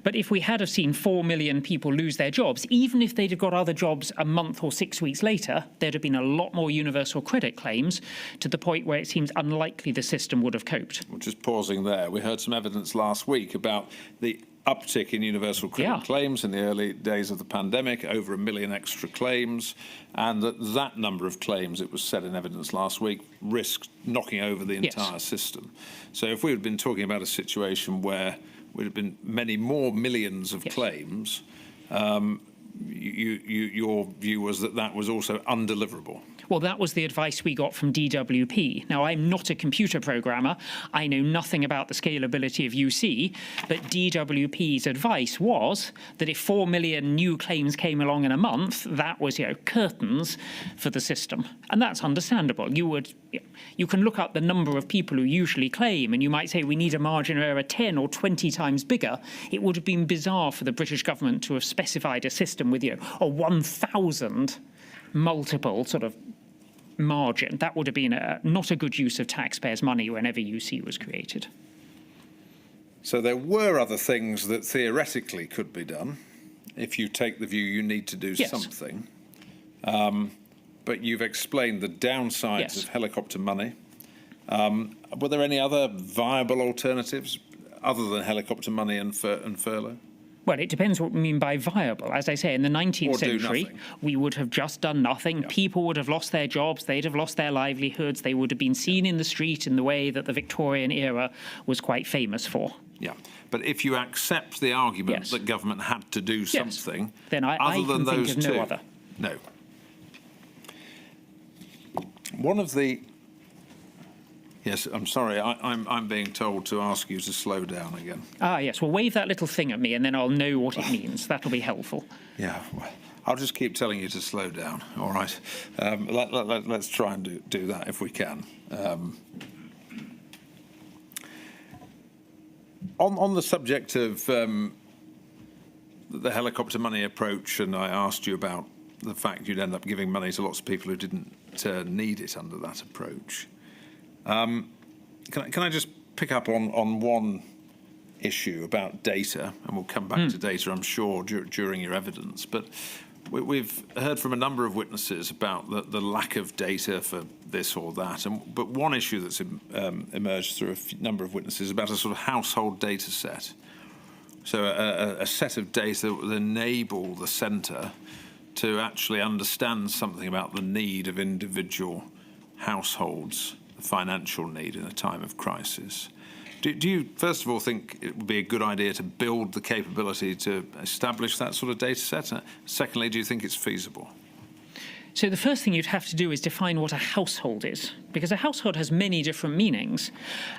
But if we had have seen 4 million people lose their jobs, even if they'd have got other jobs a month or 6 weeks later, there'd have been a lot more universal credit claims to the point where it seems unlikely the system would have coped. Well, just pausing there, we heard some evidence last week about the uptick in universal credit claims in the early days of the pandemic, over 1 million extra claims, and that number of claims, it was said in evidence last week, risked knocking over the entire system. So if we had been talking about a situation where there had been many more millions of claims, your view was that was also undeliverable. Well, that was the advice we got from DWP. Now, I'm not a computer programmer. I know nothing about the scalability of UC, but DWP's advice was that if 4 million new claims came along in a month, that was, curtains for the system. And that's understandable. You can look up the number of people who usually claim, and you might say we need a margin of error 10 or 20 times bigger. It would have been bizarre for the British government to have specified a system with, a 1,000 multiple sort of margin. That would have been not a good use of taxpayers' money whenever UC was created. So there were other things that theoretically could be done if you take the view you need to do something. But you've explained the downsides of helicopter money. Were there any other viable alternatives other than helicopter money and furlough? Well, it depends what we mean by viable. As I say, in the 19th Or do century, nothing. we would have just done nothing. Yeah. People would have lost their jobs. They'd have lost their livelihoods. They would have been seen in the street in the way that the Victorian era was quite famous for. Yeah, but if you accept the argument Yes. that government had to do something, Then I other can than think those of no two, other. no. One of the yes, I'm sorry, I'm being told to ask you to slow down again. Ah, yes. Well, wave that little thing at me, and then I'll know what it means. That'll be helpful. Yeah, well, I'll just keep telling you to slow down. All right, let's try and do that if we can. On the subject of the helicopter money approach, and I asked you about the fact you'd end up giving money to lots of people who didn't need it under that approach. Can I just pick up on one issue about data, and we'll come back to data, I'm sure, during your evidence. But we've heard from a number of witnesses about the lack of data for this or that. But one issue that's emerged through a number of witnesses is about a sort of household data set. So a set of data that would enable the centre to actually understand something about the need of individual households, the financial need in a time of crisis. Do you, first of all, think it would be a good idea to build the capability to establish that sort of data set? Secondly, do you think it's feasible? So the first thing you'd have to do is define what a household is, because a household has many different meanings.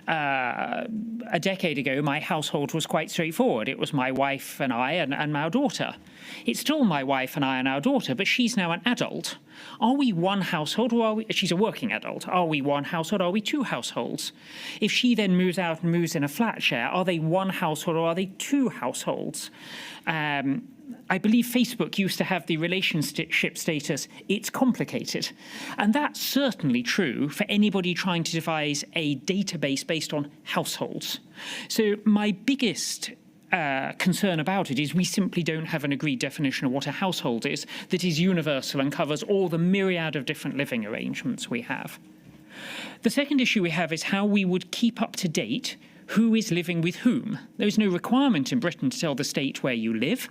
A decade ago, my household was quite straightforward. It was my wife and I and our daughter. It's still my wife and I and our daughter, but she's now an adult. Are we one household, or are we? She's a working adult. Are we one household, or are we two households? If she then moves out and moves in a flat share, are they one household, or are they two households? I believe Facebook used to have the relationship status, it's complicated. And that's certainly true for anybody trying to devise a database based on households. So my biggest concern about it is we simply don't have an agreed definition of what a household is that is universal and covers all the myriad of different living arrangements we have. The second issue we have is how we would keep up to date who is living with whom. There is no requirement in Britain to tell the state where you live.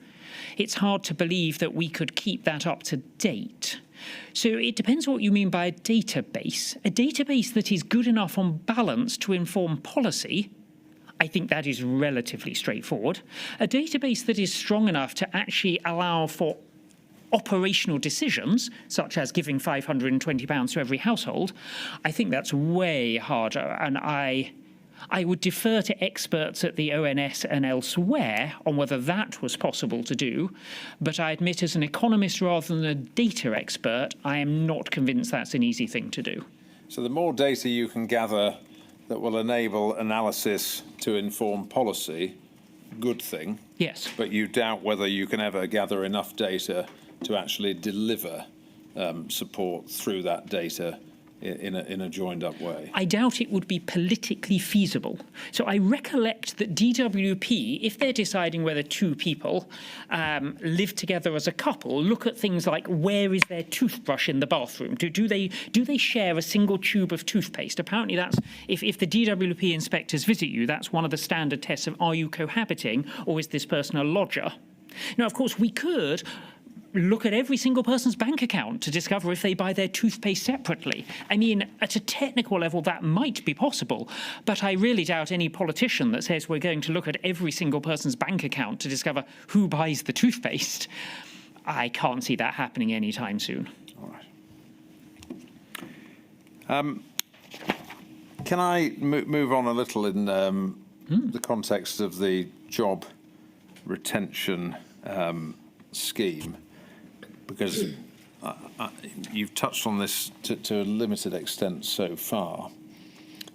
It's hard to believe that we could keep that up to date. So it depends what you mean by a database. A database that is good enough on balance to inform policy, I think that is relatively straightforward. A database that is strong enough to actually allow for operational decisions, such as giving £520 to every household, I think that's way harder, and I would defer to experts at the ONS and elsewhere on whether that was possible to do, but I admit as an economist rather than a data expert, I am not convinced that's an easy thing to do. So the more data you can gather that will enable analysis to inform policy, good thing. Yes. But you doubt whether you can ever gather enough data to actually deliver support through that data in a joined-up way. I doubt it would be politically feasible. So I recollect that DWP, if they're deciding whether two people live together as a couple, look at things like where is their toothbrush in the bathroom? Do they share a single tube of toothpaste? Apparently that's, if the DWP inspectors visit you, that's one of the standard tests of are you cohabiting or is this person a lodger? Now, of course, we could look at every single person's bank account to discover if they buy their toothpaste separately. I mean, at a technical level, that might be possible, but I really doubt any politician that says we're going to look at every single person's bank account to discover who buys the toothpaste. I can't see that happening anytime soon. All right. Can I move on a little in the context of the job retention scheme? Because you've touched on this to a limited extent so far.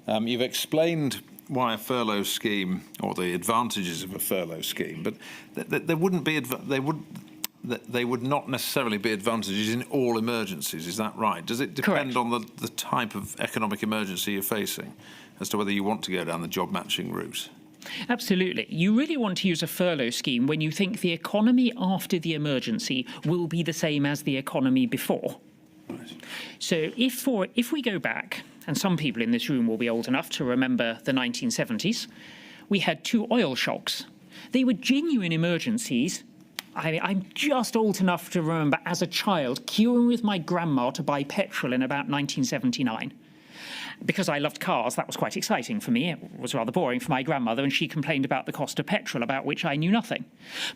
You've explained why a furlough scheme, or the advantages of a furlough scheme, but there wouldn't be they would not necessarily be advantages in all emergencies. Is that right? Does it depend on the type of economic emergency you're facing as to whether you want to go down the job matching route? Absolutely. You really want to use a furlough scheme when you think the economy after the emergency will be the same as the economy before. Right. So if we go back and some people in this room will be old enough to remember the 1970s, we had 2 oil shocks. They were genuine emergencies. I'm just old enough to remember as a child queuing with my grandma to buy petrol in about 1979. Because I loved cars, that was quite exciting for me. It was rather boring for my grandmother, and she complained about the cost of petrol, about which I knew nothing.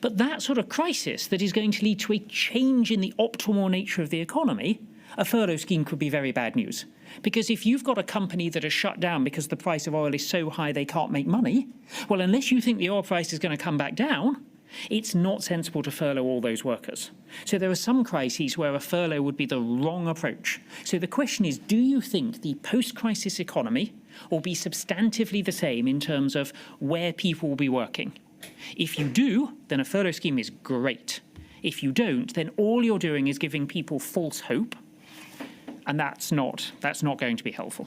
But that sort of crisis that is going to lead to a change in the optimal nature of the economy, a furlough scheme could be very bad news. Because if you've got a company that is shut down because the price of oil is so high they can't make money, well, unless you think the oil price is going to come back down, it's not sensible to furlough all those workers. So there are some crises where a furlough would be the wrong approach. So the question is, do you think the post-crisis economy will be substantively the same in terms of where people will be working? If you do, then a furlough scheme is great. If you don't, then all you're doing is giving people false hope, and that's not going to be helpful.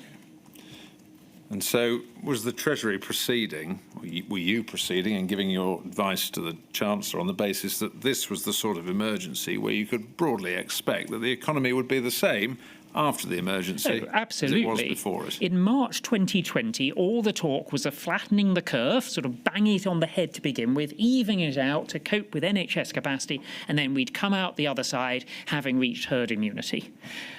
And so was the Treasury proceeding, were you proceeding and giving your advice to the Chancellor on the basis that this was the sort of emergency where you could broadly expect that the economy would be the same after the emergency absolutely. as it was before it? In March 2020, all the talk was of flattening the curve, sort of banging it on the head to begin with, evening it out to cope with NHS capacity, and then we'd come out the other side having reached herd immunity.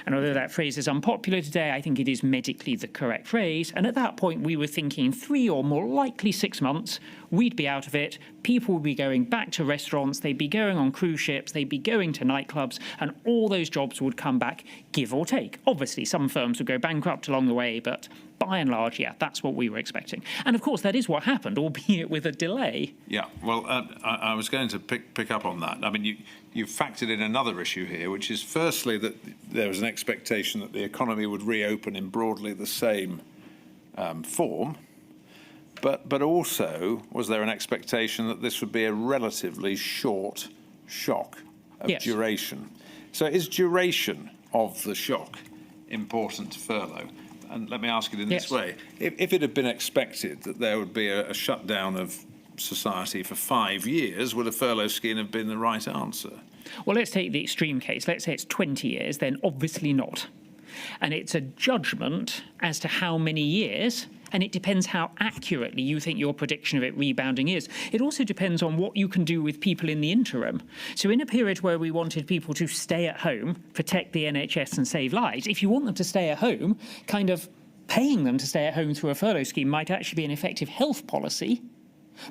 And although that phrase is unpopular today, I think it is medically the correct phrase. And at that point, we were thinking 3 or more likely 6 months, we'd be out of it, people would be going back to restaurants, they'd be going on cruise ships, they'd be going to nightclubs, and all those jobs would come back, give or take. Obviously, some firms would go bankrupt along the way, but by and large, yeah, that's what we were expecting. And of course, that is what happened, albeit with a delay. Yeah, well, I was going to pick up on that. I mean, you factored in another issue here, which is firstly that there was an expectation that the economy would reopen in broadly the same form, but also was there an expectation that this would be a relatively short shock of duration? So is duration of the shock important to furlough? And let me ask it in this way. If it had been expected that there would be a shutdown of society for 5 years, would a furlough scheme have been the right answer? Well, let's take the extreme case. Let's say it's 20 years, then obviously not. And it's a judgment as to how many years, and it depends how accurately you think your prediction of it rebounding is. It also depends on what you can do with people in the interim. So in a period where we wanted people to stay at home, protect the NHS and save lives, if you want them to stay at home, kind of paying them to stay at home through a furlough scheme might actually be an effective health policy.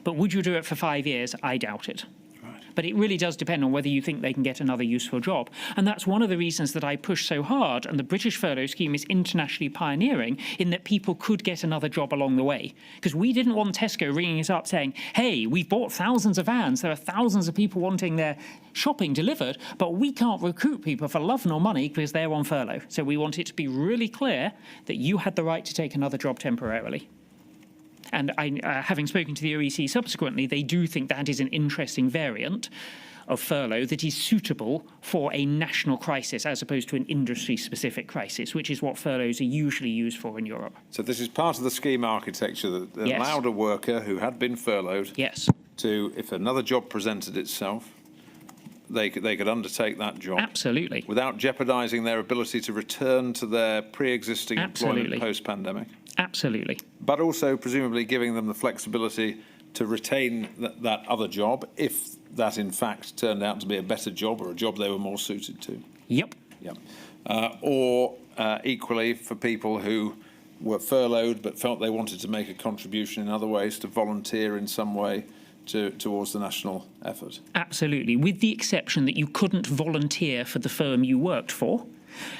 But would you do it for 5 years? I doubt it. But it really does depend on whether you think they can get another useful job. And that's one of the reasons that I push so hard, and the British furlough scheme is internationally pioneering, in that people could get another job along the way. Because we didn't want Tesco ringing us up saying, hey, we've bought thousands of vans, there are thousands of people wanting their shopping delivered, but we can't recruit people for love nor money because they're on furlough. So we want it to be really clear that you had the right to take another job temporarily. And having spoken to the OEC subsequently, they do think that is an interesting variant of furlough that is suitable for a national crisis as opposed to an industry-specific crisis, which is what furloughs are usually used for in Europe. So this is part of the scheme architecture that allowed a worker who had been furloughed to, if another job presented itself, they could undertake that job. Absolutely. Without jeopardising their ability to return to their pre-existing employment post-pandemic. Absolutely. But also presumably giving them the flexibility to retain that other job if that in fact turned out to be a better job or a job they were more suited to. Yep. Or equally for people who were furloughed but felt they wanted to make a contribution in other ways, to volunteer in some way towards the national effort. Absolutely, with the exception that you couldn't volunteer for the firm you worked for,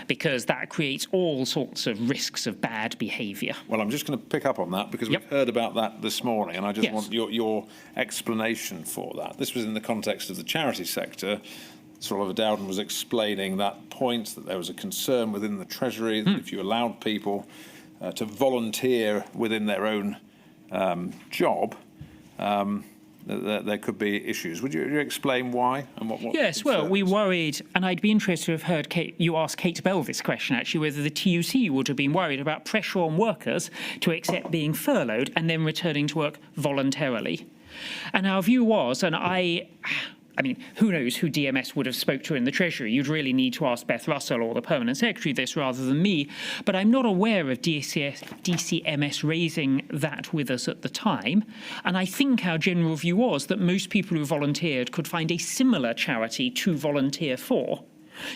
because that creates all sorts of risks of bad behaviour. Well, I'm just going to pick up on that because we've heard about that this morning, and I just want your explanation for that. This was in the context of the charity sector. Sir Oliver Dowden was explaining that point, that there was a concern within the Treasury that if you allowed people to volunteer within their own job, there could be issues. Would you explain why and what? Yes, well, we worried, and I'd be interested to have heard you ask Kate Bell this question, actually, whether the TUC would have been worried about pressure on workers to accept being furloughed and then returning to work voluntarily. And our view was, and I I mean, who knows who DMS would have spoke to in the Treasury? You'd really need to ask Beth Russell or the Permanent Secretary this rather than me. But I'm not aware of DCMS raising that with us at the time. And I think our general view was that most people who volunteered could find a similar charity to volunteer for.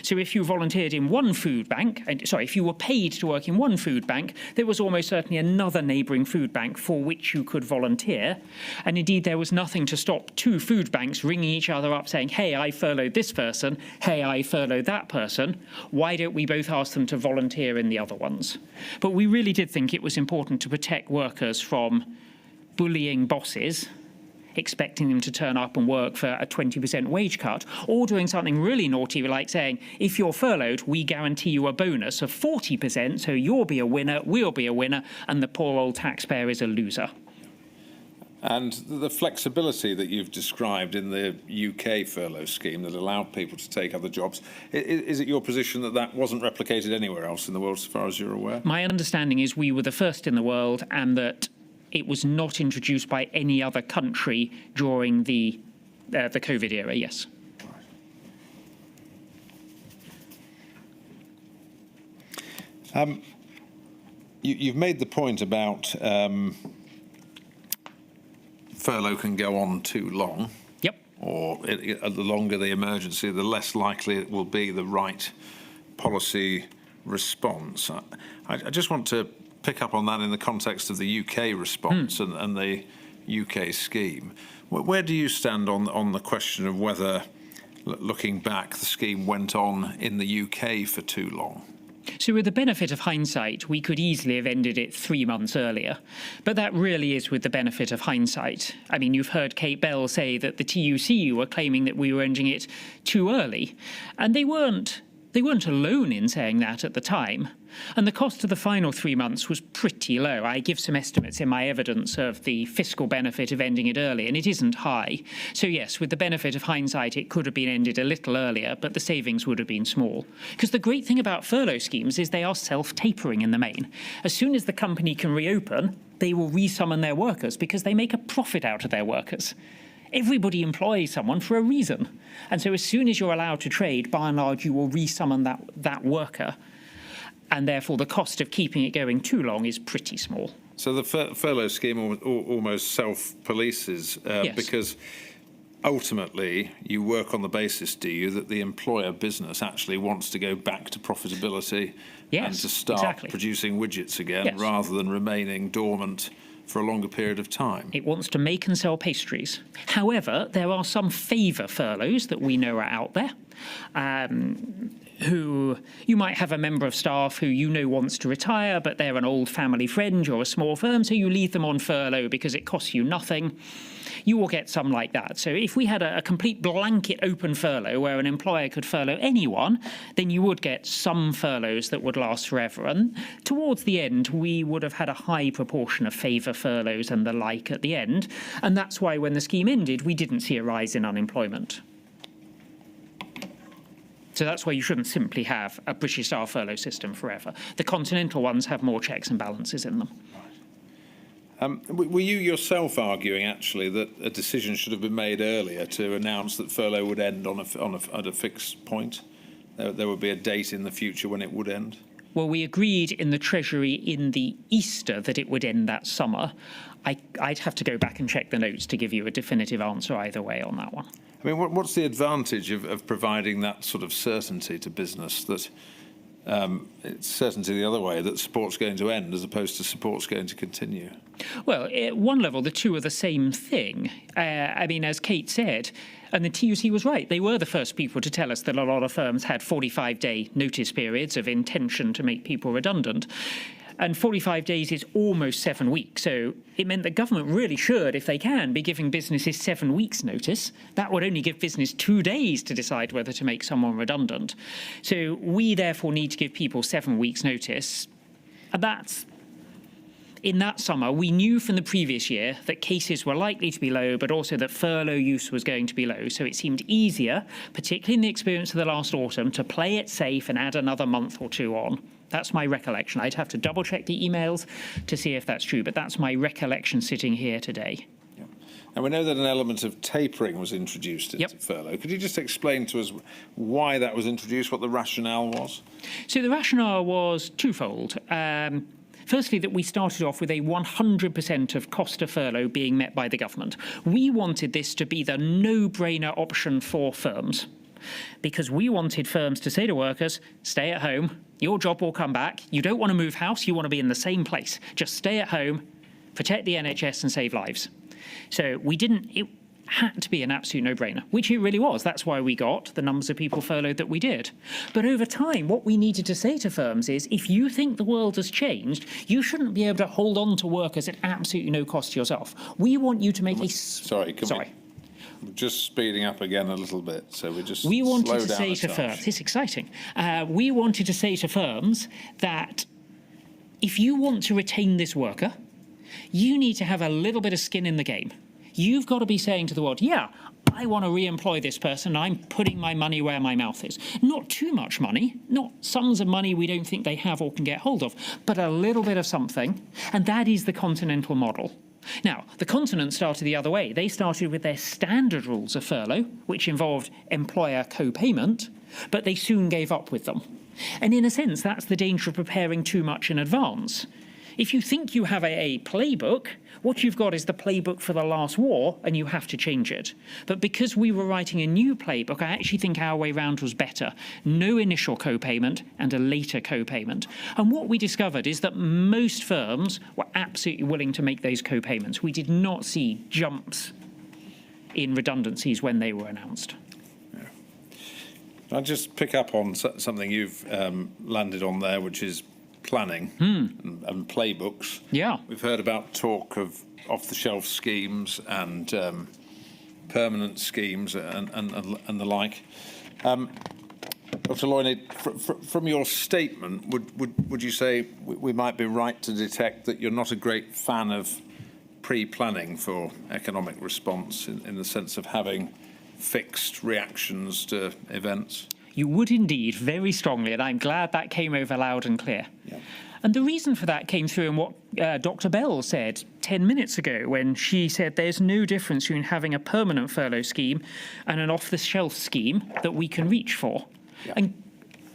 So if you volunteered in one food bank, if you were paid to work in one food bank, there was almost certainly another neighbouring food bank for which you could volunteer. And indeed, there was nothing to stop two food banks ringing each other up saying, hey, I furloughed this person, hey, I furloughed that person. Why don't we both ask them to volunteer in the other ones? But we really did think it was important to protect workers from bullying bosses, expecting them to turn up and work for a 20% wage cut, or doing something really naughty like saying, if you're furloughed, we guarantee you a bonus of 40%, so you'll be a winner, we'll be a winner, and the poor old taxpayer is a loser. And the flexibility that you've described in the UK furlough scheme that allowed people to take other jobs, is it your position that that wasn't replicated anywhere else in the world, as far as you're aware? My understanding is we were the first in the world, and that it was not introduced by any other country during the COVID era, yes. You've made the point about furlough can go on too long. Yep. Or the longer the emergency, the less likely it will be the right policy response. I just want to pick up on that in the context of the UK response and the UK scheme. Where do you stand on the question of whether, looking back, the scheme went on in the UK for too long? So with the benefit of hindsight, we could easily have ended it 3 months earlier. But that really is with the benefit of hindsight. I mean, you've heard Kate Bell say that the TUC were claiming that we were ending it too early. And they weren't alone in saying that at the time. And the cost of the final 3 months was pretty low. I give some estimates in my evidence of the fiscal benefit of ending it early, and it isn't high. So yes, with the benefit of hindsight, it could have been ended a little earlier, but the savings would have been small. Because the great thing about furlough schemes is they are self-tapering in the main. As soon as the company can reopen, they will re-summon their workers because they make a profit out of their workers. Everybody employs someone for a reason. And so as soon as you're allowed to trade, by and large, you will re-summon that worker. And therefore, the cost of keeping it going too long is pretty small. So the furlough scheme almost self-polices yes. Because ultimately you work on the basis, do you, that the employer business actually wants to go back to profitability yes, and to start producing widgets again yes. rather than remaining dormant for a longer period of time. It wants to make and sell pastries. However, there are some favour furloughs that we know are out there. Who you might have a member of staff who you know wants to retire, but they're an old family friend or a small firm, so you leave them on furlough because it costs you nothing. You will get some like that. So if we had a complete blanket open furlough where an employer could furlough anyone, then you would get some furloughs that would last forever. And towards the end, we would have had a high proportion of favour furloughs and the like at the end. And that's why when the scheme ended, we didn't see a rise in unemployment. So that's why you shouldn't simply have a British-style furlough system forever. The continental ones have more checks and balances in them. Were you yourself arguing, actually, that a decision should have been made earlier to announce that furlough would end at a fixed point? There would be a date in the future when it would end? Well, we agreed in the Treasury in the Easter that it would end that summer. I'd have to go back and check the notes to give you a definitive answer either way on that one. I mean, what's the advantage of providing that sort of certainty to business, that it's certainty the other way, that support's going to end as opposed to support's going to continue? Well, at one level, the two are the same thing. I mean, as Kate said, and the TUC was right, they were the first people to tell us that a lot of firms had 45-day notice periods of intention to make people redundant. And 45 days is almost 7 weeks. So it meant the government really should, if they can, be giving businesses 7 weeks notice. That would only give business 2 days to decide whether to make someone redundant. So we therefore need to give people 7 weeks notice. And that's, in that summer, we knew from the previous year that cases were likely to be low, but also that furlough use was going to be low. So it seemed easier, particularly in the experience of the last autumn, to play it safe and add another month or two on. That's my recollection. I'd have to double-check the emails to see if that's true, but that's my recollection sitting here today. Yeah. And we know that an element of tapering was introduced into furlough. Could you just explain to us why that was introduced, what the rationale was? So the rationale was twofold. Firstly, that we started off with a 100% of cost of furlough being met by the government. We wanted this to be the no-brainer option for firms, because we wanted firms to say to workers, stay at home, your job will come back. You don't want to move house, you want to be in the same place. Just stay at home, protect the NHS and save lives. So it had to be an absolute no-brainer, which it really was. That's why we got the numbers of people furloughed that we did. But over time, what we needed to say to firms is, if you think the world has changed, you shouldn't be able to hold on to workers at absolutely no cost to yourself. We want you to make a... Sorry. We're just speeding up again a little bit, so we wanted to say to firms, it's exciting. We wanted to say to firms that if you want to retain this worker, you need to have a little bit of skin in the game. You've got to be saying to the world, yeah, I want to re-employ this person. I'm putting my money where my mouth is. Not too much money, not sums of money we don't think they have or can get hold of, but a little bit of something. And that is the continental model. Now, the continent started the other way. They started with their standard rules of furlough, which involved employer co-payment, but they soon gave up with them. And in a sense, that's the danger of preparing too much in advance. If you think you have a playbook, what you've got is the playbook for the last war, and you have to change it. But because we were writing a new playbook, I actually think our way round was better. No initial co-payment and a later co-payment. And what we discovered is that most firms were absolutely willing to make those co-payments. We did not see jumps in redundancies when they were announced. I'll just pick up on something you've landed on there, which is planning and playbooks. Yeah. We've heard about talk of off-the-shelf schemes and permanent schemes and the like. Dr. Loyney, from your statement, would you say we might be right to detect that you're not a great fan of pre-planning for economic response in the sense of having fixed reactions to events? You would indeed, very strongly, and I'm glad that came over loud and clear. Yeah. And the reason for that came through in what Dr. Bell said 10 minutes ago, when she said there's no difference between having a permanent furlough scheme and an off-the-shelf scheme that we can reach for. Yeah. And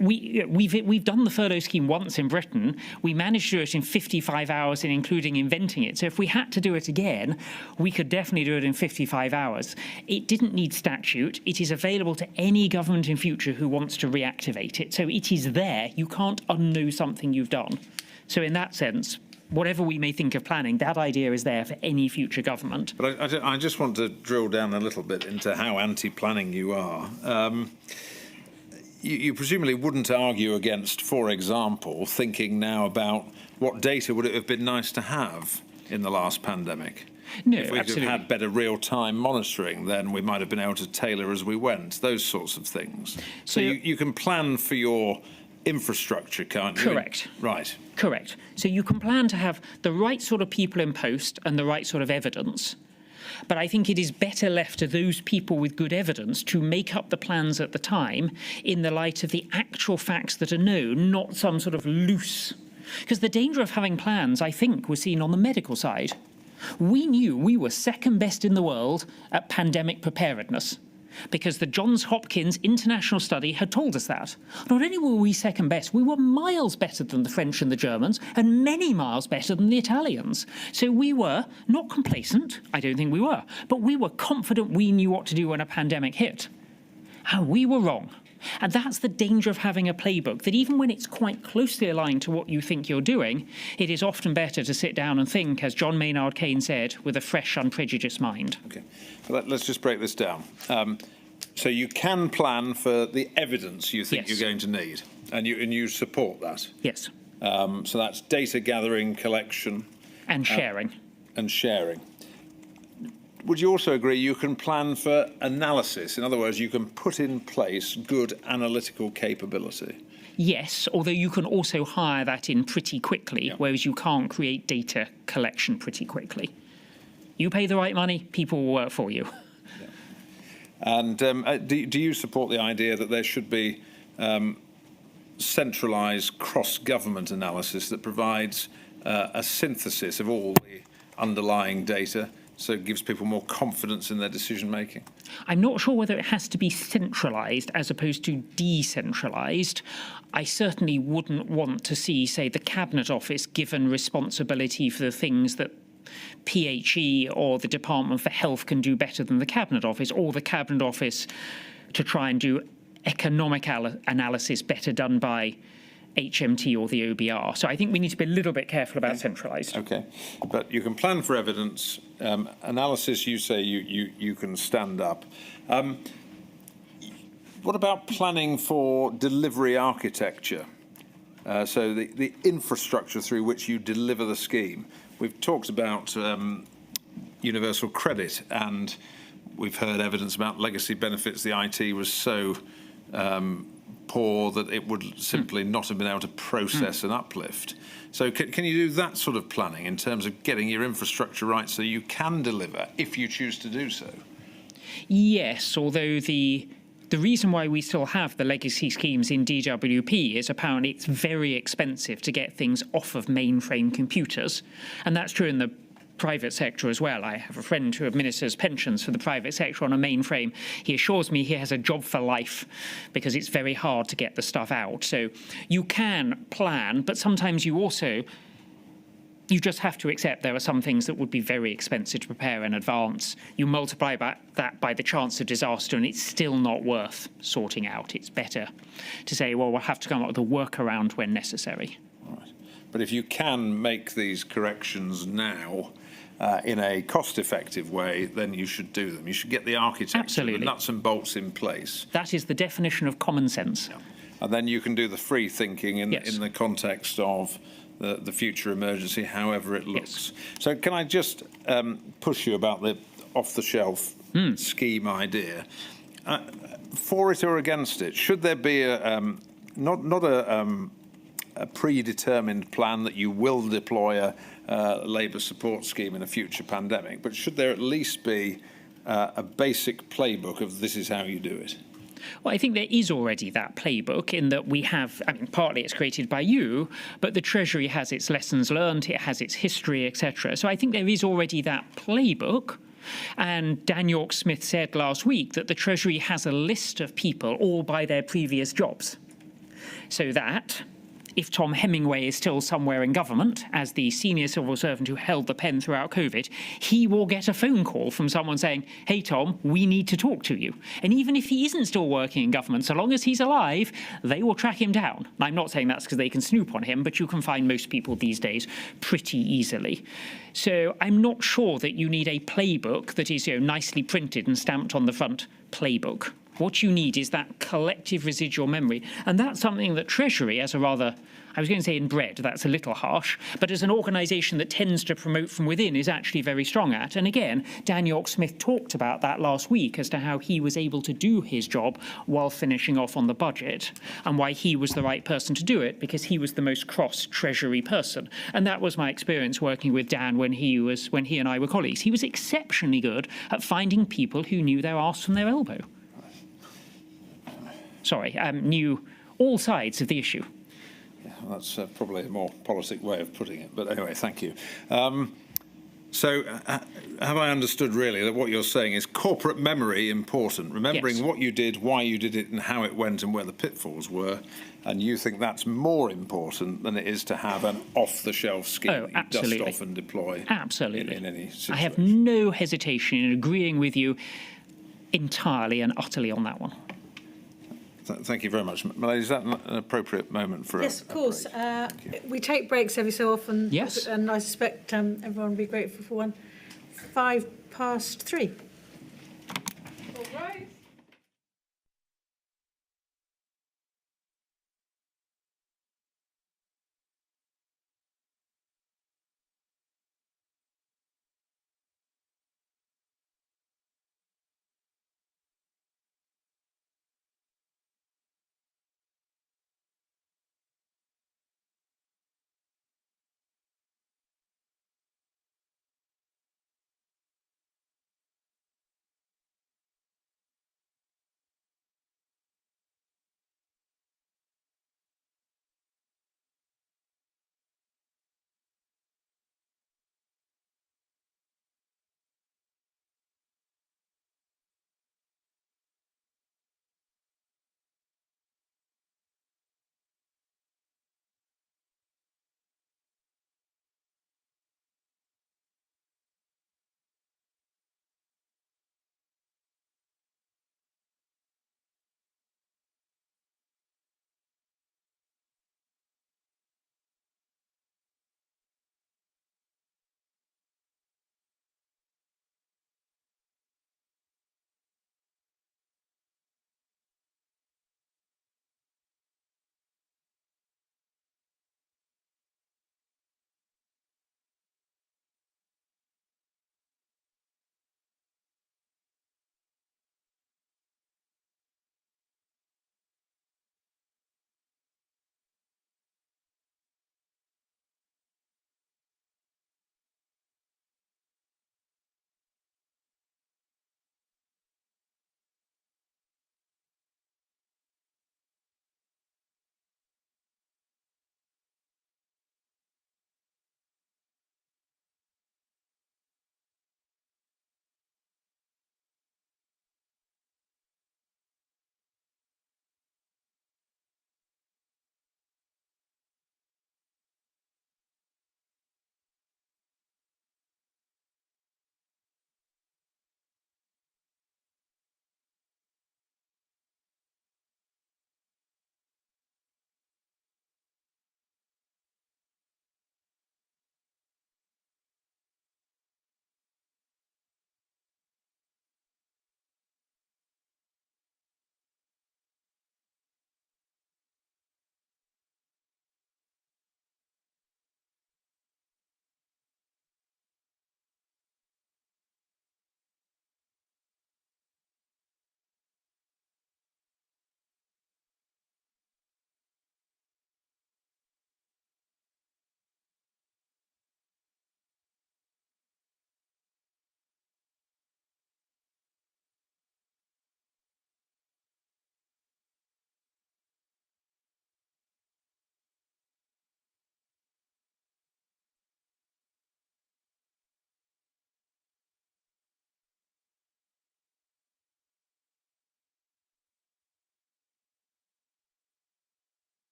we've done the furlough scheme once in Britain. We managed to do it in 55 hours, including inventing it. So if we had to do it again, we could definitely do it in 55 hours. It didn't need statute. It is available to any government in future who wants to reactivate it. So it is there. You can't undo something you've done. So in that sense, whatever we may think of planning, that idea is there for any future government. But I just want to drill down a little bit into how anti-planning you are. You presumably wouldn't argue against, for example, thinking now about what data would it have been nice to have in the last pandemic? No, if we'd have had better real-time monitoring, then we might have been able to tailor as we went, those sorts of things. So you can plan for your infrastructure, can't you? Correct. Right. Correct. So you can plan to have the right sort of people in post and the right sort of evidence. But I think it is better left to those people with good evidence to make up the plans at the time in the light of the actual facts that are known, not some sort of loose. Because the danger of having plans, I think, was seen on the medical side. We knew we were second best in the world at pandemic preparedness, because the Johns Hopkins international study had told us that. Not only were we second best, we were miles better than the French and the Germans, and many miles better than the Italians. So we were not complacent, I don't think we were, but we were confident we knew what to do when a pandemic hit. And we were wrong. And that's the danger of having a playbook, that even when it's quite closely aligned to what you think you're doing, it is often better to sit down and think, as John Maynard Keynes said, with a fresh, unprejudiced mind. Okay, well, let's just break this down. So you can plan for the evidence you think you're going to need, and you support that? Yes. So that's data gathering, collection. And sharing. And sharing. Would you also agree you can plan for analysis? In other words, you can put in place good analytical capability? Yes, although you can also hire that in pretty quickly, whereas you can't create data collection pretty quickly. You pay the right money, people will work for you. And do you support the idea that there should be centralised cross-government analysis that provides a synthesis of all the underlying data so it gives people more confidence in their decision making? I'm not sure whether it has to be centralised as opposed to decentralised. I certainly wouldn't want to see, say, the Cabinet Office given responsibility for the things that PHE or the Department for Health can do better than the Cabinet Office, or the Cabinet Office to try and do economic analysis better done by HMT or the OBR. So I think we need to be a little bit careful about centralised. Okay, but you can plan for evidence. Analysis, you say you can stand up. What about planning for delivery architecture? So the infrastructure through which you deliver the scheme. We've talked about universal credit, and we've heard evidence about legacy benefits. The IT was so poor that it would simply not have been able to process an uplift. So can you do that sort of planning in terms of getting your infrastructure right so you can deliver if you choose to do so? Yes, although the reason why we still have the legacy schemes in DWP is apparently it's very expensive to get things off of mainframe computers. And that's true in the private sector as well. I have a friend who administers pensions for the private sector on a mainframe. He assures me he has a job for life because it's very hard to get the stuff out. So you can plan, but sometimes you just have to accept there are some things that would be very expensive to prepare in advance. You multiply that by the chance of disaster and it's still not worth sorting out. It's better to say, well, we'll have to come up with a workaround when necessary. All right. But if you can make these corrections now in a cost-effective way, then you should do them. You should get the architecture, the nuts and bolts in place. That is the definition of common sense. Yeah. And then you can do the free thinking in the context of the future emergency, however it looks. Yes. So can I just push you about the off-the-shelf scheme idea? For it or against it? Should there be not a predetermined plan that you will deploy a labour support scheme in a future pandemic, but should there at least be a basic playbook of this is how you do it? Well, I think there is already that playbook in that we have, I mean, partly it's created by you, but the Treasury has its lessons learned, it has its history, etc. So I think there is already that playbook. And Dan York-Smith said last week that the Treasury has a list of people all by their previous jobs. So that if Tom Hemingway is still somewhere in government, as the senior civil servant who held the pen throughout COVID, he will get a phone call from someone saying, hey, Tom, we need to talk to you. And even if he isn't still working in government, so long as he's alive, they will track him down. And I'm not saying that's because they can snoop on him, but you can find most people these days pretty easily. So I'm not sure that you need a playbook that is, nicely printed and stamped on the front, playbook. What you need is that collective residual memory. And that's something that Treasury, as a rather, I was going to say inbred, that's a little harsh, but as an organisation that tends to promote from within is actually very strong at. And again, Dan York-Smith talked about that last week as to how he was able to do his job while finishing off on the budget and why he was the right person to do it, because he was the most cross-Treasury person. And that was my experience working with Dan when he and I were colleagues. He was exceptionally good at finding people who knew their arse from their elbow. Knew all sides of the issue. Yeah, well, that's probably a more politic way of putting it. But anyway, thank you. So have I understood really that what you're saying is corporate memory important, remembering what you did, why you did it and how it went and where the pitfalls were, and you think that's more important than it is to have an off-the-shelf scheme that you dust off and deploy in any situation? I have no hesitation in agreeing with you entirely and utterly on that one. Thank you very much. Milady, is that an appropriate moment for Yes, of course. We take breaks every so often. Yes. And I suspect everyone will be grateful for one. 3:05.